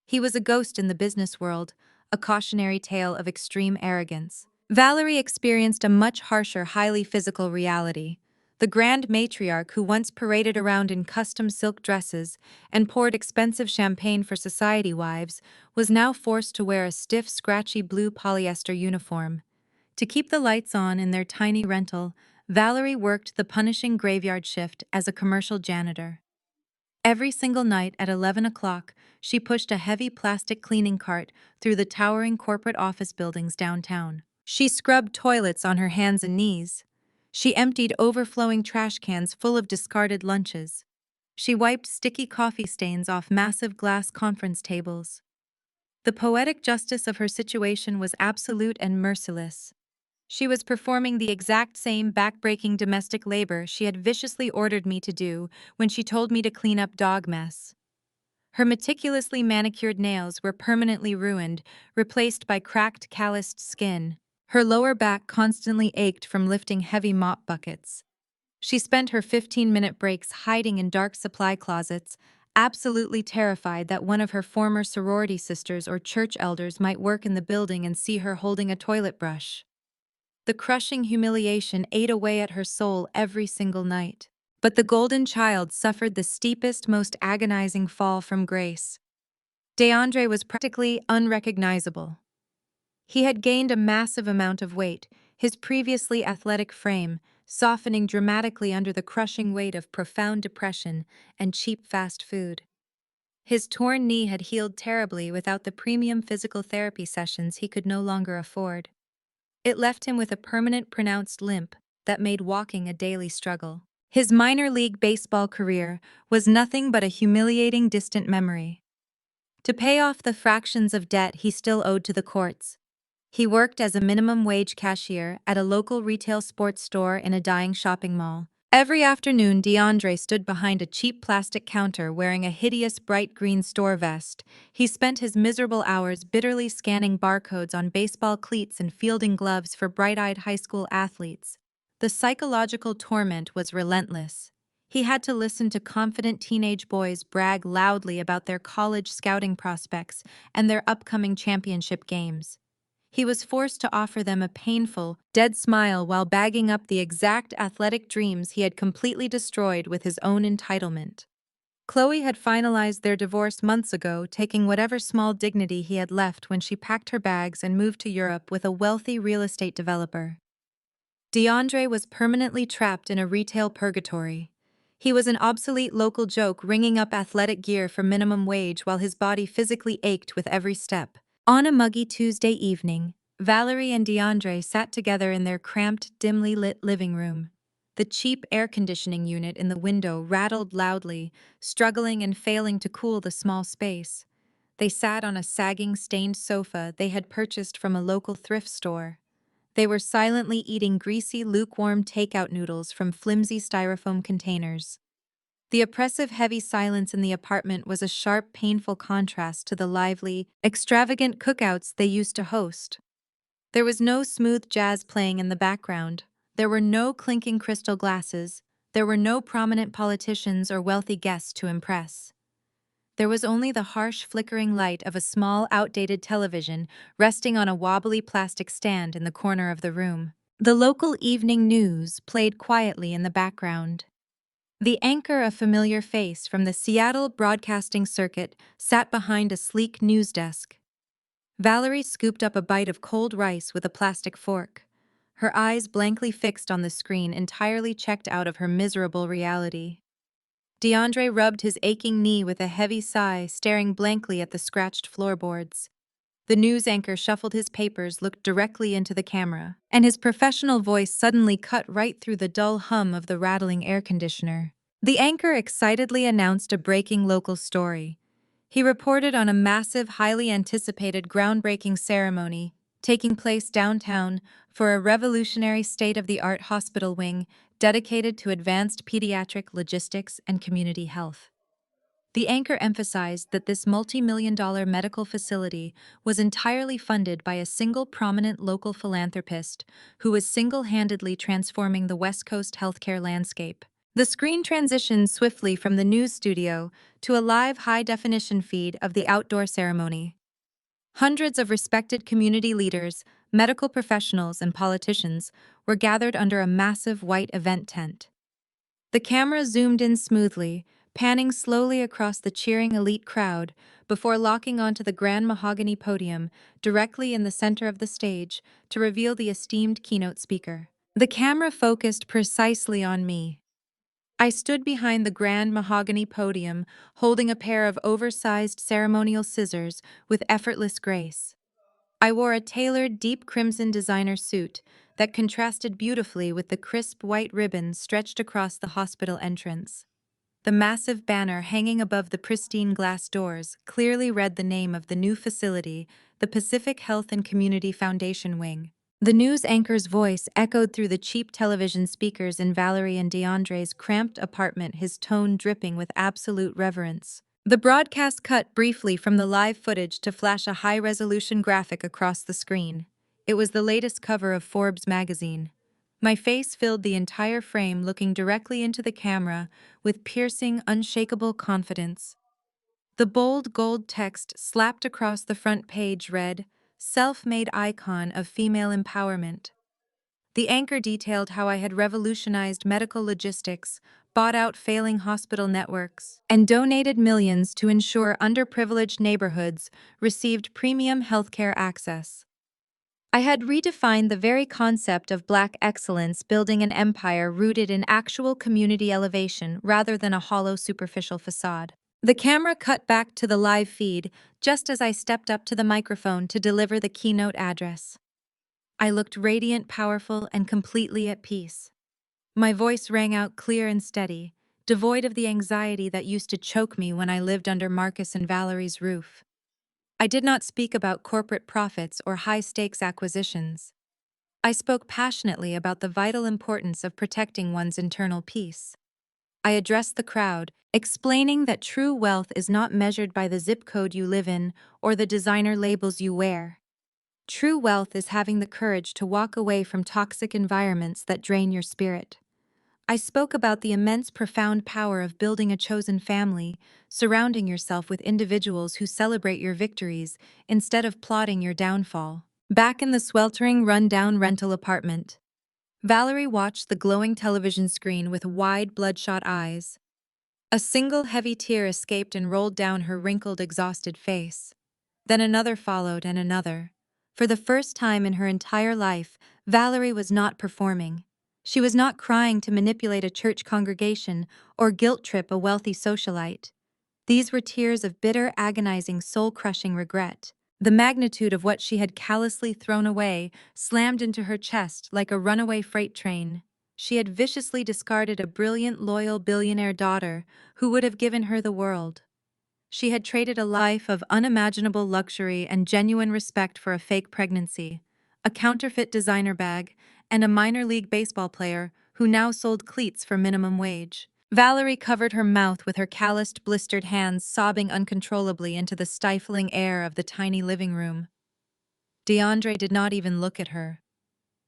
He was a ghost in the business world, a cautionary tale of extreme arrogance. Valerie experienced a much harsher, highly physical reality. The grand matriarch who once paraded around in custom silk dresses and poured expensive champagne for society wives was now forced to wear a stiff, scratchy blue polyester uniform. To keep the lights on in their tiny rental, Valerie worked the punishing graveyard shift as a commercial janitor. Every single night at 11 o'clock, she pushed a heavy plastic cleaning cart through the towering corporate office buildings downtown. She scrubbed toilets on her hands and knees. She emptied overflowing trash cans full of discarded lunches. She wiped sticky coffee stains off massive glass conference tables. The poetic justice of her situation was absolute and merciless. She was performing the exact same backbreaking domestic labor she had viciously ordered me to do when she told me to clean up dog mess. Her meticulously manicured nails were permanently ruined, replaced by cracked, calloused skin. Her lower back constantly ached from lifting heavy mop buckets. She spent her 15-minute breaks hiding in dark supply closets, absolutely terrified that one of her former sorority sisters or church elders might work in the building and see her holding a toilet brush. The crushing humiliation ate away at her soul every single night. But the golden child suffered the steepest, most agonizing fall from grace. DeAndre was practically unrecognizable. He had gained a massive amount of weight, his previously athletic frame softening dramatically under the crushing weight of profound depression and cheap fast food. His torn knee had healed terribly without the premium physical therapy sessions he could no longer afford. It left him with a permanent pronounced limp that made walking a daily struggle. His minor league baseball career was nothing but a humiliating distant memory. To pay off the fractions of debt he still owed to the courts, he worked as a minimum wage cashier at a local retail sports store in a dying shopping mall. Every afternoon, DeAndre stood behind a cheap plastic counter wearing a hideous bright green store vest. He spent his miserable hours bitterly scanning barcodes on baseball cleats and fielding gloves for bright-eyed high school athletes. The psychological torment was relentless. He had to listen to confident teenage boys brag loudly about their college scouting prospects and their upcoming championship games. He was forced to offer them a painful, dead smile while bagging up the exact athletic dreams he had completely destroyed with his own entitlement. Chloe had finalized their divorce months ago, taking whatever small dignity he had left when she packed her bags and moved to Europe with a wealthy real estate developer. DeAndre was permanently trapped in a retail purgatory. He was an obsolete local joke ringing up athletic gear for minimum wage while his body physically ached with every step. On a muggy Tuesday evening, Valerie and DeAndre sat together in their cramped, dimly lit living room. The cheap air conditioning unit in the window rattled loudly, struggling and failing to cool the small space. They sat on a sagging, stained sofa they had purchased from a local thrift store. They were silently eating greasy, lukewarm takeout noodles from flimsy styrofoam containers. The oppressive, heavy silence in the apartment was a sharp, painful contrast to the lively, extravagant cookouts they used to host. There was no smooth jazz playing in the background. There were no clinking crystal glasses. There were no prominent politicians or wealthy guests to impress. There was only the harsh, flickering light of a small, outdated television resting on a wobbly plastic stand in the corner of the room. The local evening news played quietly in the background. The anchor, a familiar face from the Seattle broadcasting circuit, sat behind a sleek news desk. Valerie scooped up a bite of cold rice with a plastic fork, her eyes blankly fixed on the screen, entirely checked out of her miserable reality. DeAndre rubbed his aching knee with a heavy sigh, staring blankly at the scratched floorboards. The news anchor shuffled his papers, looked directly into the camera, and his professional voice suddenly cut right through the dull hum of the rattling air conditioner. The anchor excitedly announced a breaking local story. He reported on a massive, highly anticipated groundbreaking ceremony taking place downtown for a revolutionary state-of-the-art hospital wing dedicated to advanced pediatric logistics and community health. The anchor emphasized that this multi-million-dollar medical facility was entirely funded by a single prominent local philanthropist who was single-handedly transforming the West Coast healthcare landscape. The screen transitioned swiftly from the news studio to a live high-definition feed of the outdoor ceremony. Hundreds of respected community leaders, medical professionals, and politicians were gathered under a massive white event tent. The camera zoomed in smoothly, panning slowly across the cheering elite crowd before locking onto the grand mahogany podium directly in the center of the stage to reveal the esteemed keynote speaker. The camera focused precisely on me. I stood behind the grand mahogany podium, holding a pair of oversized ceremonial scissors with effortless grace. I wore a tailored deep crimson designer suit that contrasted beautifully with the crisp white ribbons stretched across the hospital entrance. The massive banner hanging above the pristine glass doors clearly read the name of the new facility, the Pacific Health and Community Foundation Wing. The news anchor's voice echoed through the cheap television speakers in Valerie and DeAndre's cramped apartment, his tone dripping with absolute reverence. The broadcast cut briefly from the live footage to flash a high-resolution graphic across the screen. It was the latest cover of Forbes magazine. My face filled the entire frame, looking directly into the camera with piercing, unshakable confidence. The bold gold text slapped across the front page read, "Self-made icon of female empowerment." The anchor detailed how I had revolutionized medical logistics, bought out failing hospital networks, and donated millions to ensure underprivileged neighborhoods received premium healthcare access. I had redefined the very concept of Black excellence, building an empire rooted in actual community elevation rather than a hollow superficial facade. The camera cut back to the live feed just as I stepped up to the microphone to deliver the keynote address. I looked radiant, powerful, and completely at peace. My voice rang out clear and steady, devoid of the anxiety that used to choke me when I lived under Marcus and Valerie's roof. I did not speak about corporate profits or high-stakes acquisitions. I spoke passionately about the vital importance of protecting one's internal peace. I addressed the crowd, explaining that true wealth is not measured by the zip code you live in or the designer labels you wear. True wealth is having the courage to walk away from toxic environments that drain your spirit. I spoke about the immense, profound power of building a chosen family, surrounding yourself with individuals who celebrate your victories instead of plotting your downfall. Back in the sweltering, run-down rental apartment, Valerie watched the glowing television screen with wide, bloodshot eyes. A single heavy tear escaped and rolled down her wrinkled, exhausted face. Then another followed, and another. For the first time in her entire life, Valerie was not performing. She was not crying to manipulate a church congregation or guilt-trip a wealthy socialite. These were tears of bitter, agonizing, soul-crushing regret. The magnitude of what she had callously thrown away slammed into her chest like a runaway freight train. She had viciously discarded a brilliant, loyal billionaire daughter who would have given her the world. She had traded a life of unimaginable luxury and genuine respect for a fake pregnancy, a counterfeit designer bag, and a minor league baseball player who now sold cleats for minimum wage. Valerie covered her mouth with her calloused, blistered hands, sobbing uncontrollably into the stifling air of the tiny living room. DeAndre did not even look at her.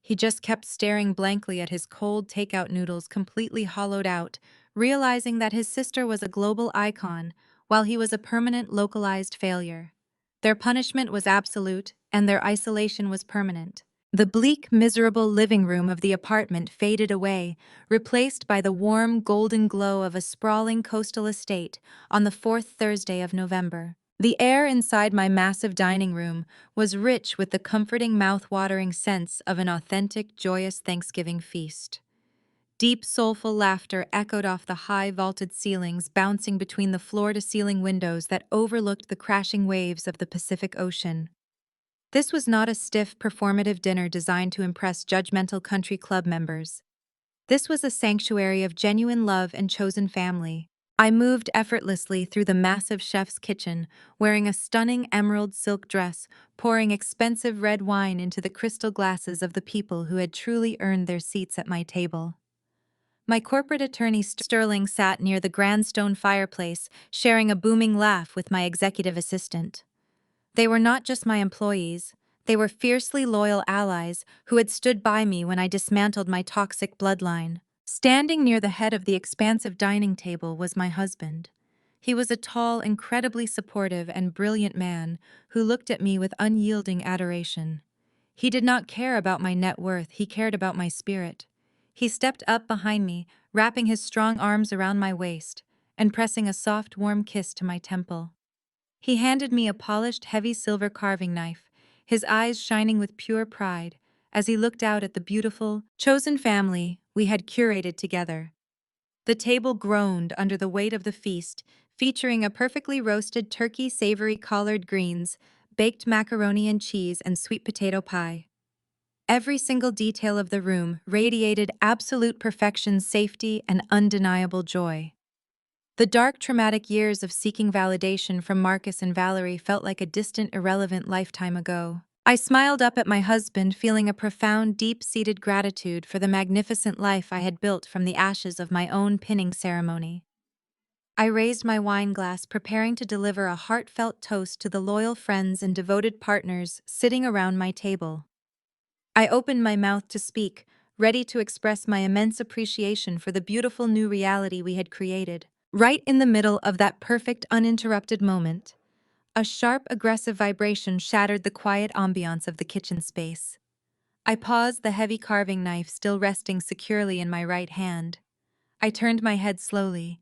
He just kept staring blankly at his cold takeout noodles, completely hollowed out, realizing that his sister was a global icon while he was a permanent, localized failure. Their punishment was absolute, and their isolation was permanent. The bleak, miserable living room of the apartment faded away, replaced by the warm, golden glow of a sprawling coastal estate on the fourth Thursday of November. The air inside my massive dining room was rich with the comforting, mouth-watering sense of an authentic, joyous Thanksgiving feast. Deep, soulful laughter echoed off the high, vaulted ceilings, bouncing between the floor-to-ceiling windows that overlooked the crashing waves of the Pacific Ocean. This was not a stiff, performative dinner designed to impress judgmental country club members. This was a sanctuary of genuine love and chosen family. I moved effortlessly through the massive chef's kitchen, wearing a stunning emerald silk dress, pouring expensive red wine into the crystal glasses of the people who had truly earned their seats at my table. My corporate attorney Sterling sat near the grand stone fireplace, sharing a booming laugh with my executive assistant. They were not just my employees, they were fiercely loyal allies who had stood by me when I dismantled my toxic bloodline. Standing near the head of the expansive dining table was my husband. He was a tall, incredibly supportive, and brilliant man who looked at me with unyielding adoration. He did not care about my net worth, he cared about my spirit. He stepped up behind me, wrapping his strong arms around my waist and pressing a soft, warm kiss to my temple. He handed me a polished, heavy silver carving knife, his eyes shining with pure pride as he looked out at the beautiful, chosen family we had curated together. The table groaned under the weight of the feast, featuring a perfectly roasted turkey, savory collard greens, baked macaroni and cheese, and sweet potato pie. Every single detail of the room radiated absolute perfection, safety, and undeniable joy. The dark, traumatic years of seeking validation from Marcus and Valerie felt like a distant, irrelevant lifetime ago. I smiled up at my husband, feeling a profound, deep-seated gratitude for the magnificent life I had built from the ashes of my own pinning ceremony. I raised my wine glass, preparing to deliver a heartfelt toast to the loyal friends and devoted partners sitting around my table. I opened my mouth to speak, ready to express my immense appreciation for the beautiful new reality we had created. Right in the middle of that perfect, uninterrupted moment, a sharp, aggressive vibration shattered the quiet ambiance of the kitchen space. I paused, the heavy carving knife still resting securely in my right hand. I turned my head slowly,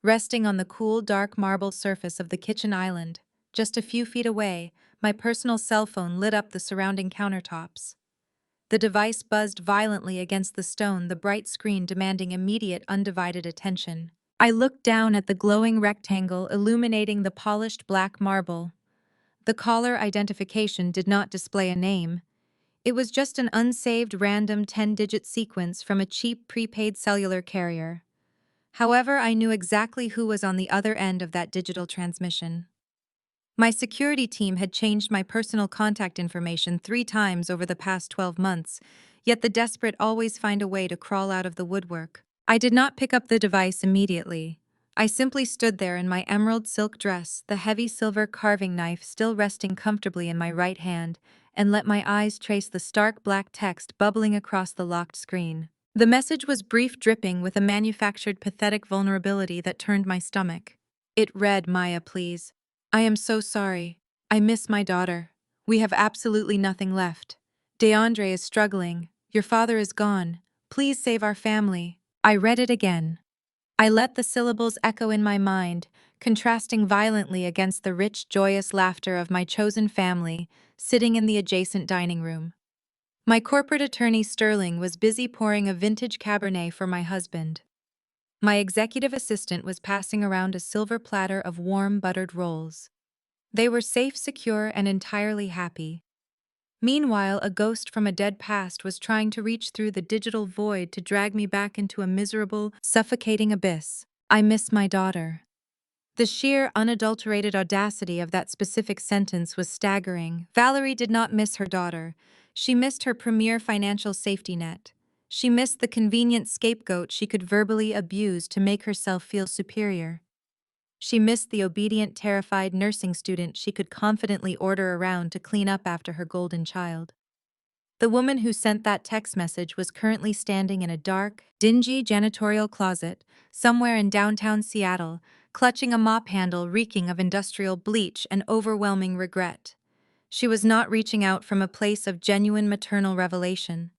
resting on the cool, dark marble surface of the kitchen island. Just a few feet away, my personal cell phone lit up the surrounding countertops. The device buzzed violently against the stone, the bright screen demanding immediate, undivided attention. I looked down at the glowing rectangle illuminating the polished black marble. The caller identification did not display a name. It was just an unsaved random 10-digit sequence from a cheap prepaid cellular carrier. However, I knew exactly who was on the other end of that digital transmission. My security team had changed my personal contact information 3 times over the past 12 months, yet the desperate always find a way to crawl out of the woodwork. I did not pick up the device immediately. I simply stood there in my emerald silk dress, the heavy silver carving knife still resting comfortably in my right hand, and let my eyes trace the stark black text bubbling across the locked screen. The message was brief, dripping with a manufactured, pathetic vulnerability that turned my stomach. It read, "Maya, please. I am so sorry. I miss my daughter. We have absolutely nothing left. DeAndre is struggling. Your father is gone. Please save our family." I read it again. I let the syllables echo in my mind, contrasting violently against the rich, joyous laughter of my chosen family sitting in the adjacent dining room. My corporate attorney Sterling was busy pouring a vintage Cabernet for my husband. My executive assistant was passing around a silver platter of warm, buttered rolls. They were safe, secure, and entirely happy. Meanwhile, a ghost from a dead past was trying to reach through the digital void to drag me back into a miserable, suffocating abyss. I miss my daughter. The sheer, unadulterated audacity of that specific sentence was staggering. Valerie did not miss her daughter. She missed her premier financial safety net. She missed the convenient scapegoat she could verbally abuse to make herself feel superior. She missed the obedient, terrified nursing student she could confidently order around to clean up after her golden child. The woman who sent that text message was currently standing in a dark, dingy janitorial closet somewhere in downtown Seattle, clutching a mop handle reeking of industrial bleach and overwhelming regret. She was not reaching out from a place of genuine maternal revelation.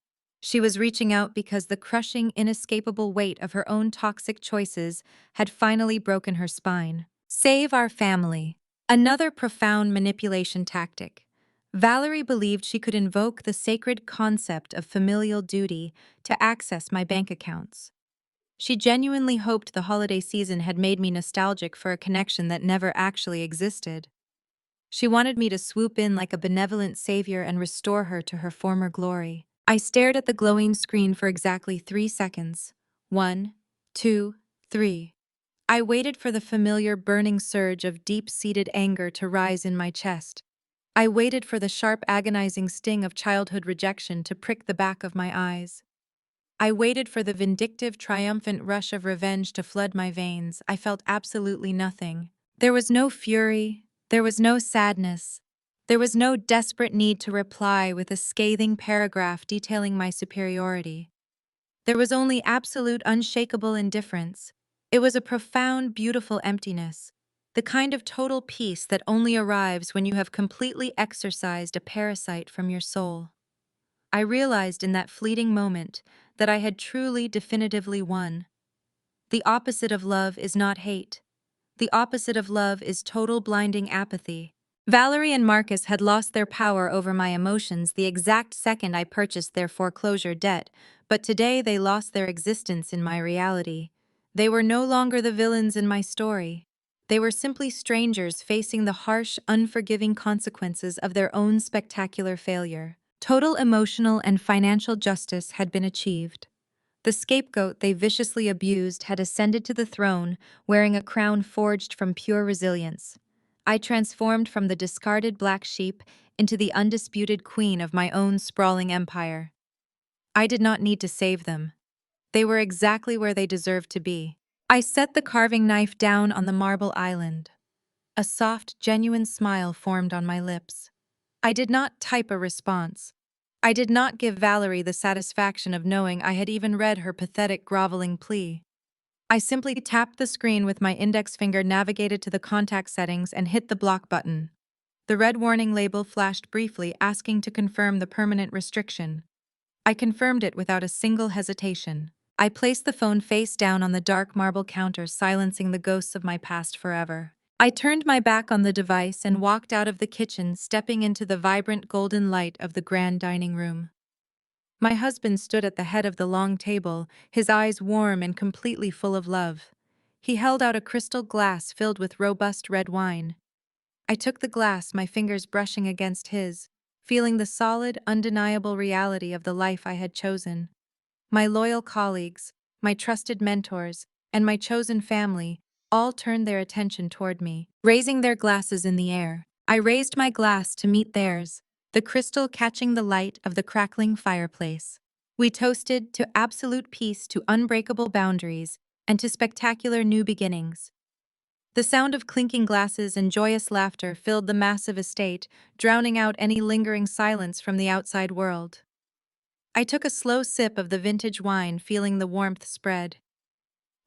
She was reaching out because the crushing, inescapable weight of her own toxic choices had finally broken her spine. Save our family. Another profound manipulation tactic. Valerie believed she could invoke the sacred concept of familial duty to access my bank accounts. She genuinely hoped the holiday season had made me nostalgic for a connection that never actually existed. She wanted me to swoop in like a benevolent savior and restore her to her former glory. I stared at the glowing screen for exactly 3 seconds. 1, 2, 3. I waited for the familiar burning surge of deep-seated anger to rise in my chest. I waited for the sharp, agonizing sting of childhood rejection to prick the back of my eyes. I waited for the vindictive, triumphant rush of revenge to flood my veins. I felt absolutely nothing. There was no fury. There was no sadness. There was no desperate need to reply with a scathing paragraph detailing my superiority. There was only absolute, unshakable indifference. It was a profound, beautiful emptiness, the kind of total peace that only arrives when you have completely exorcised a parasite from your soul. I realized in that fleeting moment that I had truly, definitively won. The opposite of love is not hate. The opposite of love is total, blinding apathy. Valerie and Marcus had lost their power over my emotions the exact second I purchased their foreclosure debt, but today they lost their existence in my reality. They were no longer the villains in my story. They were simply strangers facing the harsh, unforgiving consequences of their own spectacular failure. Total emotional and financial justice had been achieved. The scapegoat they viciously abused had ascended to the throne, wearing a crown forged from pure resilience. I transformed from the discarded black sheep into the undisputed queen of my own sprawling empire. I did not need to save them. They were exactly where they deserved to be. I set the carving knife down on the marble island. A soft, genuine smile formed on my lips. I did not type a response. I did not give Valerie the satisfaction of knowing I had even read her pathetic, groveling plea. I simply tapped the screen with my index finger, navigated to the contact settings, and hit the block button. The red warning label flashed briefly, asking to confirm the permanent restriction. I confirmed it without a single hesitation. I placed the phone face down on the dark marble counter, silencing the ghosts of my past forever. I turned my back on the device and walked out of the kitchen, stepping into the vibrant golden light of the grand dining room. My husband stood at the head of the long table, his eyes warm and completely full of love. He held out a crystal glass filled with robust red wine. I took the glass, my fingers brushing against his, feeling the solid, undeniable reality of the life I had chosen. My loyal colleagues, my trusted mentors, and my chosen family all turned their attention toward me, raising their glasses in the air. I raised my glass to meet theirs, the crystal catching the light of the crackling fireplace. We toasted to absolute peace, to unbreakable boundaries, and to spectacular new beginnings. The sound of clinking glasses and joyous laughter filled the massive estate, drowning out any lingering silence from the outside world. I took a slow sip of the vintage wine, feeling the warmth spread.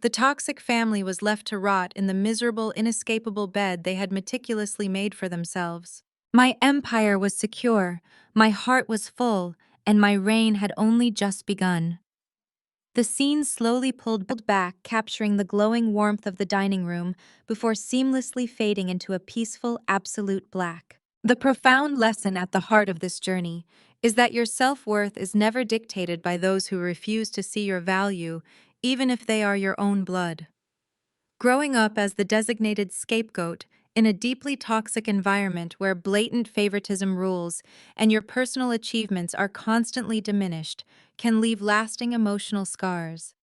The toxic family was left to rot in the miserable, inescapable bed they had meticulously made for themselves. My empire was secure, my heart was full, and my reign had only just begun. The scene slowly pulled back, capturing the glowing warmth of the dining room before seamlessly fading into a peaceful, absolute black. The profound lesson at the heart of this journey is that your self-worth is never dictated by those who refuse to see your value, even if they are your own blood. Growing up as the designated scapegoat in a deeply toxic environment where blatant favoritism rules and your personal achievements are constantly diminished can leave lasting emotional scars.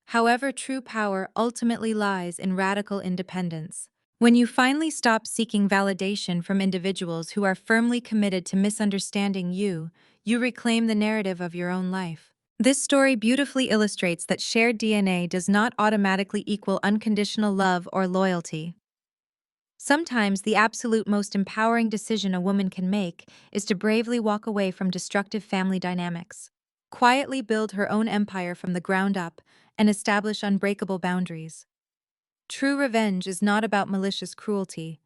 However, true power ultimately lies in radical independence. When you finally stop seeking validation from individuals who are firmly committed to misunderstanding you, you reclaim the narrative of your own life. This story beautifully illustrates that shared DNA does not automatically equal unconditional love or loyalty. Sometimes the absolute most empowering decision a woman can make is to bravely walk away from destructive family dynamics, quietly build her own empire from the ground up, and establish unbreakable boundaries. True revenge is not about malicious cruelty.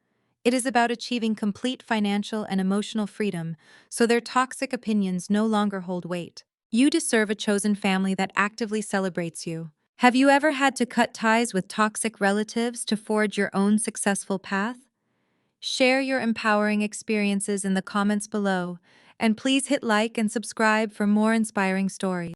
It is about achieving complete financial and emotional freedom so their toxic opinions no longer hold weight. You deserve a chosen family that actively celebrates you. Have you ever had to cut ties with toxic relatives to forge your own successful path? Share your empowering experiences in the comments below, and please hit like and subscribe for more inspiring stories.